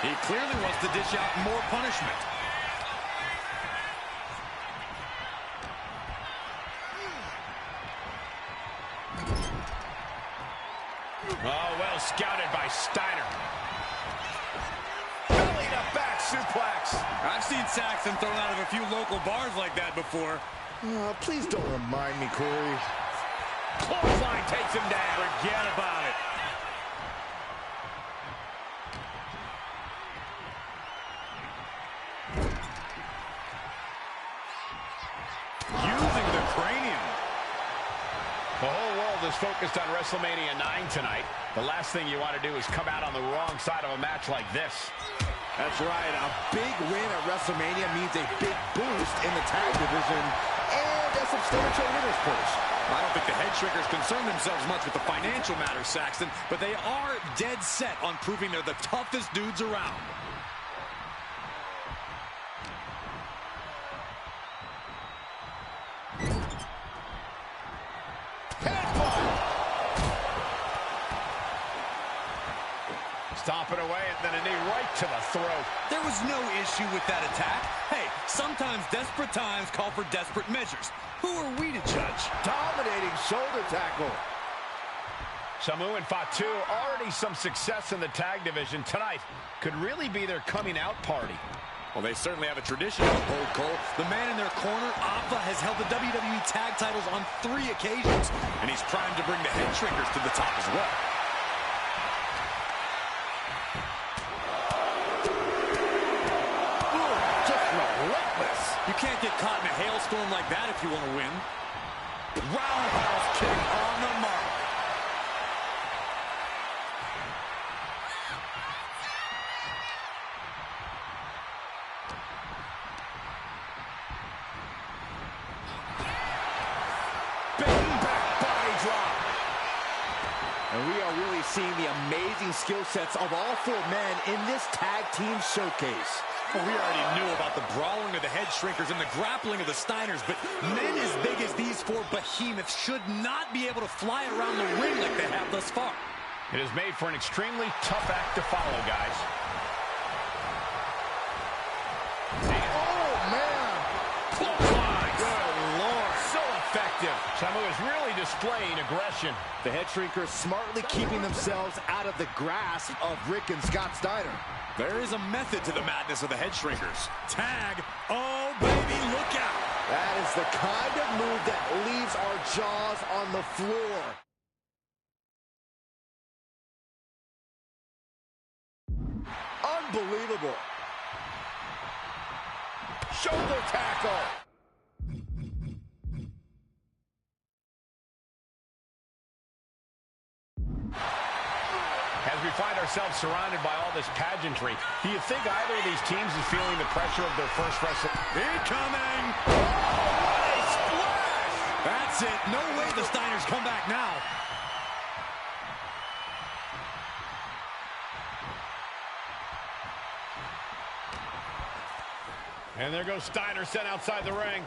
He clearly wants to dish out more punishment. Oh, well scouted by Steiner. Belly to back suplex. I've seen Saxton thrown out of a few local bars like that before. Please don't remind me, Corey. Clothesline takes him down. Forget about it. Using the cranium. The whole world is focused on WrestleMania 9 tonight. The last thing you want to do is come out on the wrong side of a match like this. That's right. A big win at WrestleMania means a big boost in the tag division and a substantial winner's push. I don't think the Head Shrinkers concern themselves much with the financial matters, Saxton, but they are dead set on proving they're the toughest dudes around. Stomping away and then a knee right to the throat. There was no issue with that attack. Hey, sometimes desperate times call for desperate measures. Who are we to judge? Dominating shoulder tackle. Samu and Fatu, already some success in the tag division tonight. Could really be their coming out party. Well, they certainly have a tradition to uphold, Cole. The man in their corner, Alpha, has held the WWE tag titles on 3 occasions, and he's primed to bring the Head Shrinkers to the top as well. wrestle him like that if you want to win. Roundhouse kick on the mark. And we are really seeing the amazing skill sets of all four men in this tag team showcase. Well, we already knew about the brawling of the head shrinkers and the grappling of the Steiners, but men as big as these four behemoths should not be able to fly around the ring like they have thus far. It is made for an extremely tough act to follow, guys. Samu is really displaying aggression. The head shrinkers smartly keeping themselves out of the grasp of Rick and Scott Steiner. There is a method to the madness of the head shrinkers. Tag. Oh, baby, look out. That is the kind of move that leaves our jaws on the floor. Unbelievable. Shoulder tackle. As we find ourselves surrounded by all this pageantry, do you think either of these teams is feeling the pressure of their first wrestle? Incoming! Oh, what a splash! That's it. No way the Steiners come back now. And there goes Steiner sent outside the ring.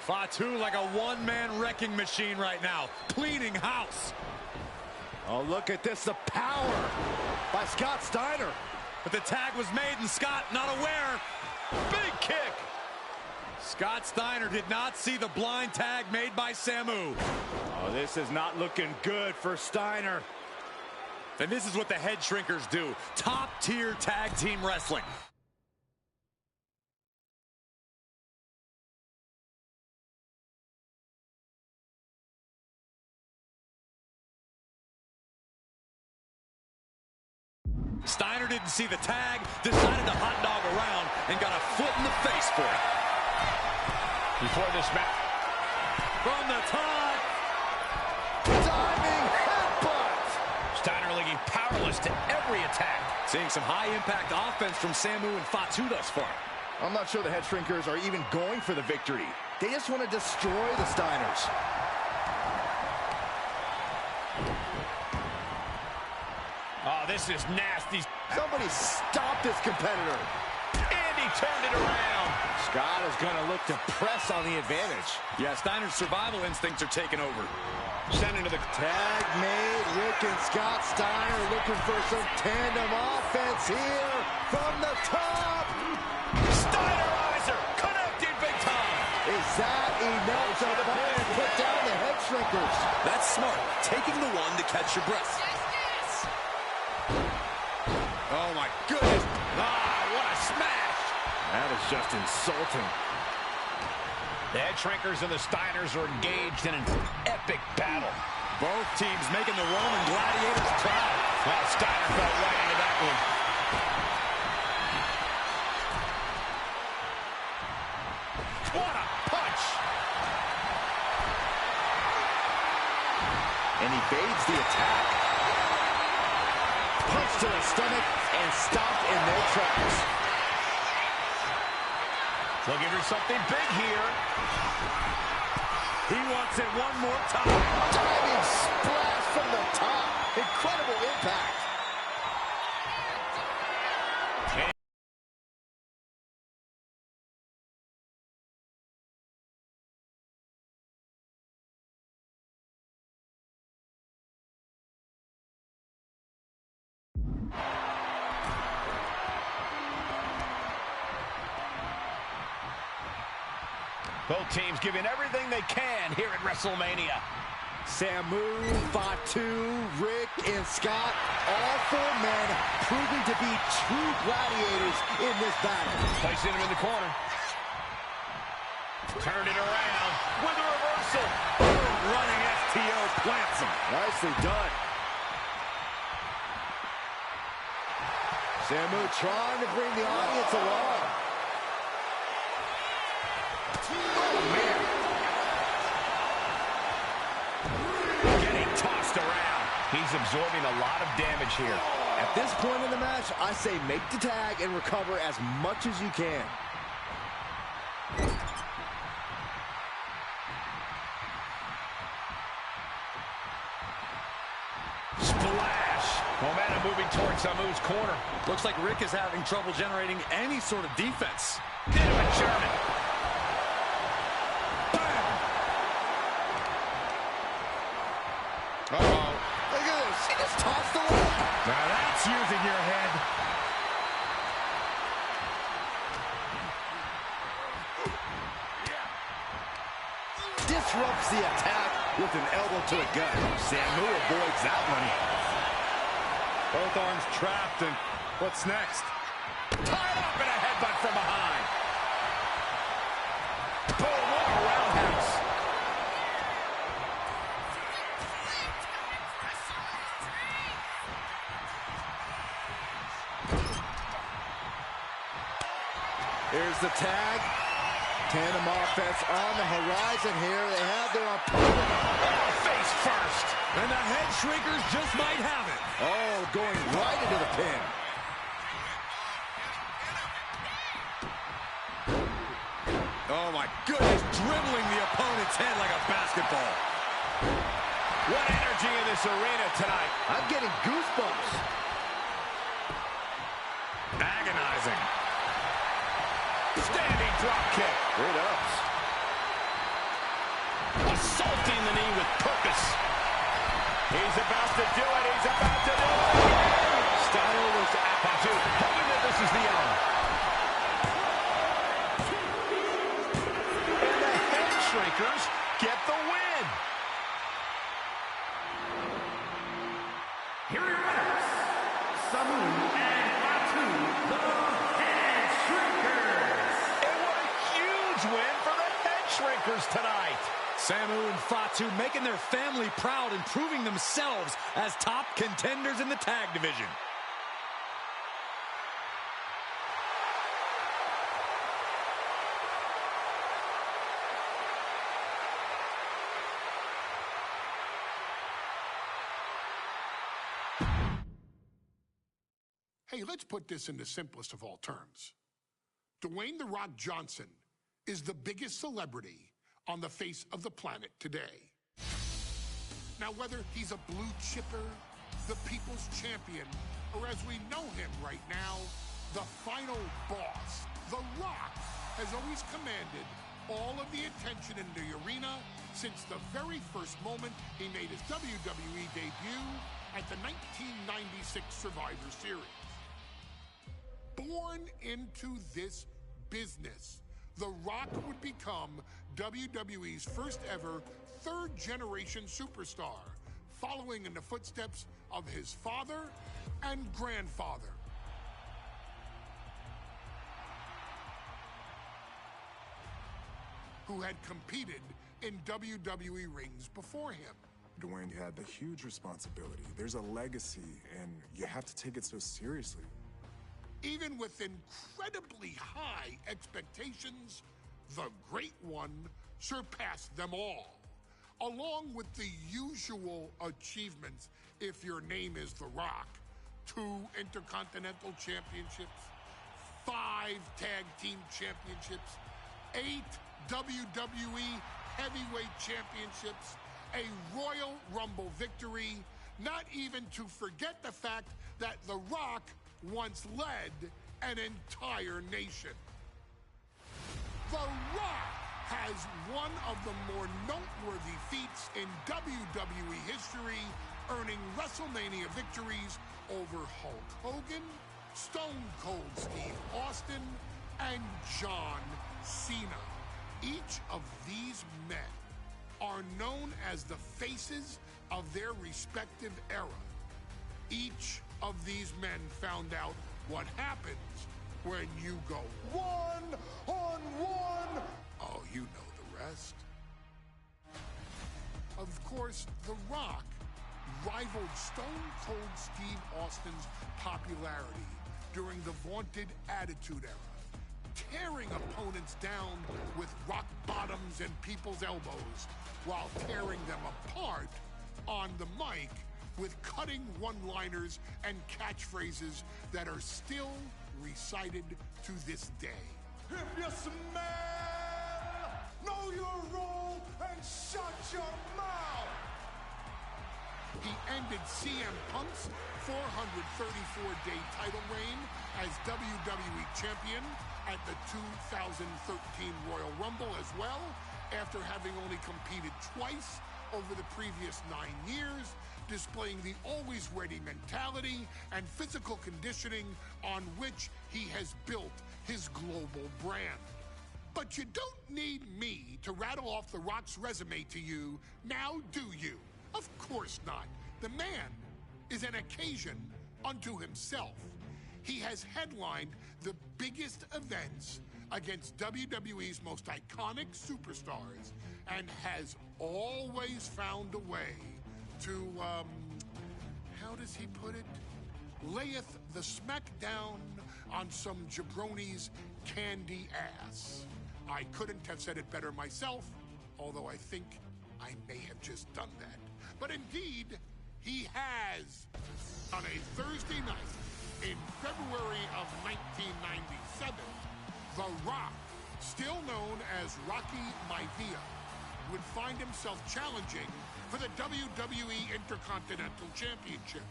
Fatu like a one-man wrecking machine right now, cleaning house. Oh, look at this, the power by Scott Steiner. But the tag was made and Scott not aware. Big kick. Scott Steiner did not see the blind tag made by Samu. Oh, this is not looking good for Steiner. And this is what the head shrinkers do. Top-tier tag team wrestling. Steiner didn't see the tag, decided to hot dog around, and got a foot in the face for it. Before this match. From the top. Diving headbutt. Steiner looking powerless to every attack. Seeing some high-impact offense from Samu and Fatu thus far. I'm not sure the head shrinkers are even going for the victory. They just want to destroy the Steiners. Oh, this is nasty. Somebody stop this competitor. And he turned it around. Scott is going to look to press on the advantage. Yeah, Steiner's survival instincts are taking over. Sent into the Tag made. Rick and Scott Steiner looking for some tandem offense here from the top. Steinerizer connected big time. Is that enough to finally put down the head shrinkers? That's smart. Taking the one to catch your breath. Oh, my goodness. Ah, what a smash. That is just insulting. The head shrinkers and the Steiners are engaged in an epic battle. Both teams making the Roman gladiators proud. Well, Steiner fell right into that one. What a punch. And he evades the attack. Punch to the stomach and stopped in their tracks. Looking for something big here. He wants it one more time. Diving splash from the top. Incredible impact. Both teams giving everything they can here at WrestleMania. Samu, Fatu, Rick, and Scott, all four men proving to be true gladiators in this battle. Placing him in the corner. Turn it around with a reversal. Running FTO plants him. Nicely done. Samu trying to bring the audience along. Oh, man. Getting tossed around. He's absorbing a lot of damage here. At this point in the match, I say make the tag and recover as much as you can. Splash. Momentum moving towards Samu's corner. Looks like Rick is having trouble generating any sort of defense. Into a German. Uh-oh. Look at this. She just tossed the leg. Now that's using your head. Disrupts the attack with an elbow to the gut. Samu avoids that one. Both arms trapped, and what's next? Tied up in a headbutt from behind. Oh, what a roundhouse. Here's the tag. Tandem offense on the horizon here. They have their opponent. Oh, face first. And the head shrinkers just might have it. Oh, going right into the pin. Oh, my goodness, dribbling the opponent's head like a basketball. What energy in this arena tonight. I'm getting goosebumps. Agonizing. Standing drop kick. Great ups. Assaulting the knee with purpose. He's about to do it. He's about to do it. Steiner was at Fatu, hoping that this is the hour. And the head shrinkers get the win. Here are your winners, Samu and Fatu, the Head Shrinkers. And what a huge win for the head shrinkers tonight. Samu and Fatu making their family proud and proving themselves as top contenders in the tag division. Hey, let's put this in the simplest of all terms. Dwayne "The Rock" Johnson is the biggest celebrity on the face of the planet today. Now, whether he's a blue chipper, the people's champion, or as we know him right now, the final boss, The Rock has always commanded all of the attention in the arena since the very first moment he made his WWE debut at the 1996 Survivor Series. Born into this business, The Rock would become WWE's first ever third-generation superstar, following in the footsteps of his father and grandfather. Who had competed in WWE rings before him. Dwayne, you had the huge responsibility. There's a legacy, and you have to take it so seriously. Even with incredibly high expectations, the Great One surpassed them all, along with the usual achievements if your name is The Rock. 2 Intercontinental Championships, 5 Tag Team Championships, 8 WWE Heavyweight Championships, a Royal Rumble victory, not even to forget the fact that The Rock once led an entire nation. The Rock has one of the more noteworthy feats in WWE history, earning WrestleMania victories over Hulk Hogan, Stone Cold Steve Austin, and John Cena. Each of these men are known as the faces of their respective era. Each of these men found out what happens when you go one-on-one. Oh, you know the rest. Of course, The Rock rivaled Stone Cold Steve Austin's popularity during the vaunted Attitude Era, tearing opponents down with rock bottoms and people's elbows, while tearing them apart on the mic with cutting one-liners and catchphrases that are still recited to this day. If you smell, know your role and shut your mouth. He ended CM Punk's 434-day title reign as WWE Champion at the 2013 Royal Rumble as well, after having only competed twice over the previous 9 years, displaying the always ready mentality and physical conditioning on which he has built his global brand. But you don't need me to rattle off The Rock's resume to you, now do you? Of course not. The man is an occasion unto himself. He has headlined the biggest events against WWE's most iconic superstars and has always found a way to, how does he put it? Layeth the smackdown on some jabroni's candy ass. I couldn't have said it better myself, although I think I may have just done that. But indeed, he has. On a Thursday night in February of 1997, The Rock, still known as Rocky Maivia, would find himself challenging for the WWE Intercontinental Championship.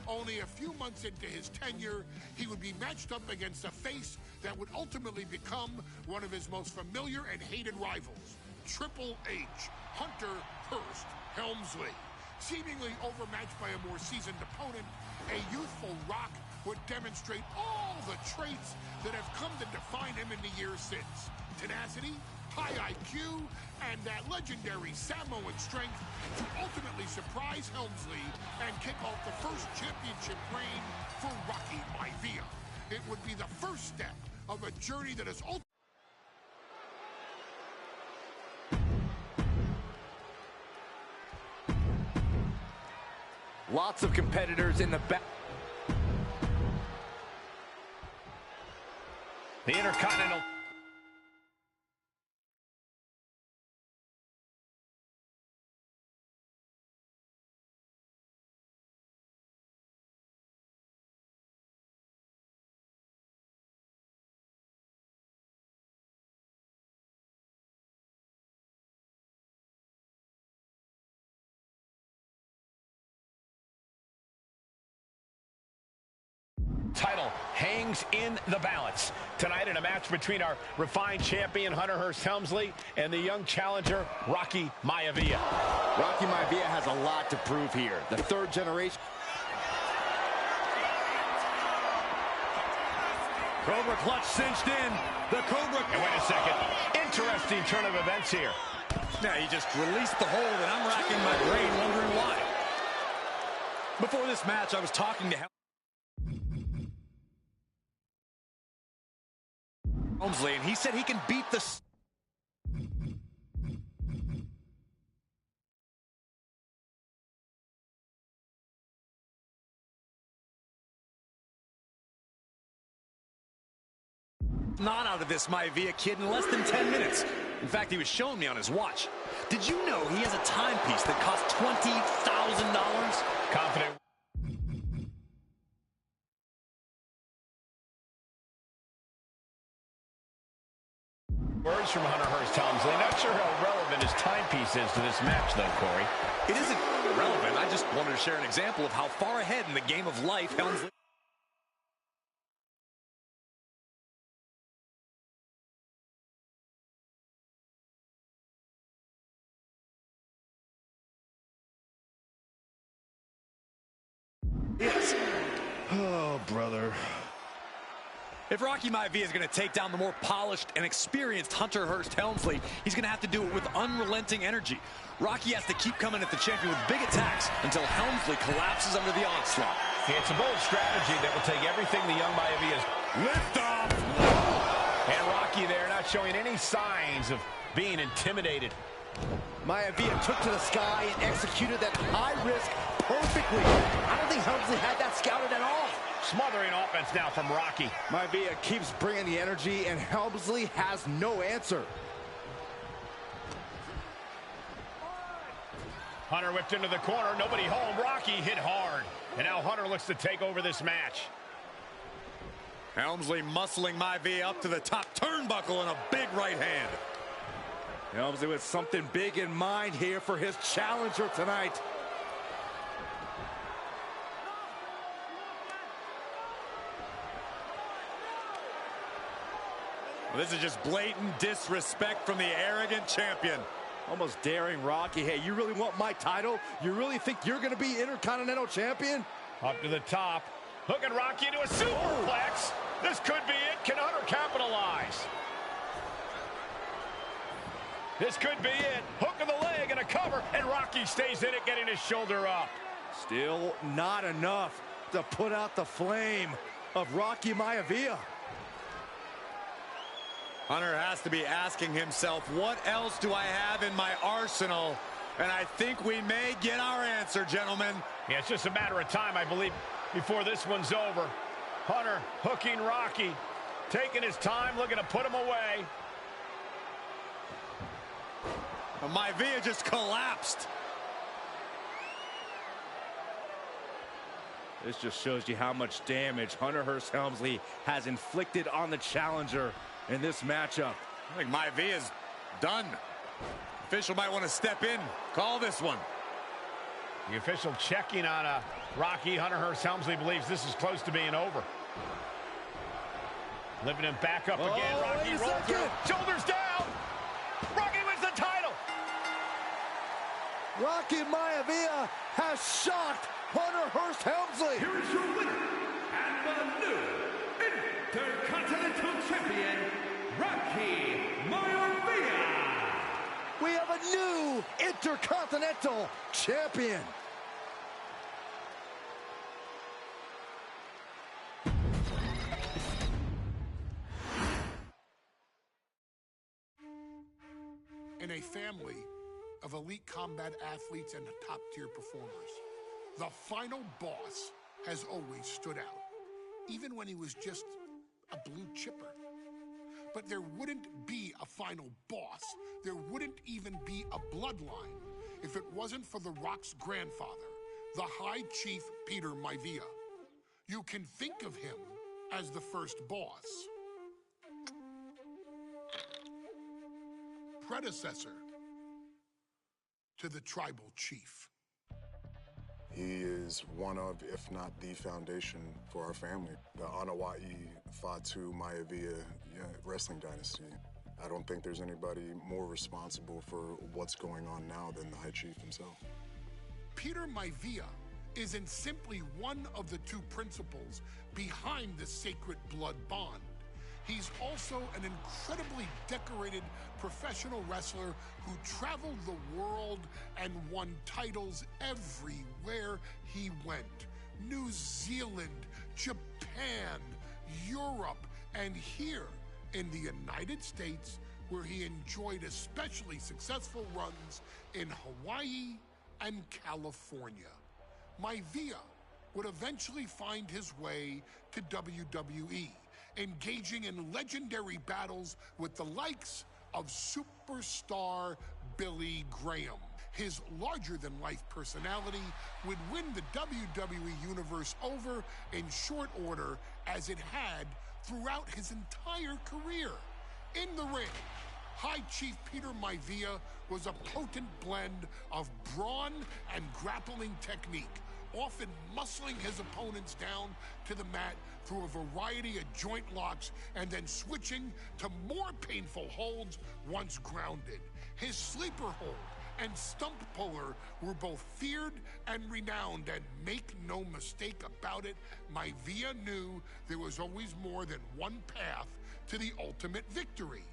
Only a few months into his tenure, he would be matched up against a face that would ultimately become one of his most familiar and hated rivals, Triple H, Hunter Hearst Helmsley. Seemingly overmatched by a more seasoned opponent, a youthful Rock would demonstrate all the traits that have come to define him in the years since. Tenacity, high IQ, and that legendary Samoan strength to ultimately surprise Helmsley and kick off the first championship reign for Rocky Maivia. It would be the first step of a journey that is ultimately Lots of competitors in the back. The Intercontinental. Title hangs in the balance tonight in a match between our refined champion Hunter Hearst Helmsley and the young challenger Rocky Maivia. Rocky Maivia has a lot to prove here. The third generation. Cobra clutch cinched in. The Cobra. And wait a second. Interesting turn of events here. Now he just released the hold, and I'm racking my brain wondering why. Before this match, I was talking to Helmsley, and he said he can beat the... not out of this Maivia kid in less than 10 minutes. In fact, he was showing me on his watch. Did you know he has a timepiece that costs $20,000? Confident. Words from Hunter Hearst Helmsley. Not sure how relevant his timepiece is to this match, though, Corey. It isn't relevant. I just wanted to share an example of how far ahead in the game of life Helmsley... Yes. Oh, brother. If Rocky Maivia is going to take down the more polished and experienced Hunter Hearst Helmsley, he's going to have to do it with unrelenting energy. Rocky has to keep coming at the champion with big attacks until Helmsley collapses under the onslaught. It's a bold strategy that will take everything the young Maivia is. Lift off! And Rocky there not showing any signs of being intimidated. Maivia took to the sky and executed that high risk perfectly. I don't think Helmsley had that scouted at all. Smothering offense now from Rocky. Maivia keeps bringing the energy, and Helmsley has no answer. Hunter whipped into the corner. Nobody home. Rocky hit hard. And now Hunter looks to take over this match. Helmsley muscling Maivia up to the top turnbuckle in a big right hand. Helmsley with something big in mind here for his challenger tonight. Well, this is just blatant disrespect from the arrogant champion. Almost daring Rocky. Hey, you really want my title? You really think you're going to be Intercontinental Champion? Up to the top. Hooking Rocky into a superplex. This could be it. Can Hunter capitalize? This could be it. Hook of the leg and a cover, and Rocky stays in it, getting his shoulder up. Still not enough to put out the flame of Rocky Maivia. Hunter has to be asking himself, what else do I have in my arsenal? And I think we may get our answer, gentlemen. Yeah, it's just a matter of time, I believe, before this one's over. Hunter hooking Rocky, taking his time, looking to put him away. Maivia just collapsed. This just shows you how much damage Hunter Hearst Helmsley has inflicted on the challenger in this matchup. I think Maivia's done. Official might want to step in, call this one. The official checking on Rocky. Hunter Hearst Helmsley believes this is close to being over. Lifting him back up again. Rocky rolls through. Shoulders down. Rocky wins the title. Rocky Maivia has shocked Hunter Hearst Helmsley. Here is your winner, and the new Intercontinental Champion, Rocky Maivia. We have a new Intercontinental Champion. In a family of elite combat athletes and top-tier performers, the final boss has always stood out, even when he was just a blue chipper. But there wouldn't be a final boss. There wouldn't even be a bloodline if it wasn't for The Rock's grandfather, the High Chief Peter Maivia. You can think of him as the first boss. Predecessor to the tribal chief. He is one of, if not the foundation for our family. The Wwe 2K25 Maivia wrestling dynasty. I don't think there's anybody more responsible for what's going on now than the High Chief himself. Peter Maivia isn't simply one of the two principals behind the sacred blood bond. He's also an incredibly decorated professional wrestler who traveled the world and won titles everywhere he went. New Zealand, Japan, Europe, and here in the United States, where he enjoyed especially successful runs in Hawaii and California. Maivia would eventually find his way to WWE, engaging in legendary battles with the likes of superstar Billy Graham. His larger-than-life personality would win the WWE Universe over in short order, as it had throughout his entire career. In the ring, High Chief Peter Maivia was a potent blend of brawn and grappling technique, often muscling his opponents down to the mat through a variety of joint locks and then switching to more painful holds once grounded. His sleeper hold and stump puller were both feared and renowned, and make no mistake about it, Maivia knew there was always more than one path to the ultimate victory.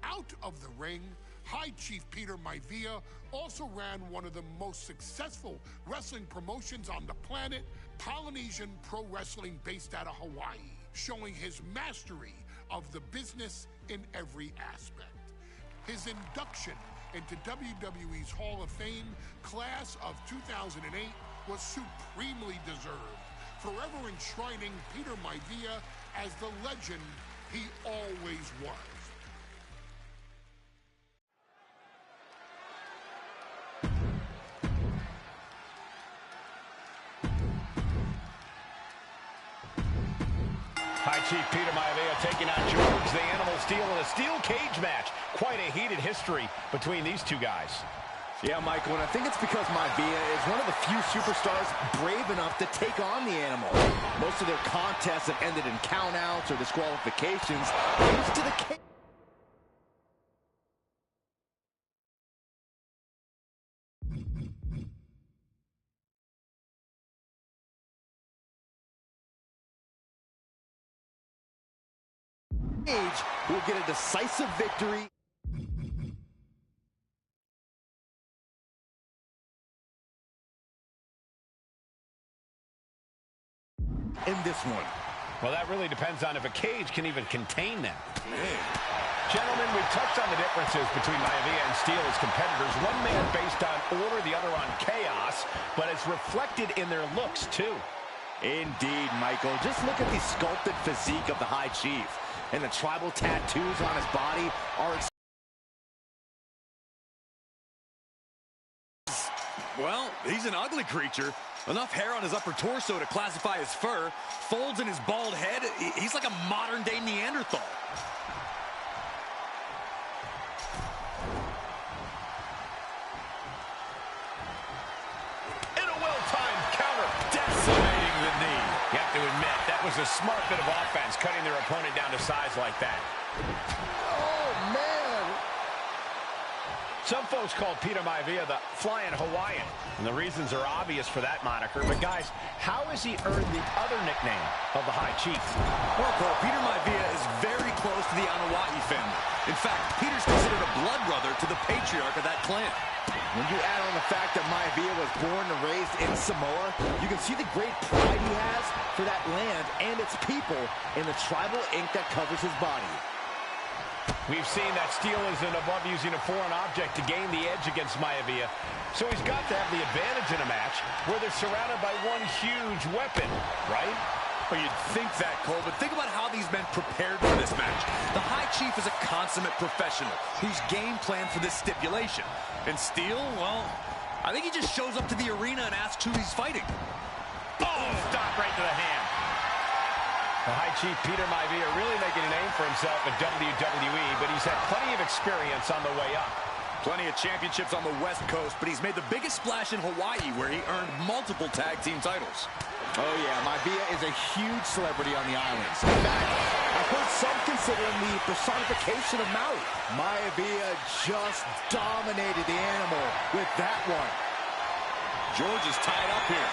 Out of the ring, High Chief Peter Maivia also ran one of the most successful wrestling promotions on the planet, Polynesian Pro Wrestling, based out of Hawaii, showing his mastery of the business in every aspect. His induction into WWE's Hall of Fame class of 2008 was supremely deserved, forever enshrining Peter Maivia as the legend he always was. High Chief Peter Maivia taking on George the Animal Steel in a steel cage match. Quite a heated history between these two guys. Yeah, Michael, and I think it's because Maivia is one of the few superstars brave enough to take on the Animal. Most of their contests have ended in countouts or disqualifications thanks to the cage. Will get a decisive victory. In this one. Well, that really depends on if a cage can even contain them. Gentlemen, we've touched on the differences between Maivia and Steel as competitors. One man based on order, the other on chaos, but it's reflected in their looks, too. Indeed, Michael. Just look at the sculpted physique of the High Chief. And the tribal tattoos on his body are... Well, he's an ugly creature. Enough hair on his upper torso to classify as fur. Folds in his bald head. He's like a modern-day Neanderthal. In a well-timed counter, decimating the knee. You have to admit, that was a smart bit of offense, cutting their opponent down to size like that. Oh, man! Some folks call Peter Maivia the Flying Hawaiian, and the reasons are obvious for that moniker. But guys, how has he earned the other nickname of the High Chief? Well, Cole, Peter Maivia is very close to the Anawahi family. In fact, Peter's considered a blood brother to the patriarch of that clan. When you add on the fact that Maivia was born and raised in Samoa, you can see the great pride he has for that land and its people in the tribal ink that covers his body. We've seen that Steel isn't above using a foreign object to gain the edge against Maivia, so he's got to have the advantage in a match where they're surrounded by one huge weapon, right? Well, you'd think that, Cole, but think about how these men prepared for this match. The High Chief is a consummate professional who's game planned for this stipulation. And Steel, well, I think he just shows up to the arena and asks who he's fighting. Oh, stop right to the hand. The High Chief Peter Maivia really making a name for himself at WWE, but he's had plenty of experience on the way up. Plenty of championships on the West Coast, but he's made the biggest splash in Hawaii, where he earned multiple tag team titles. Oh, yeah, Maivia is a huge celebrity on the islands. In fact, I've heard some consider him the personification of Maui. Maivia just dominated the Animal with that one. George is tied up here.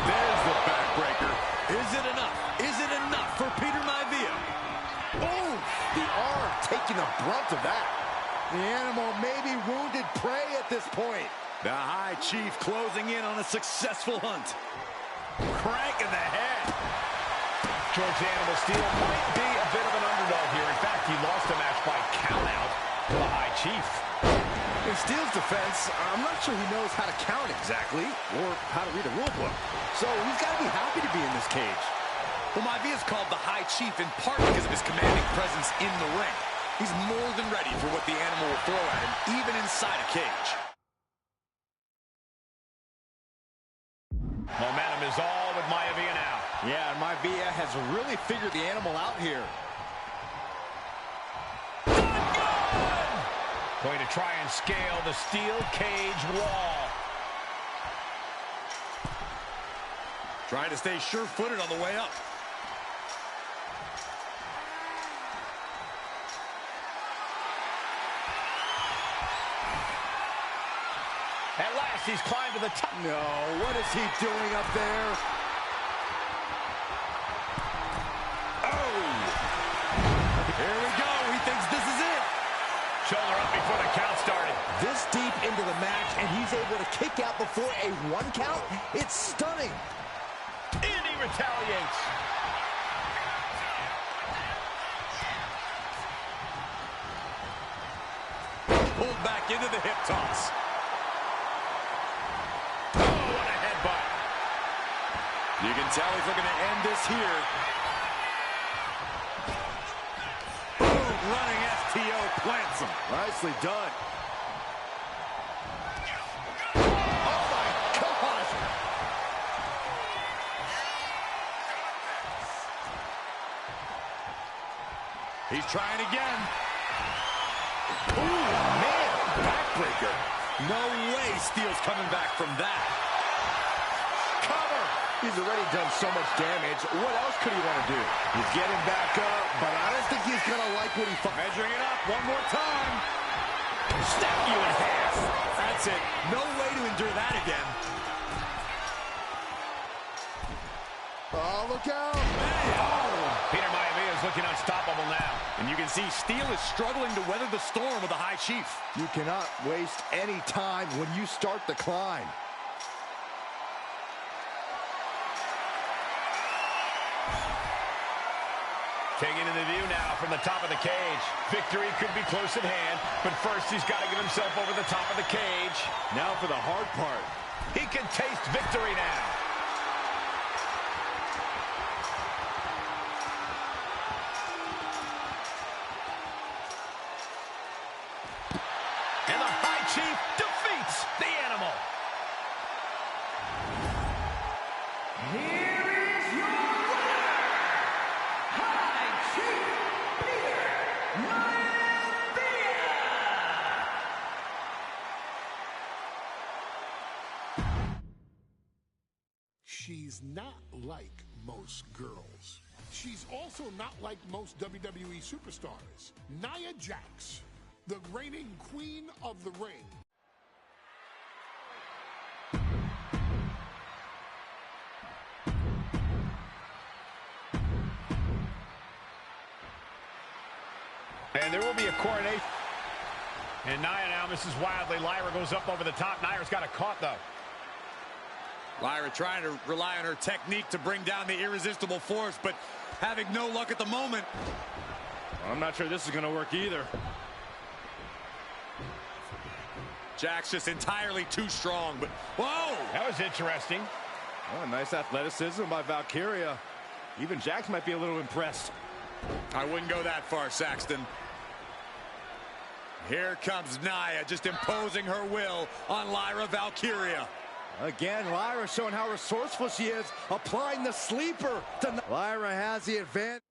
There's the backbreaker. Is it enough? Is it enough for Peter Maivia? Oh, the arm taking the brunt of that. The Animal may be wounded prey at this point. The High Chief closing in on a successful hunt. Crank in the head. George the Animal Steel might be a bit of an underdog here. In fact, he lost a match by countout to the High Chief. In Steel's defense, I'm not sure he knows how to count exactly or how to read a rule book. So he's got to be happy to be in this cage. Well, Maivia is called the High Chief in part because of his commanding presence in the ring. He's more than ready for what the Animal will throw at him, even inside a cage. Momentum is all with Maivia now. Yeah, and Maivia has really figured the Animal out here. Going to try and scale the steel cage wall. Trying to stay sure-footed on the way up. At last, he's climbed to the top. No, what is he doing up there? Oh! Here we go. He thinks this is it. Shoulder up before the count started. This deep into the match, and he's able to kick out before a 1 count? It's stunning. And he retaliates. Pulled back into the hip toss. Oh, what a headbutt. You can tell he's looking to end this here. Boom, running STO plants him. Nicely done. He's trying again. Ooh, man, backbreaker. No way Steele's coming back from that. Cover. He's already done so much damage. What else could he want to do? He's getting back up, but I don't think he's going to like what he finds. Measuring it up one more time. Snap you in half. That's it. No way to endure that again. Oh, look out. Peter Maivia is looking unstoppable now. And you can see Steele is struggling to weather the storm with the High Chief. You cannot waste any time when you start the climb. Taking in the view now from the top of the cage. Victory could be close at hand, but first he's got to get himself over the top of the cage. Now for the hard part. He can taste victory now. And the High Chief defeats the animal. Here is your winner, High Chief Peter Maivia. She's not like most girls. She's also not like most WWE superstars. Nia Jax, the reigning queen of the ring. And there will be a coronation. And Nia now misses wildly. Lyra goes up over the top. Nia's got it caught, though. Lyra trying to rely on her technique to bring down the irresistible force, but having no luck at the moment. I'm not sure this is going to work either. Jax just entirely too strong, but whoa! That was interesting. Oh, nice athleticism by Valkyria. Even Jax might be a little impressed. I wouldn't go that far, Saxton. Here comes Nia, just imposing her will on Lyra Valkyria. Again, Lyra showing how resourceful she is, applying the sleeper. Lyra has the advantage.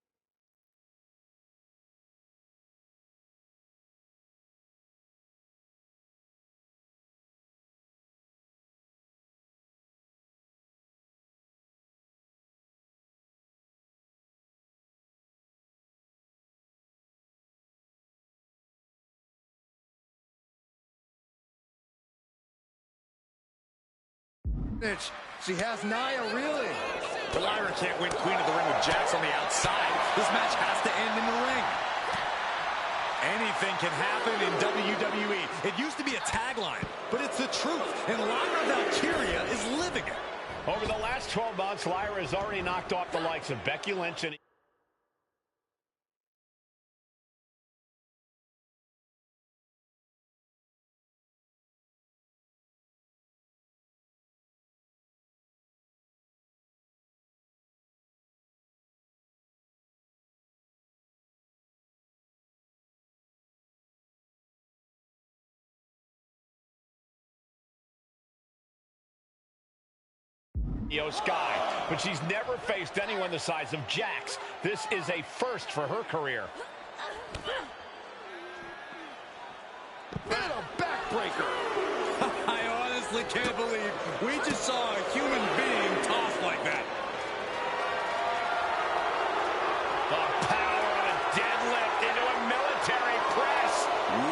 She has Nia reeling. Lyra can't win Queen of the Ring with Jax on the outside. This match has to end in the ring. Anything can happen in WWE. It used to be a tagline, but it's the truth. And Lyra Valkyria is living it. Over the last 12 months, Lyra has already knocked off the likes of Becky Lynch and Sky, but she's never faced anyone the size of Jax. This is a first for her career. And a backbreaker. I honestly can't believe we just saw a human being tossed like that. The power of a deadlift into a military press.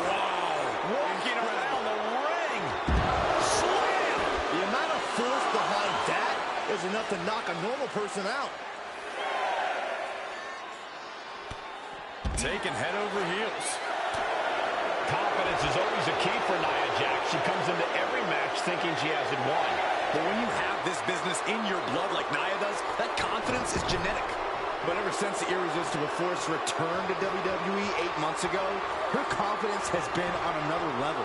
Wow. Walking around the ring. Slam. The amount of force behind that is enough to knock a normal person out. Taken head over heels. Confidence is always a key for Nia Jax. She comes into every match thinking she has it won. But when you have this business in your blood like Nia does, that confidence is genetic. But ever since the irresistible force returned to WWE 8 months ago, her confidence has been on another level.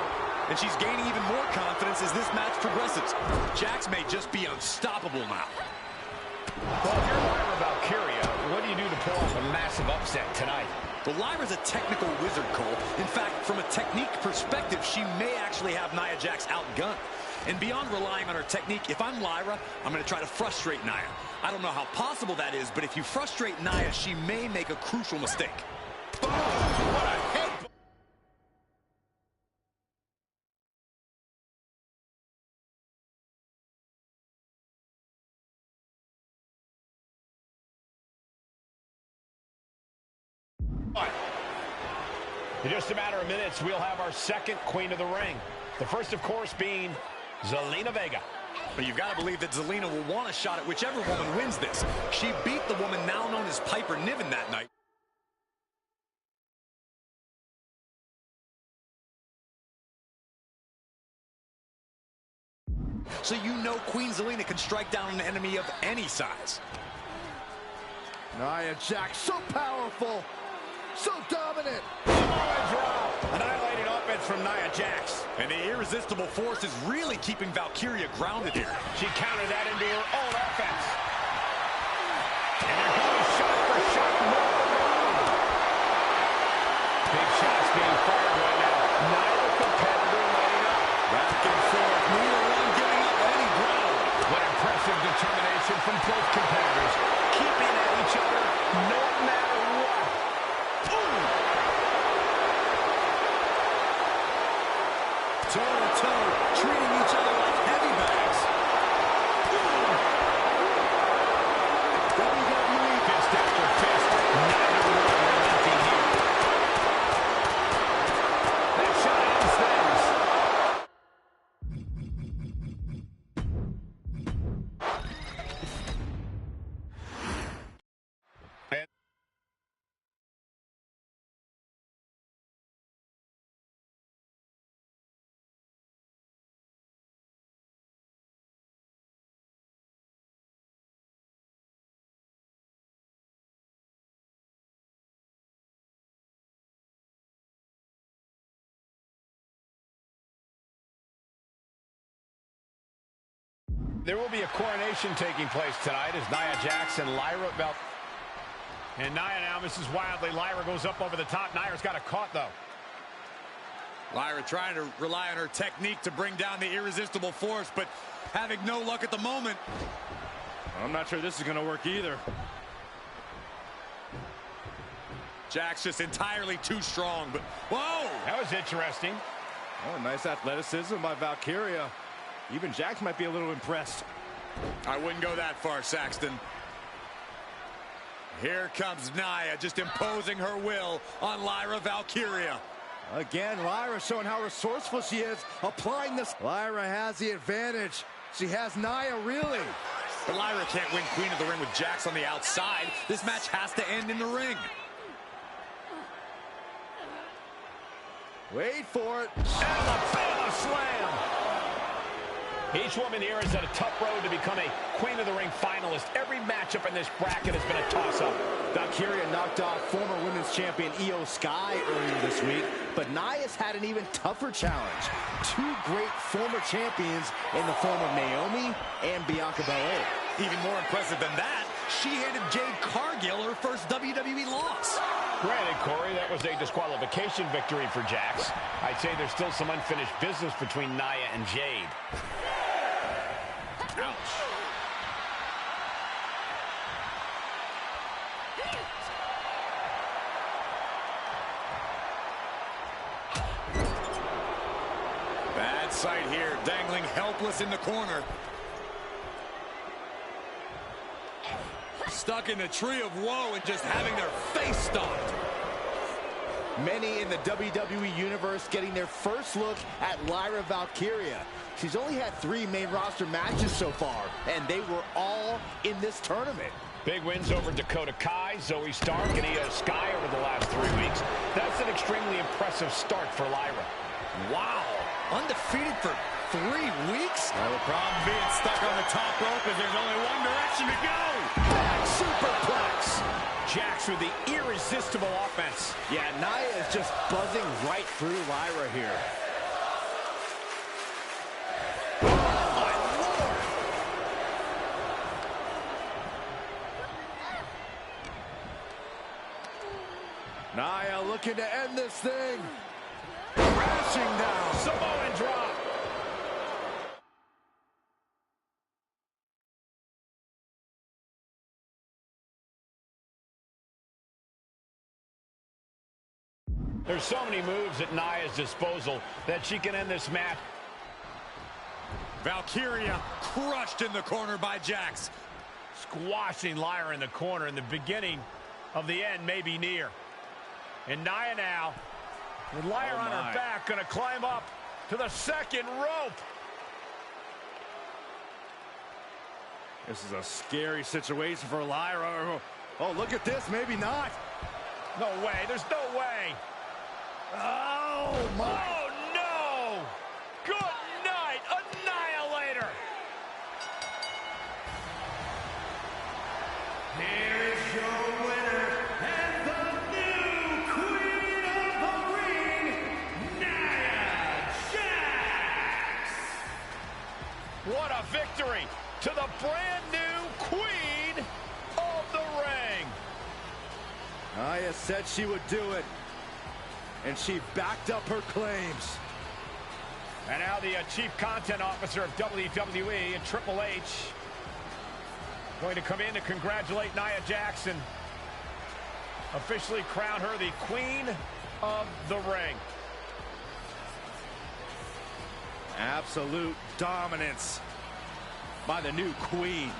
And she's gaining even more confidence as this match progresses. Jax may just be unstoppable now. Well, if you're Lyra Valkyria, what do you do to pull off a massive upset tonight? Well, Lyra's a technical wizard, Cole. In fact, from a technique perspective, she may actually have Nia Jax outgunned. And beyond relying on her technique, if I'm Lyra, I'm going to try to frustrate Nia. I don't know how possible that is, but if you frustrate Nia, she may make a crucial mistake. Boom! What a hit! In just a matter of minutes, we'll have our second Queen of the Ring. The first, of course, being Zelina Vega. But you've got to believe that Zelina will want a shot at whichever woman wins this. She beat the woman now known as Piper Niven that night. So you know Queen Zelina can strike down an enemy of any size. Nia Jax, so powerful, so dominant. Annihilating offense from Nia Jax. And the irresistible force is really keeping Valkyria grounded here. She countered that into her own offense. And there goes shot for shot. Big shots being fired right now. Neither competitor letting up. Back and forth, neither one giving up any ground. What impressive determination from both competitors. Keeping at each other no matter what. Toe-to-toe, treating each other like heavy bags. WWE fist after fist. Neither one relenting here. That shot ends things. There will be a coronation taking place tonight as Nia Jax and Lyra Valkyria. And Nia now misses wildly. Lyra goes up over the top. Nia's got it caught, though. Lyra trying to rely on her technique to bring down the irresistible force, but having no luck at the moment. I'm not sure this is going to work either. Jax just entirely too strong, but whoa! That was interesting. Oh, nice athleticism by Valkyria. Even Jax might be a little impressed. I wouldn't go that far, Saxton. Here comes Nia, just imposing her will on Lyra Valkyria. Again, Lyra showing how resourceful she is, applying this. Lyra has the advantage. She has Nia, really. But Lyra can't win Queen of the Ring with Jax on the outside. This match has to end in the ring. Wait for it. Alabama slam. Each woman here is at a tough road to become a Queen of the Ring finalist. Every matchup in this bracket has been a toss-up. Valkyria knocked off former women's champion Io Sky earlier this week, but Nia's had an even tougher challenge. Two great former champions in the form of Naomi and Bianca Belair. Even more impressive than that, she handed Jade Cargill her first WWE loss. Granted, Corey, that was a disqualification victory for Jax. I'd say there's still some unfinished business between Nia and Jade. Ouch. Bad sight here, dangling helpless in the corner. Stuck in the tree of woe and just having their face stomped. Many in the WWE Universe getting their first look at Lyra Valkyria. She's only had 3 main roster matches so far, and they were all in this tournament. Big wins over Dakota Kai, Zoe Stark, and Io Sky over the last 3 weeks. That's an extremely impressive start for Lyra. Wow, undefeated for 3 weeks? Well, the problem being stuck on the top rope is there's only one direction to go. Back superplex. Jax with the irresistible offense. Yeah, Nia is just buzzing right through Lyra here. Nia looking to end this thing. Crashing down. Samoan drop. There's so many moves at Nia's disposal that she can end this match. Valkyria crushed in the corner by Jax. Squashing Lyra in the corner, and the beginning of the end may be near. And Nia now, with Lyra on her back, going to climb up to the second rope. This is a scary situation for Lyra. Oh, look at this. Maybe not. No way. There's no way. Oh, my. Oh, no. Good night, Annihilator. Here is your winner and the new Queen of the Ring, Nia Jax. What a victory to the brand new Queen of the Ring. Nia said she would do it, and she backed up her claims. And now the Chief Content Officer of WWE and Triple H going to come in to congratulate Nia Jax, officially crown her the Queen of the Ring. Absolute dominance by the new Queen.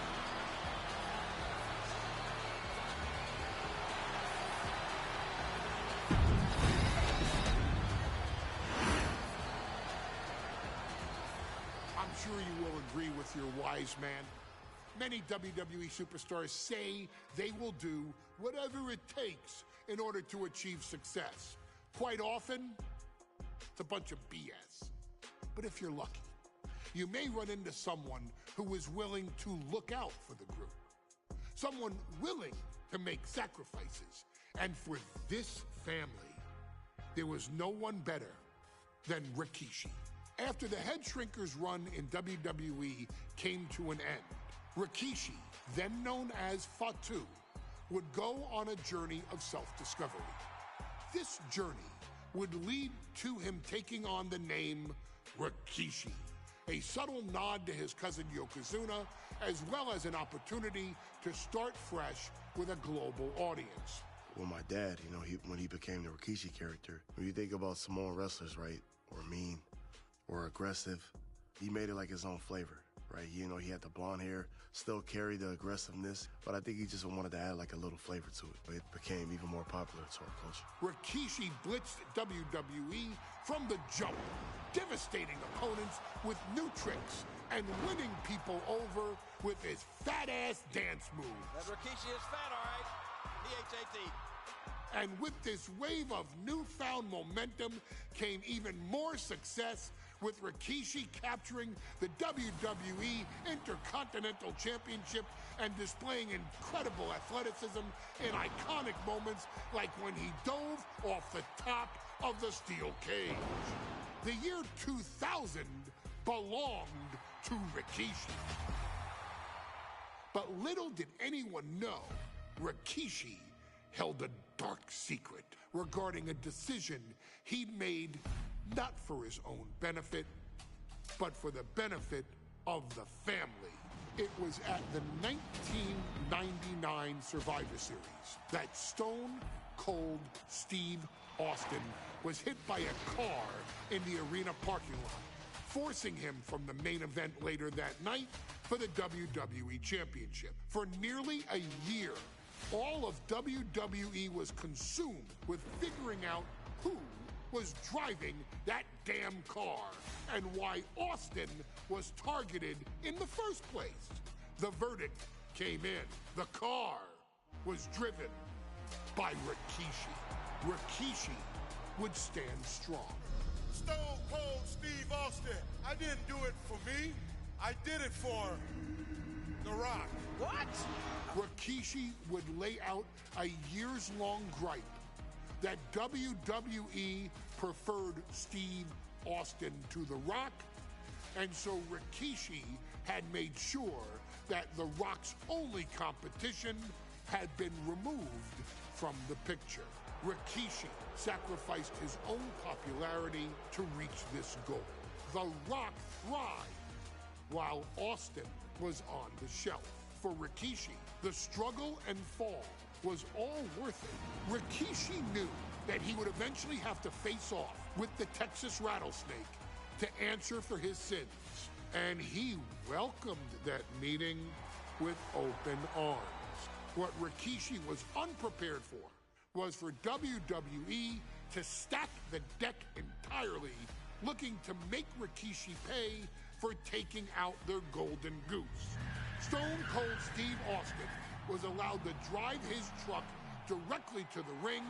I'm sure you will agree with your wise man. Many WWE superstars say they will do whatever it takes in order to achieve success. Quite often, it's a bunch of BS. But if you're lucky, you may run into someone who is willing to look out for the group. Someone willing to make sacrifices. And for this family, there was no one better than Rikishi. After the Head Shrinkers run in WWE came to an end, Rikishi, then known as Fatu, would go on a journey of self-discovery. This journey would lead to him taking on the name Rikishi, a subtle nod to his cousin Yokozuna, as well as an opportunity to start fresh with a global audience. Well, my dad, when he became the Rikishi character, when you think about Samoan wrestlers, right, or mean, or aggressive, he made it like his own flavor, right? He had the blonde hair, still carried the aggressiveness, but I think he just wanted to add like a little flavor to it. It became even more popular to our culture. Rikishi blitzed WWE from the jump, devastating opponents with new tricks and winning people over with his fat-ass dance moves. That Rikishi is fat, all right. P-H-A-T. And with this wave of newfound momentum came even more success, with Rikishi capturing the WWE Intercontinental Championship and displaying incredible athleticism in iconic moments like when he dove off the top of the steel cage. The year 2000 belonged to Rikishi. But little did anyone know, Rikishi held a dark secret regarding a decision he'd made not for his own benefit, but for the benefit of the family. It was at the 1999 Survivor Series that Stone Cold Steve Austin was hit by a car in the arena parking lot, forcing him from the main event later that night for the WWE Championship. For nearly a year, all of WWE was consumed with figuring out who was driving that damn car and why Austin was targeted in the first place. The verdict came in. The car was driven by Rikishi. Rikishi would stand strong. Stone Cold Steve Austin. I didn't do it for me. I did it for The Rock. What? Rikishi would lay out a years-long gripe that WWE preferred Steve Austin to The Rock, and so Rikishi had made sure that The Rock's only competition had been removed from the picture. Rikishi sacrificed his own popularity to reach this goal. The Rock thrived while Austin was on the shelf. For Rikishi, the struggle and fall was all worth it. Rikishi knew that he would eventually have to face off with the Texas Rattlesnake to answer for his sins. And he welcomed that meeting with open arms. What Rikishi was unprepared for was for WWE to stack the deck entirely, looking to make Rikishi pay for taking out their golden goose. Stone Cold Steve Austin was allowed to drive his truck directly to the ring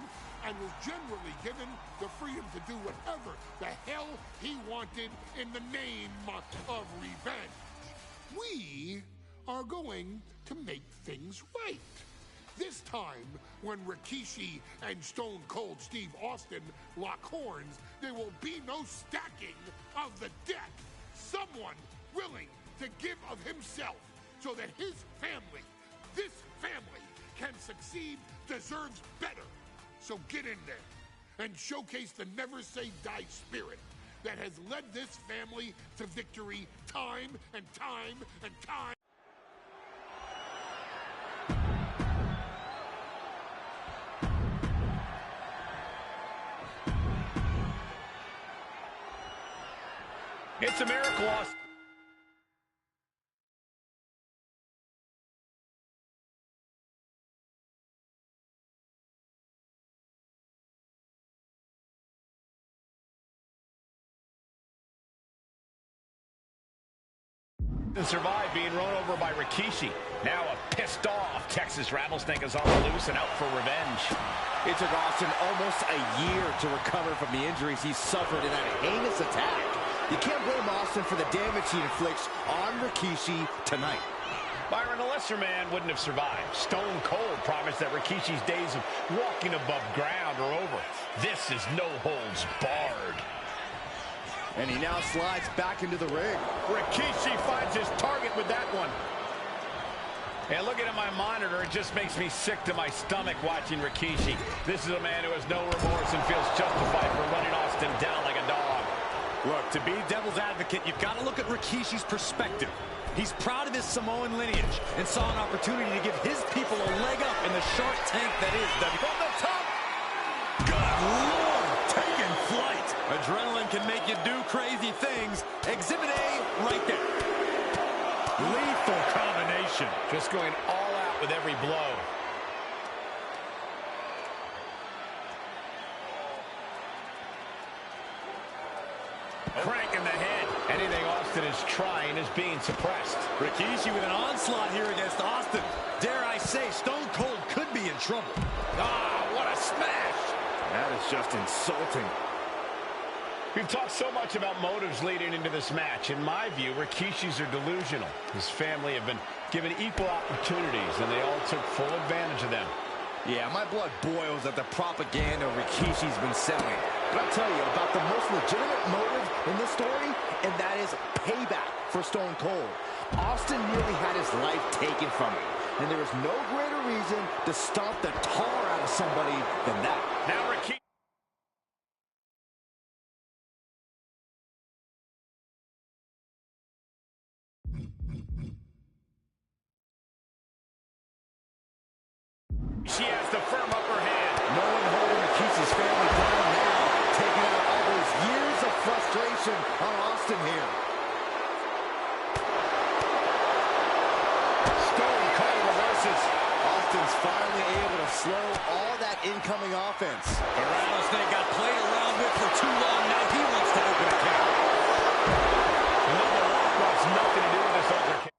and was generally given the freedom to do whatever the hell he wanted in the name of revenge. We are going to make things right. This time, when Rikishi and Stone Cold Steve Austin lock horns, there will be no stacking of the deck. Someone willing to give of himself so that his family, this family, can succeed, deserves better. So get in there and showcase the never say die spirit that has led this family to victory time and time and time. It's a miracle, Austin. And survive being run over by Rikishi. Now a pissed off Texas Rattlesnake is on the loose and out for revenge. It took Austin almost a year to recover from the injuries he suffered in that heinous attack. You can't blame Austin for the damage he inflicts on Rikishi tonight. Byron, a lesser man wouldn't have survived. Stone Cold promised that Rikishi's days of walking above ground are over. This is no holds barred. And he now slides back into the ring. Rikishi finds his target with that one. And looking at my monitor, it just makes me sick to my stomach watching Rikishi. This is a man who has no remorse and feels justified for running Austin down like a dog. Look, to be devil's advocate, you've got to look at Rikishi's perspective. He's proud of his Samoan lineage and saw an opportunity to give his people a leg up in the Shark Tank that is WWE. From the top! Good Lord! Taking flight! Adrenaline can make you do crazy things. Exhibit A right there. Lethal combination. Just going all out with every blow. Crank in the head. Anything Austin is trying is being suppressed. Rikishi with an onslaught here against Austin. Dare I say, Stone Cold could be in trouble. Ah, what a smash! That is just insulting. We've talked so much about motives leading into this match. In my view, Rikishis are delusional. His family have been given equal opportunities, and they all took full advantage of them. Yeah, my blood boils at the propaganda Rikishi's been selling. But I'll tell you about the most legitimate motive in this story, and that is payback for Stone Cold. Austin nearly had his life taken from him, and there is no greater reason to stomp the tar out of somebody than that. Now Rikishi. She has the firm upper hand. No one holding Rikishi's family down now, taking out all those years of frustration on Austin here. Stone Cold reverses. Austin's finally able to slow all that incoming offense. The Rattlesnake got played around with for too long. Now he wants to open a count. And then the Rock wants nothing to do with this altercation.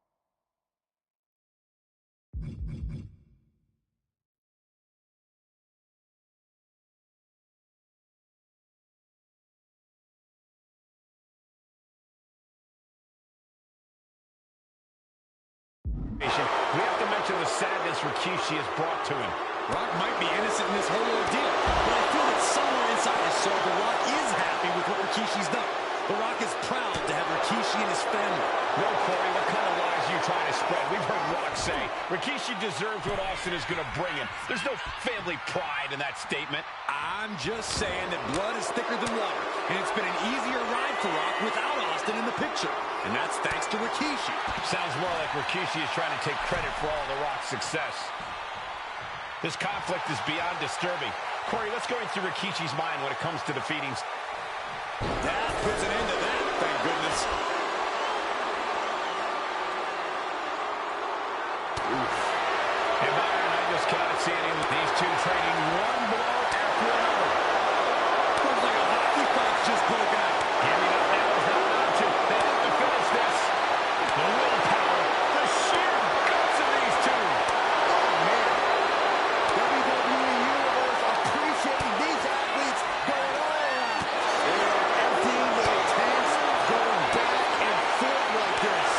We have to mention the sadness Rikishi has brought to him. Rock might be innocent in this whole ordeal, but I feel that somewhere inside his soul, The Rock is happy with what Rikishi's done. The Rock is proud to have Rikishi and his family. No, Corey, what kind of lies are you trying to spread? We've heard Rock say Rikishi deserves what Austin is going to bring him. There's no family pride in that statement. I'm just saying that blood is thicker than water, and it's been an easier ride for Rock without Austin in the picture. And that's thanks to Rikishi. Sounds more like Rikishi is trying to take credit for all the Rock's success. This conflict is beyond disturbing. Corey, let's go into Rikishi's mind when it comes to defeating. That puts an end to that, thank goodness. And Byron, I just cannot see these two trading one blow after another. Looks like a hockey fight's just broken out. Giving up now is not an option. They have to finish this. The willpower, the sheer guts of these two. Oh, man. WWE Universe appreciating these athletes going all out. They are emptying their tanks, going back and forth like this.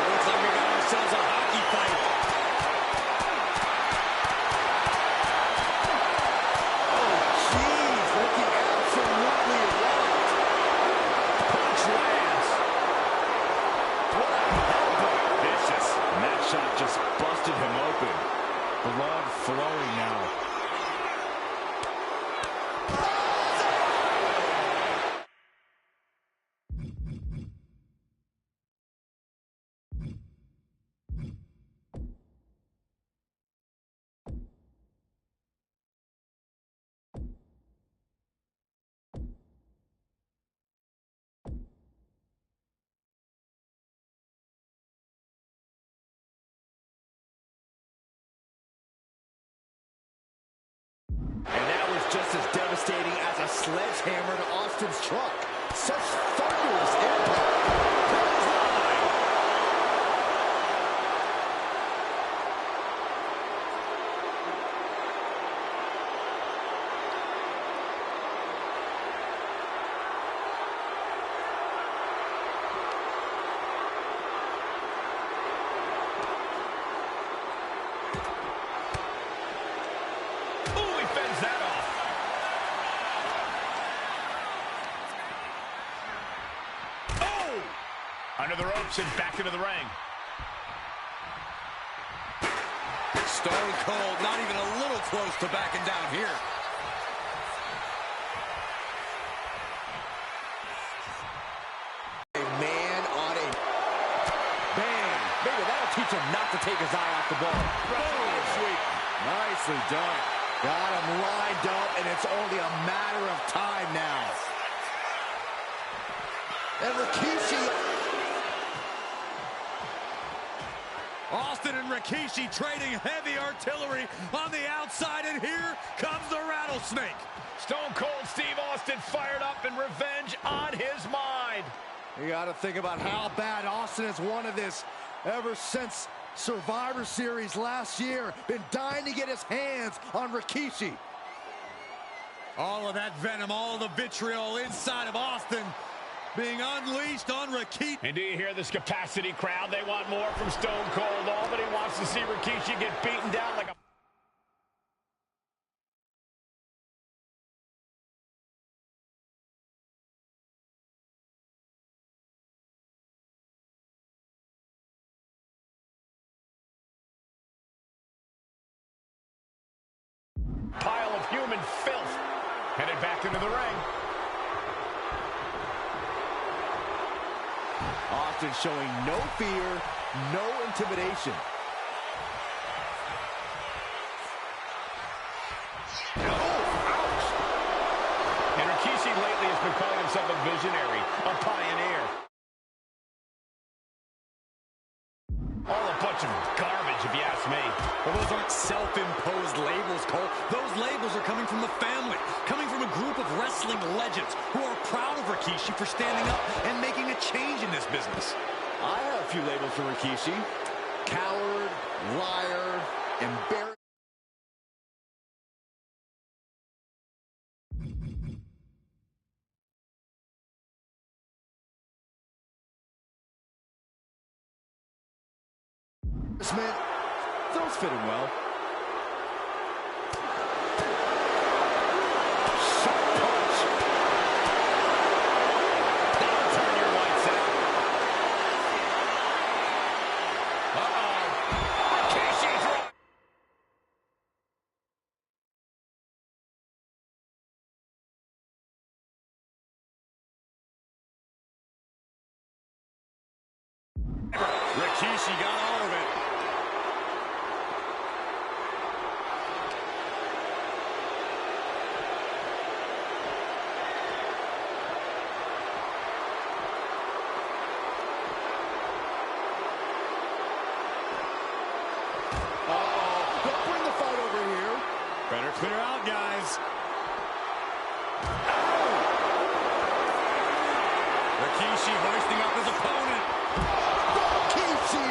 Looks like we got ourselves a hockey fight. Oh, jeez, looking absolutely locked. Punch lands. What a headbutt. Vicious. And that shot just busted him open. Blood flowing now. And that was just as devastating as a sledgehammer to Austin's truck. Such thunderous impact. Ooh, he fends that off. Oh! Under the ropes and back into the ring. Stone Cold not even a little close to backing down here. A man on a bang. Maybe that'll teach him not to take his eye off the ball. Boom, sweep. Nicely done. Got him lined up, and it's only a matter of time now. And Rikishi. Austin and Rikishi trading heavy artillery on the outside, and here comes the rattlesnake. Stone Cold Steve Austin fired up and revenge on his mind. You got to think about how bad Austin has wanted this ever since Survivor Series last year. Been dying to get his hands on Rikishi. All of that venom, all of the vitriol inside of Austin being unleashed on Rikishi. And do you hear this capacity crowd? They want more from Stone Cold. Nobody wants to see Rikishi get beaten down like a... pile of human filth. Headed back into the ring. Austin showing no fear, no intimidation. And Rikishi lately has been calling himself a visionary, a pioneer. All a bunch of garbage, if you ask me. Well, those aren't self-imposed labels, Cole. Those labels are coming from the family, coming from a group of wrestling legends who are proud of Rikishi for standing up and making a change in this business. I have a few labels for Rikishi. Coward, liar, embarrassment. Those fit him well. Rikishi got all of it. Don't bring the fight over here. Better clear out, guys. Rikishi hoisting up his opponent. Rikishi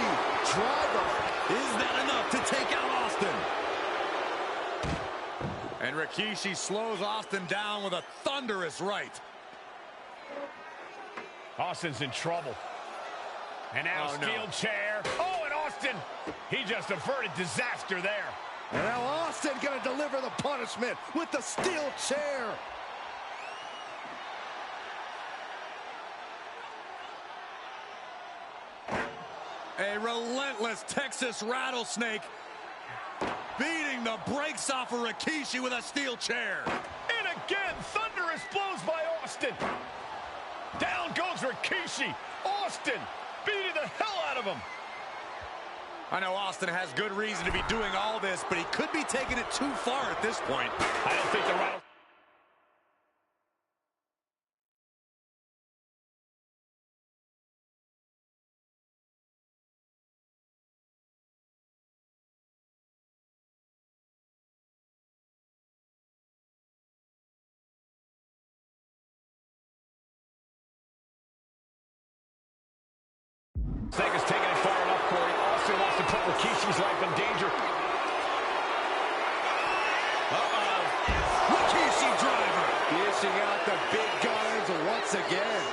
driver. Is that enough to take out Austin? And Rikishi slows Austin down with a thunderous right. Austin's in trouble. And now steel chair. Oh, and Austin, he just averted disaster there. And now Austin gonna deliver the punishment with the steel chair. A relentless Texas rattlesnake beating the brakes off of Rikishi with a steel chair. And again, thunderous blows by Austin. Down goes Rikishi. Austin beating the hell out of him. I know Austin has good reason to be doing all this, but he could be taking it too far at this point. I don't think the rattle... Snake is taking it far enough, Corey. Austin wants to put Rikishi's life in danger. Rikishi driver. Dishing out the big guns once again.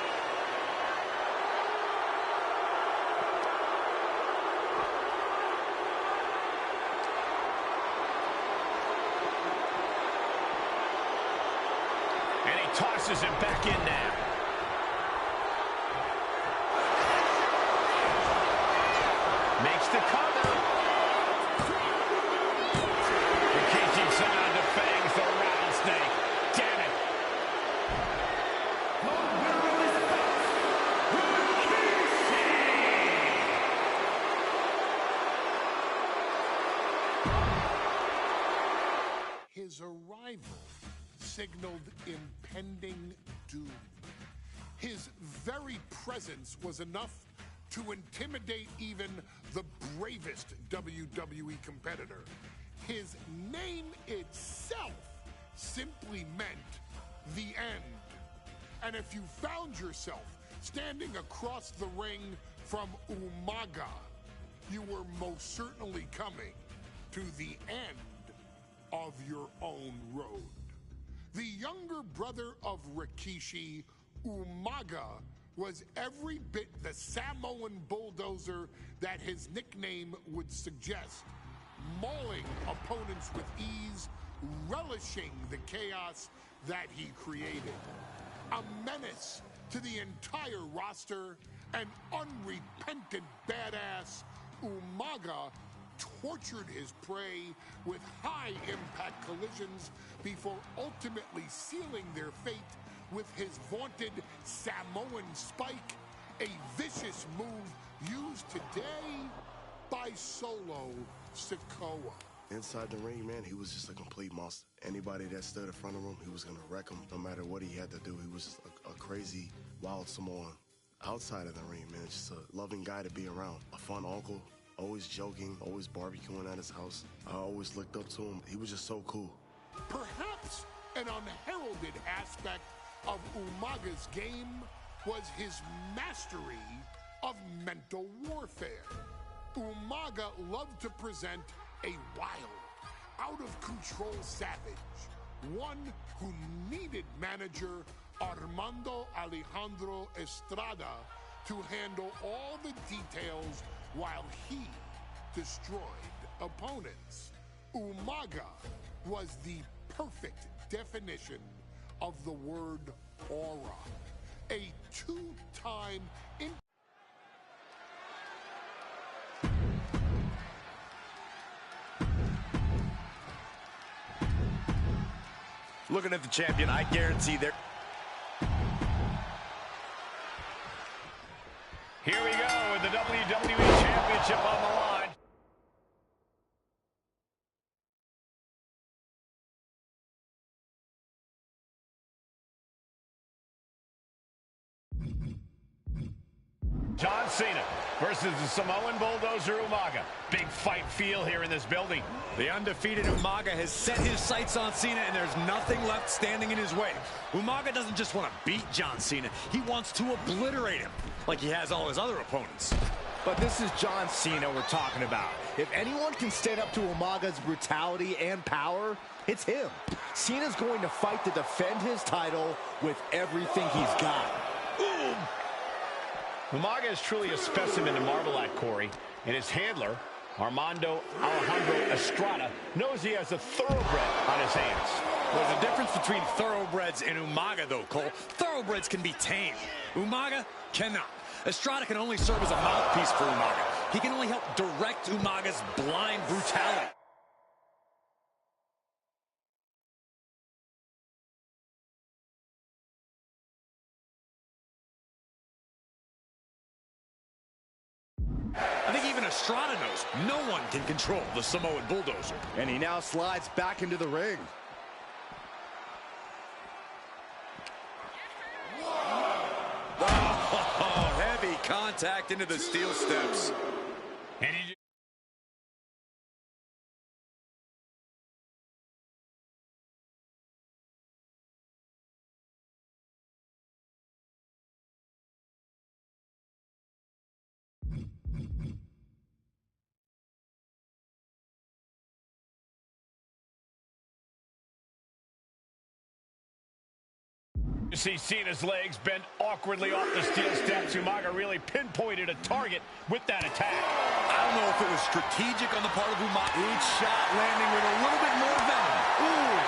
And he tosses him back in now. Makes the cover. Rikishi somehow defangs the rattlesnake. Damn it. His arrival signaled impending doom. His very presence was enough to intimidate even the bravest WWE competitor. His name itself simply meant the end. And if you found yourself standing across the ring from Umaga, you were most certainly coming to the end of your own road. The younger brother of Rikishi, Umaga, was every bit the Samoan bulldozer that his nickname would suggest, mauling opponents with ease, relishing the chaos that he created. A menace to the entire roster, an unrepentant badass, Umaga tortured his prey with high-impact collisions before ultimately sealing their fate with his vaunted Samoan spike, a vicious move used today by Solo Sikoa. Inside the ring, man, he was just a complete monster. Anybody that stood in front of him, he was going to wreck him no matter what he had to do. He was just a crazy, wild Samoan. Outside of the ring, man, just a loving guy to be around. A fun uncle, always joking, always barbecuing at his house. I always looked up to him. He was just so cool. Perhaps an unheralded aspect of Umaga's game was his mastery of mental warfare. Umaga loved to present a wild, out-of-control savage, one who needed manager Armando Alejandro Estrada to handle all the details while he destroyed opponents. Umaga was the perfect definition of the word aura, a two-time Looking at the champion, I guarantee there. Here we go with the WWE Championship on the line. John Cena versus the Samoan Bulldozer Umaga. Big fight feel here in this building. The undefeated Umaga has set his sights on Cena, and there's nothing left standing in his way. Umaga doesn't just want to beat John Cena. He wants to obliterate him, like he has all his other opponents. But this is John Cena we're talking about. If anyone can stand up to Umaga's brutality and power, it's him. Cena's going to fight to defend his title with everything he's got. Ooh. Umaga is truly a specimen to marvel at, Corey, and his handler, Armando Alejandro Estrada, knows he has a thoroughbred on his hands. There's a difference between thoroughbreds and Umaga, though, Cole. Thoroughbreds can be tamed. Umaga cannot. Estrada can only serve as a mouthpiece for Umaga. He can only help direct Umaga's blind brutality. I think even Estrada knows no one can control the Samoan Bulldozer. And he now slides back into the ring. Oh, heavy contact into the steel steps. And he You see Cena's legs bend awkwardly off the steel steps. Umaga really pinpointed a target with that attack. I don't know if it was strategic on the part of Umaga. Each shot landing with a little bit more venom. Ooh.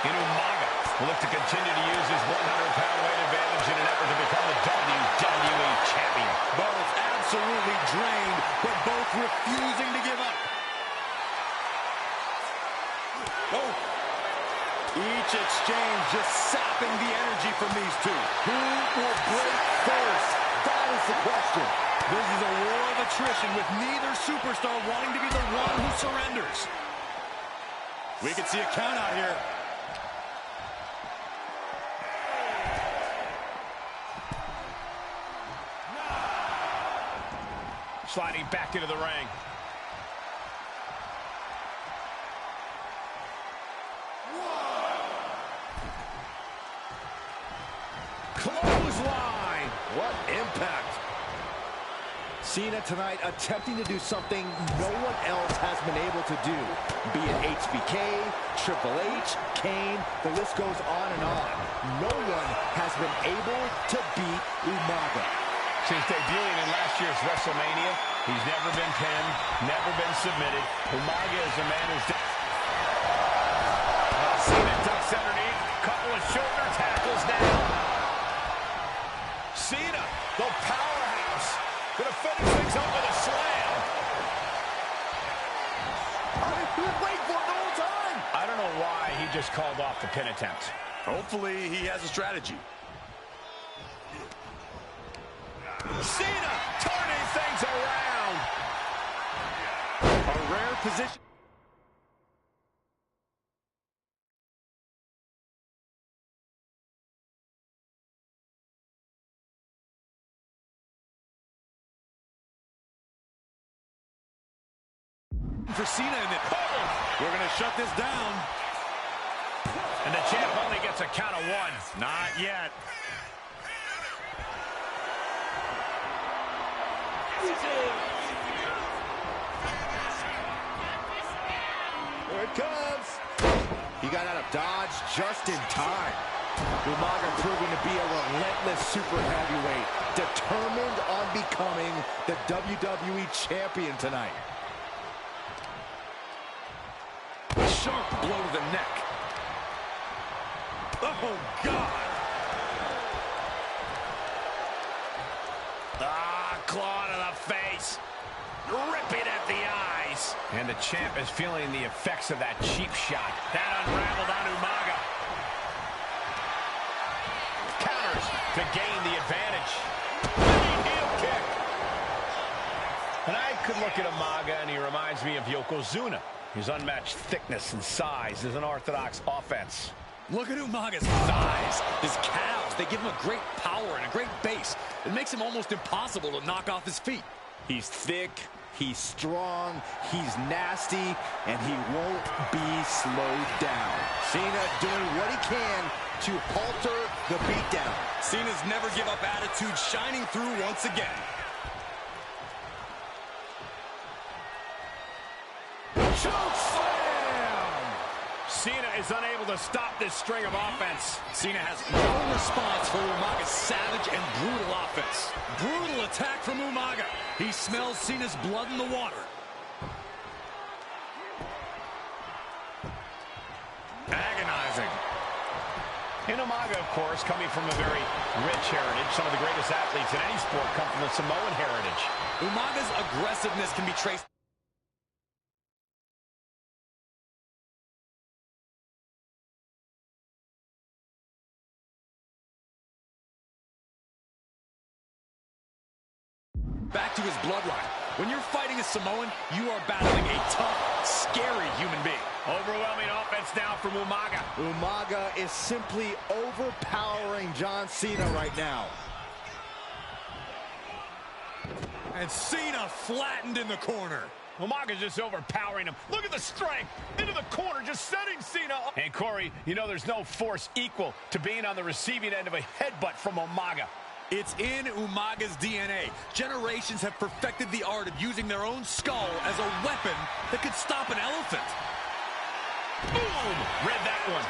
And Umaga will look to continue to use his 100-pound weight advantage in an effort to become the WWE champion. Both absolutely drained, but both refusing to give up. Oh. Each exchange just sapping the energy from these two. Who will break first? That is the question. This is a war of attrition with neither superstar wanting to be the one who surrenders. We can see a count out here. Sliding back into the ring. Clothesline! What impact! Cena tonight attempting to do something no one else has been able to do. Be it HBK, Triple H, Kane, the list goes on and on. No one has been able to beat Umaga. Since debuting in last year's WrestleMania, he's never been pinned, never been submitted. Umaga is a man who's... Cena ducks underneath, couple of shoulder tackles now. Cena, the powerhouse, gonna finish things up with a slam. I've been waiting for it the whole time. I don't know why he just called off the pin attempt. Hopefully he has a strategy. Cena turning things around. A rare position. For Cena, and we're going to shut this down. And the champ only gets a count of one. Not yet. Here it comes. He got out of dodge just in time. Umaga proving to be a relentless super heavyweight, determined on becoming the WWE champion tonight. Sharp blow to the neck. Oh, God. Claw to the face. Ripping at the eyes. And the champ is feeling the effects of that cheap shot. That unraveled on Umaga. Counters to gain the advantage. Big heel kick. could look at Umaga, and he reminds me of Yokozuna. His unmatched thickness and size is an orthodox offense. Look at Umaga's thighs, his calves. They give him a great power and a great base. It makes him almost impossible to knock off his feet. He's thick, he's strong, he's nasty, and he won't be slowed down. Cena doing what he can to halter the beatdown. Cena's never give up attitude, shining through once again. Choke slam! Cena is unable to stop this string of offense. Cena has no response for Umaga's savage and brutal offense. Brutal attack from Umaga. He smells Cena's blood in the water. Agonizing. And Umaga, of course, coming from a very rich heritage. Some of the greatest athletes in any sport come from the Samoan heritage. Umaga's aggressiveness can be traced back to his bloodline. When you're fighting a Samoan, you are battling a tough, scary human being. Overwhelming offense now from Umaga. Umaga is simply overpowering John Cena right now. And Cena flattened in the corner. Umaga's just overpowering him. Look at the strength. Into the corner, just setting Cena up. And Corey, you know there's no force equal to being on the receiving end of a headbutt from Umaga. It's in Umaga's DNA. Generations have perfected the art of using their own skull as a weapon that could stop an elephant. Boom! Read that one.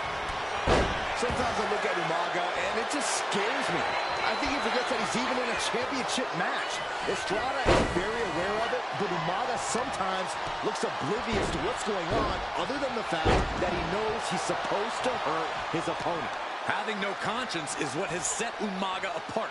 Sometimes I look at Umaga and it just scares me. I think he forgets that he's even in a championship match. Estrada is very aware of it, but Umaga sometimes looks oblivious to what's going on, other than the fact that he knows he's supposed to hurt his opponent. Having no conscience is what has set Umaga apart.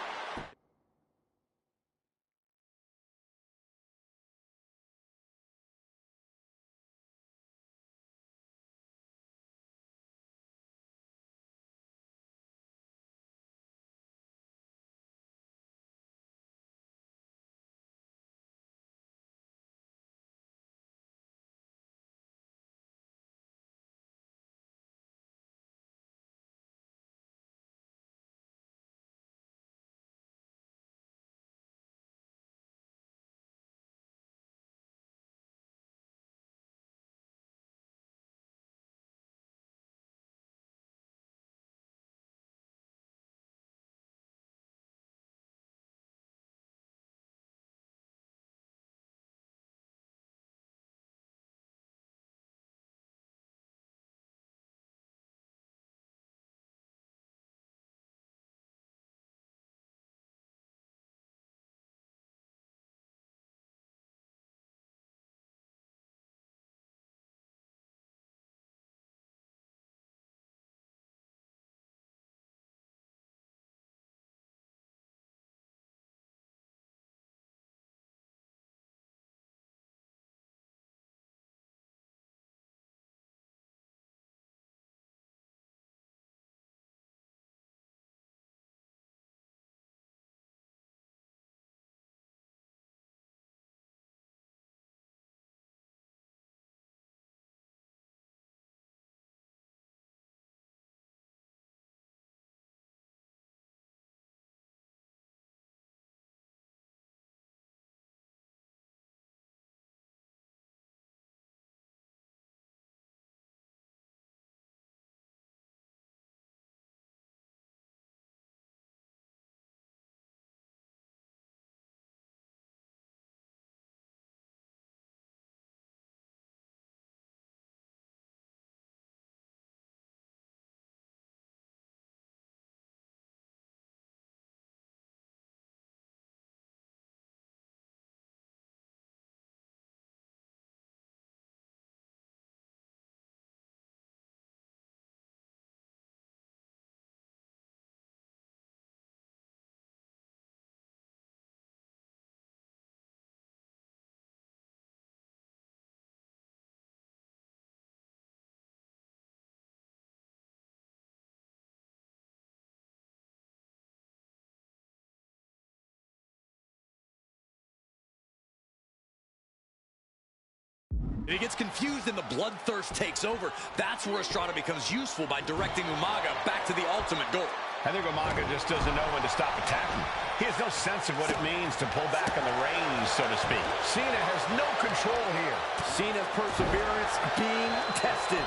He gets confused and the bloodthirst takes over. That's where Estrada becomes useful by directing Umaga back to the ultimate goal. I think Umaga just doesn't know when to stop attacking. He has no sense of what it means to pull back on the reins, so to speak. Cena has no control here. Cena's perseverance being tested.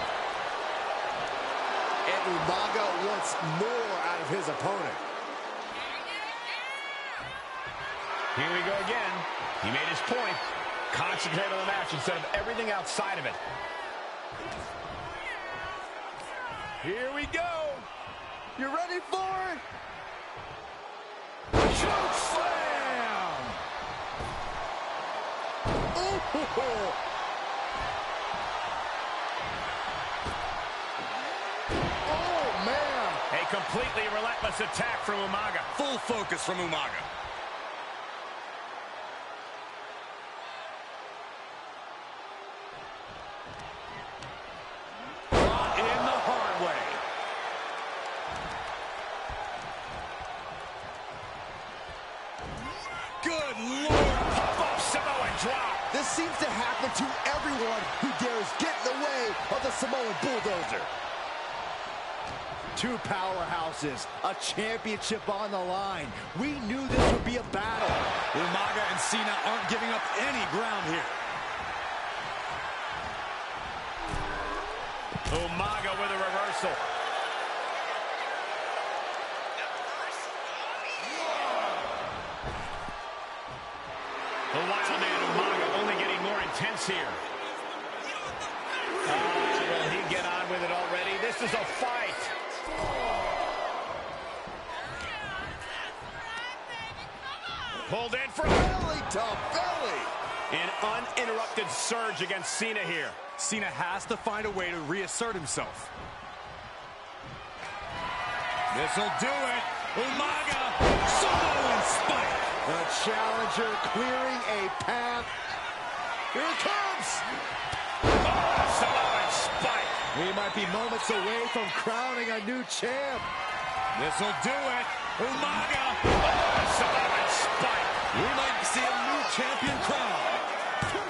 And Umaga wants more out of his opponent. Here we go again. He made his point. Concentrate on the match instead of everything outside of it. Here we go. You ready for it? Choke slam! Oh, oh man! A completely relentless attack from Umaga. Full focus from Umaga. Good Lord! Pop-up Samoan drop! This seems to happen to everyone who dares get in the way of the Samoan bulldozer. Two powerhouses, a championship on the line. We knew this would be a battle. Umaga and Cena aren't giving up any ground here. Umaga with a reversal. The Wild Man Umaga only getting more intense here. Will he get on with it already? This is a fight. Pulled in for belly to belly. An uninterrupted surge against Cena here. Cena has to find a way to reassert himself. This'll do it. Umaga, Samoan spike. The challenger clearing a path. Here it comes. Oh, Samoan spike. We might be moments away from crowning a new champ. This'll do it. Umaga. Oh, Samoan spike. We might see a new champion crown.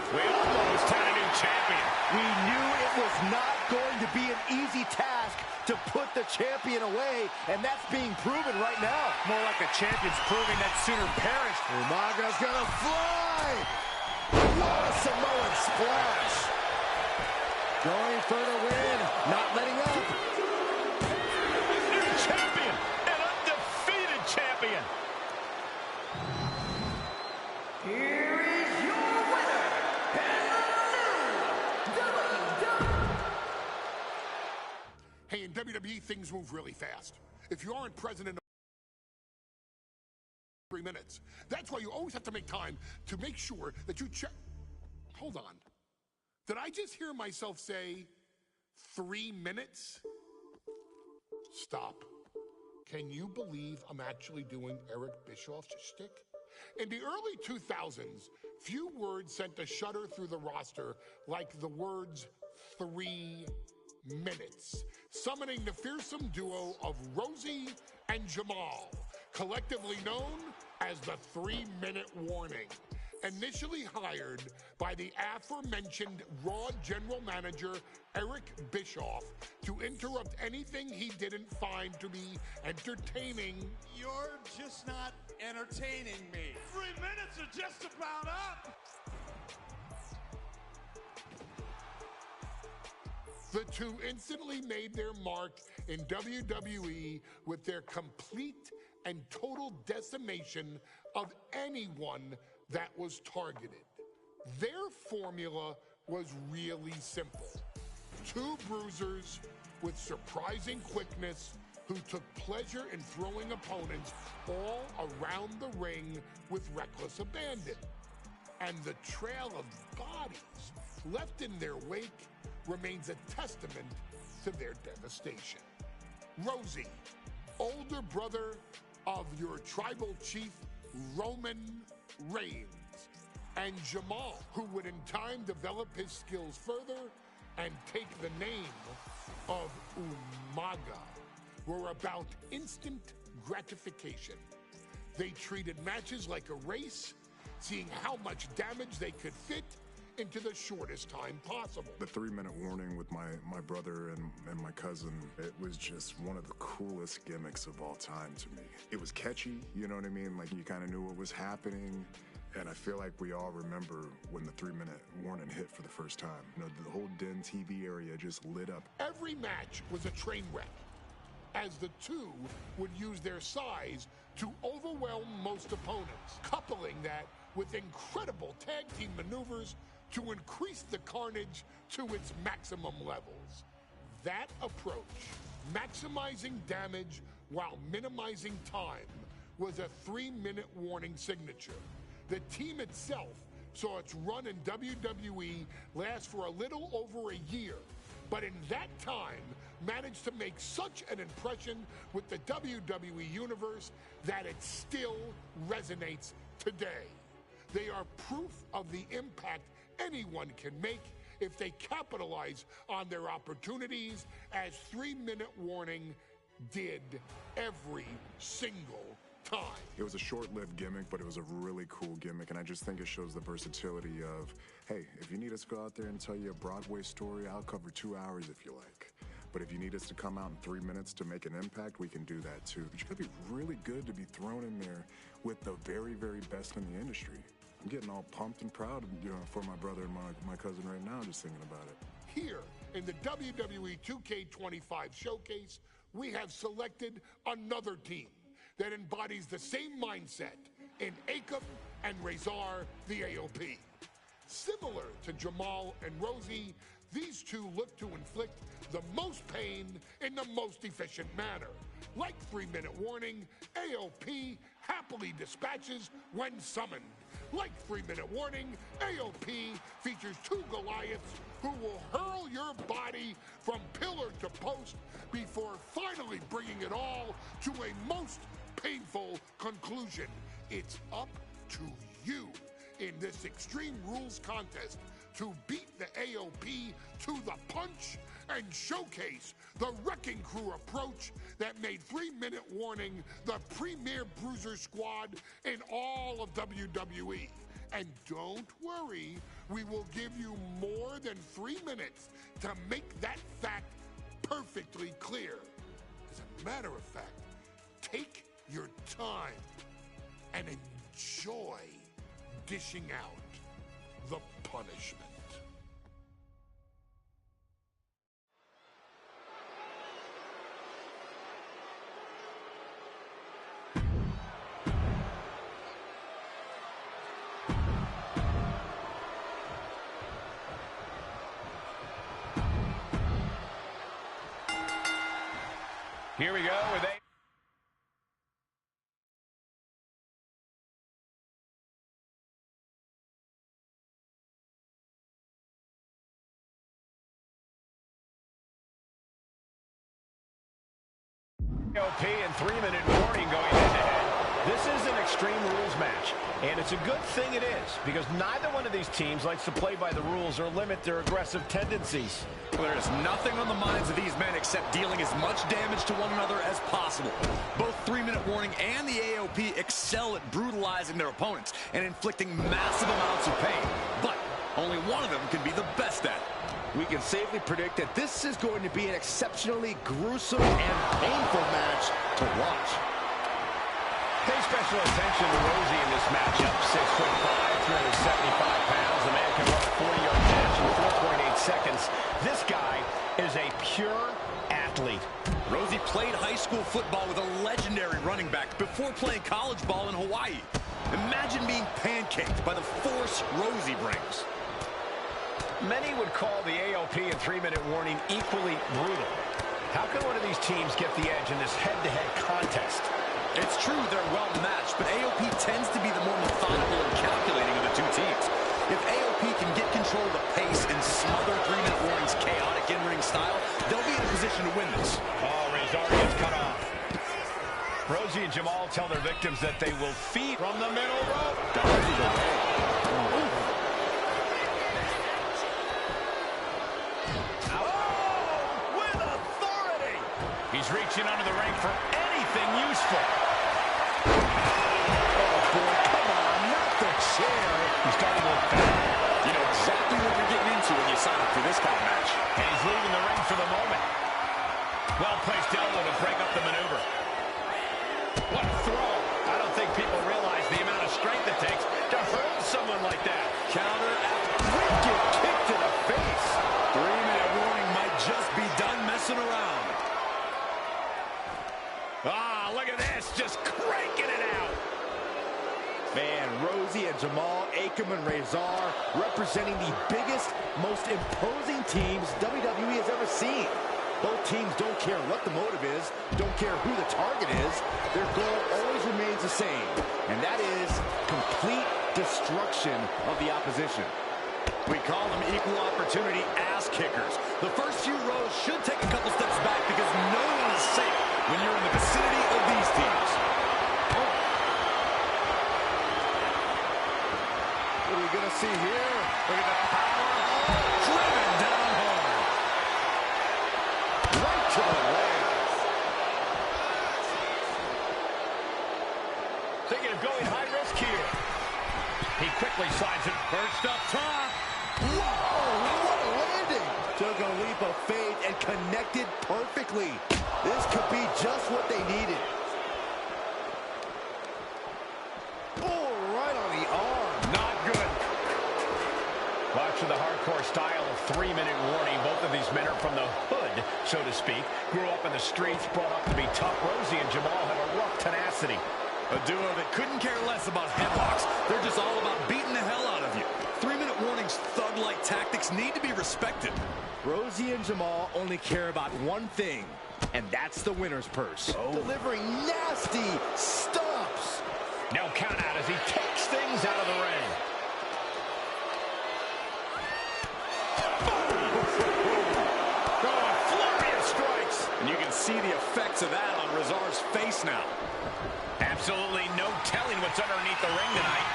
We almost had a new champion. We knew it was not going to be an easy task to put the champion away, and that's being proven right now. More like the champion's proving that sooner perished. Umaga's gonna fly! What a Samoan splash! Going for the win, not letting up. New champion, an undefeated champion. Here is your winner, and the new WWE. Hey, in WWE, things move really fast. If you aren't present in 3 minutes, that's why you always have to make time to make sure that you check. Hold on. Did I just hear myself say 3 minutes? Stop. Can you believe I'm actually doing Eric Bischoff's shtick? In the early 2000s, few words sent a shudder through the roster like the words 3 minutes, summoning the fearsome duo of Rosie and Jamal, collectively known as the 3-minute warning. Initially hired by the aforementioned Raw general manager Eric Bischoff to interrupt anything he didn't find to be entertaining. You're just not entertaining me. 3 minutes are just about up. The two instantly made their mark in WWE with their complete and total decimation of anyone that was targeted. Their formula was really simple. Two bruisers with surprising quickness who took pleasure in throwing opponents all around the ring with reckless abandon. And the trail of bodies left in their wake remains a testament to their devastation. Rosie, older brother of your tribal chief Roman Reigns, and Jamal, who would in time develop his skills further and take the name of Umaga, were about instant gratification. They treated matches like a race, seeing how much damage they could fit into the shortest time possible. The 3-minute warning with my brother and my cousin, it was just one of the coolest gimmicks of all time to me. It was catchy, you know what I mean? Like, you kind of knew what was happening. And I feel like we all remember when the 3-minute warning hit for the first time. You know, the whole Den TV area just lit up. Every match was a train wreck, as the two would use their size to overwhelm most opponents, coupling that with incredible tag team maneuvers to increase the carnage to its maximum levels. That approach, maximizing damage while minimizing time, was a 3-minute warning signature. The team itself saw its run in WWE last for a little over a year, but in that time managed to make such an impression with the WWE Universe that it still resonates today. They are proof of the impact anyone can make if they capitalize on their opportunities, as 3-minute warning did every single time. It was a short-lived gimmick, but it was a really cool gimmick, and I just think it shows the versatility of, hey, if you need us to go out there and tell you a Broadway story, I'll cover 2 hours if you like. But if you need us to come out in 3 minutes to make an impact, we can do that too. But you gotta be really good to be thrown in there with the very, very best in the industry. I'm getting all pumped and proud, you know, for my brother and my cousin right now, just thinking about it. Here in the WWE 2K25 showcase, we have selected another team that embodies the same mindset in Akam and Razor, the AOP. Similar to Jamal and Rosie, these two look to inflict the most pain in the most efficient manner. Like 3-minute warning, AOP happily dispatches when summoned. Like 3-minute warning, AOP features 2 Goliaths who will hurl your body from pillar to post before finally bringing it all to a most painful conclusion. It's up to you in this Extreme Rules contest to beat the AOP to the punch and showcase the Wrecking Crew approach that made 3-minute warning the premier bruiser squad in all of WWE. And don't worry, we will give you more than 3 minutes to make that fact perfectly clear. As a matter of fact, take your time and enjoy dishing out the punishment. Here we go with AOP and 3-minute warning going head-to-head. This is an Extreme Rules match, and it's a good thing it is, because neither one of these teams likes to play by the rules or limit their aggressive tendencies. Well, there is nothing on the minds of these men except dealing as much damage to one another as possible. Both 3-minute warning and the AOP excel at brutalizing their opponents and inflicting massive amounts of pain, but only one of them can be the best at it. We can safely predict that this is going to be an exceptionally gruesome and painful match to watch. Pay special attention to Rosie in this matchup. 6'5", 375 pounds. The man can run a 40-yard dash in 4.8 seconds. This guy is a pure athlete. Rosie played high school football with a legendary running back before playing college ball in Hawaii. Imagine being pancaked by the force Rosie brings. Many would call the AOP and 3-minute warning equally brutal. How can one of these teams get the edge in this head-to-head contest? It's true they're well matched, but AOP tends to be the more methodical and calculating of the two teams. If AOP can get control of the pace and smother 3-minute warning's chaotic in-ring style, they'll be in a position to win this. Oh, Razor gets cut off. Rosie and Jamal tell their victims that they will feed from the middle rope. Dodges away. He's reaching under the ring for anything useful. Oh, boy, come on, not the chair. He's starting to look bad. You know exactly this kind of match. And he's leaving the ring for the moment. Well-placed elbow to break up the maneuver. What a throw. I don't think people realize the amount of strength it takes to hurl someone like that. Counter after wicked kick to the face. 3-minute warning might just be done messing around. Ah, look at this, just cranking it out. Man, Rosie and Jamal, Akam and Razor representing the biggest, most imposing teams WWE has ever seen. Both teams don't care what the motive is, don't care who the target is. Their goal always remains the same, and that is complete destruction of the opposition. We call them equal opportunity ass kickers. The first few rows should take a couple steps back because no one is safe when you're in the vicinity of these teams. What are we going to see here? Look at the power. Driven down hard. Right to the legs. Thinking of going high risk here. He quickly slides it. First up top. Whoa, what a landing. Took a leap of faith and connected perfectly. This could be just what they needed. Oh, right on the arm. Not good. Watching the hardcore style of 3-minute warning. Both of these men are from the hood, so to speak. Grew up in the streets, brought up to be tough. Rosie and Jamal have a rough tenacity. A duo that couldn't care less about headlocks. They're just all about beating the hell out of you. 3-minute warnings, thug-like tactics need to be respected. Rosie and Jamal only care about one thing, and that's the winner's purse. Delivering nasty stomps. No count out as he takes things out of the ring. Oh, a flurry of strikes. And you can see the effects of that on Razor's face now. Absolutely no telling what's underneath the ring tonight.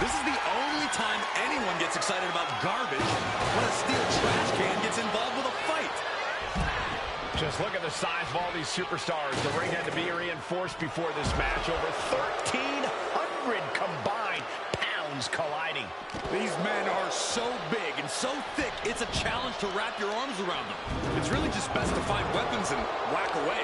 This is the only time anyone gets excited about garbage when a steel trash can gets involved with a fight. Just look at the size of all these superstars. The ring had to be reinforced before this match. Over 1,300 combined pounds colliding. These men are so big and so thick, it's a challenge to wrap your arms around them. It's really just best to find weapons and whack away.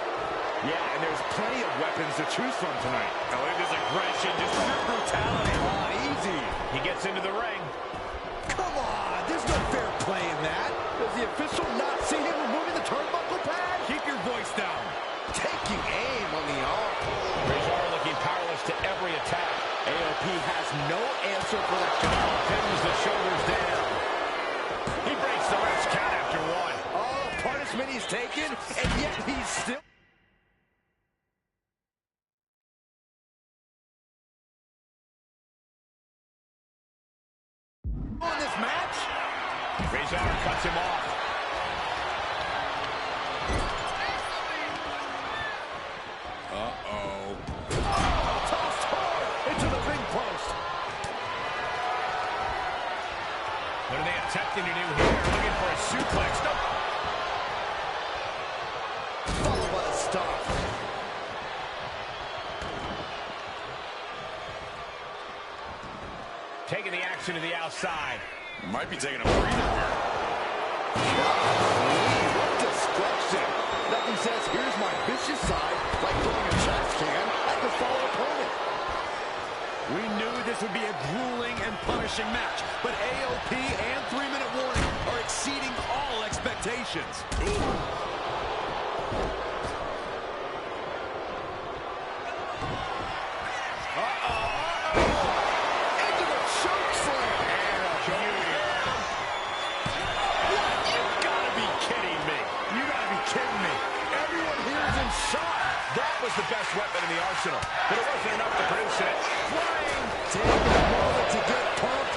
Yeah, and there's plenty of weapons to choose from tonight. Oh, look at this aggression, just pure brutality. Easy. He gets into the ring. Come on, there's no fair play in that. Does the official not see him removing the turnbuckle pad? Keep your voice down. Taking aim on the arm. Razor looking powerless to every attack. AOP has no answer for that shot. Pins the shoulders down. He breaks the ref's count after one. Oh, punishment he's taken, and yet he's still... on this match. Razor cuts him off. Uh-oh. Tossed hard into the ring post. What are they attempting to do here? Looking for a suplex. No. Followed by a stop. Taking the action to the outside. Might be taking a breather here. What destruction. Nothing says, here's my vicious side, like throwing a trash can at the fallen opponent. We knew this would be a grueling and punishing match, but AOP and 3-minute warning are exceeding all expectations. Into the choke slam. You gotta be kidding me. You gotta be kidding me. Everyone here is in shock. That was the best weapon in the arsenal, but it wasn't enough to produce it. Flying. Taking a moment to get pumped.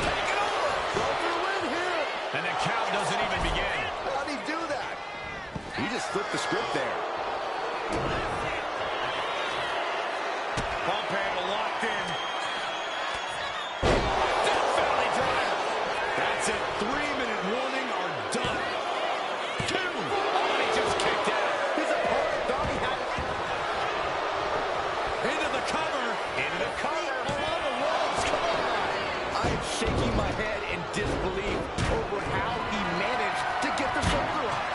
Take it over. Go for the win here. And the count doesn't even begin. How'd he do that? He just flipped the script there. Bump handle locked in. Death Valley driver. That's it. 3-minute warning are done. 2. Oh, he just kicked out. His opponent thought he had it. Into the cover. Into the cover. On the ropes. Come on. I am shaking my head in disbelief over how he managed to get the shoulder up.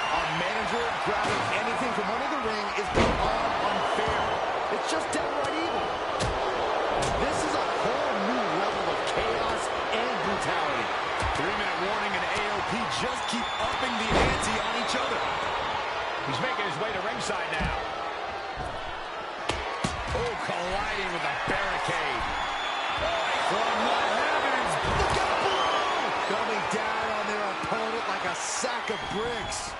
A manager grabbing anything from under the ring is beyond unfair. It's just downright evil. This is a whole new level of chaos and brutality. 3-minute warning, and AOP just keep upping the ante on each other. He's making his way to ringside now. Oh, colliding with the barricade. From the heavens, look out below! Coming down on their opponent like a sack of bricks.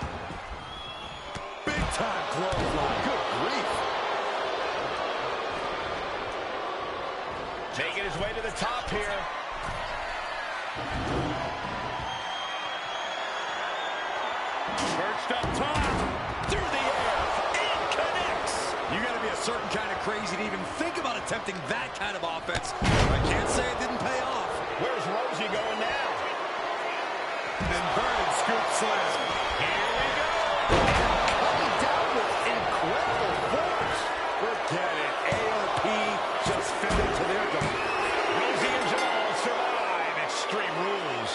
Big time clothesline. Good grief. Making his way to the top here. Perched up top, through the air, it connects. You gotta be a certain kind of crazy to even think about attempting that kind of offense. I can't say it didn't pay off. Where's Rosie going now? Inverted scoop slam. Here we go. Coming down with incredible force. Forget it. AOP just fell into their domain. Rosie and Jamal survive Extreme Rules.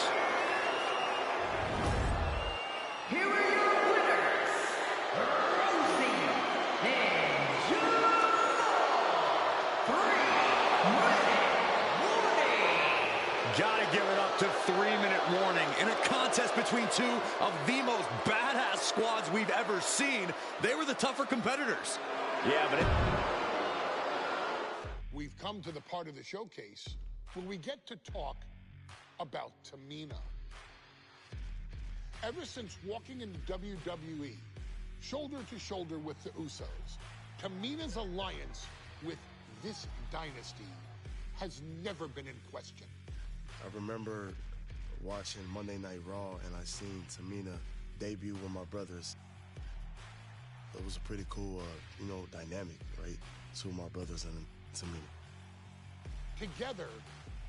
Here are your winners, Rosie and Jamal. 3-minute warning. Gotta give it up to 3-minute warning. In a contest between two of the most badass squads we've ever seen, they were the tougher competitors. Yeah, but We've come to the part of the showcase where we get to talk about Tamina. Ever since walking into WWE, shoulder to shoulder with the Usos, Tamina's alliance with this dynasty has never been in question. I remember watching Monday Night Raw, and I seen Tamina debut with my brothers. It was a pretty cool, dynamic, right? Two of my brothers and Tamina. Together,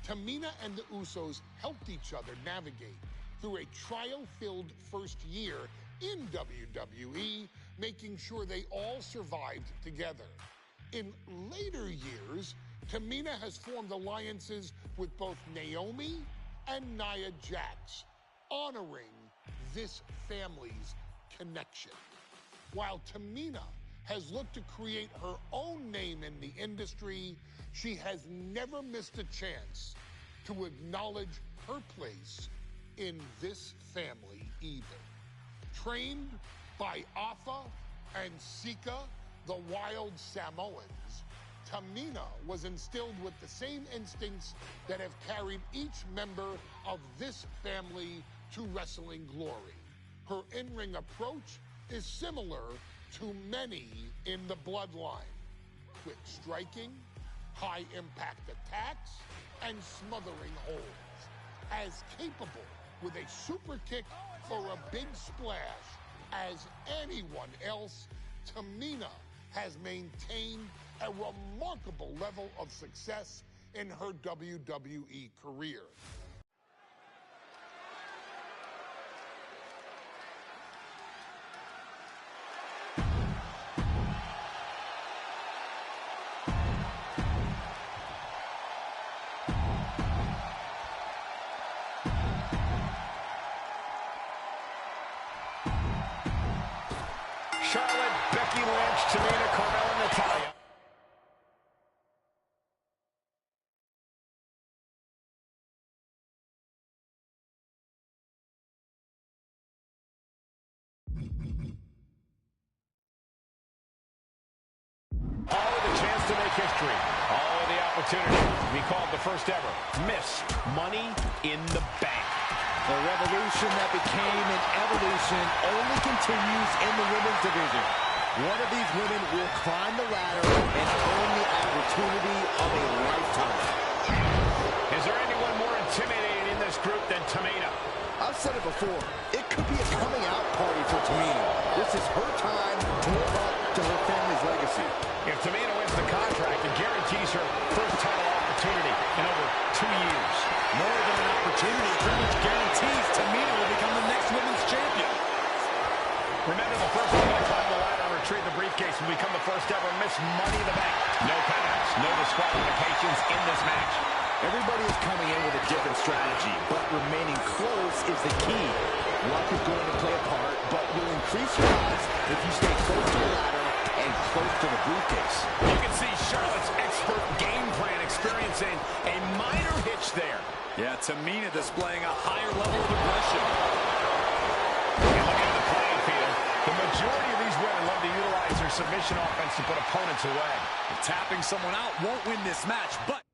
Tamina and the Usos helped each other navigate through a trial-filled first year in WWE, making sure they all survived together. In later years, Tamina has formed alliances with both Naomi and Nia Jax, honoring this family's connection. While Tamina has looked to create her own name in the industry, she has never missed a chance to acknowledge her place in this family either. Trained by Afa and Sika, the wild Samoans, Tamina was instilled with the same instincts that have carried each member of this family to wrestling glory. Her in-ring approach is similar to many in the bloodline. Quick striking, high-impact attacks, and smothering holds. As capable with a super kick or a big splash as anyone else, Tamina has maintained a remarkable level of success in her WWE career. Charlotte, Becky Lynch, Tamina, Carmella, Natalya. All with a chance to make history. All with the opportunity to be called the first ever Miss Money in the Bank. The revolution that became an evolution only continues in the women's division. One of these women will climb the ladder and earn the opportunity of a lifetime. Is there anyone more intimidating in this group than Tamina? I've said it before, it could be a coming out party for Tamina. This is her time to live up to her family's legacy. If Tamina wins the contract, it guarantees her first title opportunity in over 2 years. More than an opportunity, it pretty much guarantees Tamina will become the next women's champion. Remember, the first one to climb the ladder and retrieve the briefcase will become the first ever Miss Money in the Bank. No countouts, no disqualifications in this match. Everybody is coming in with a different strategy, but remaining close is the key. Luck is going to play a part, but you'll increase your odds if you stay close to the ladder and close to the briefcase. You can see Charlotte's expert game plan experiencing a minor hitch there. Yeah, Tamina displaying a higher level of aggression. And look at the playing field. The majority of these women love to utilize their submission offense to put opponents away. Tapping someone out won't win this match, but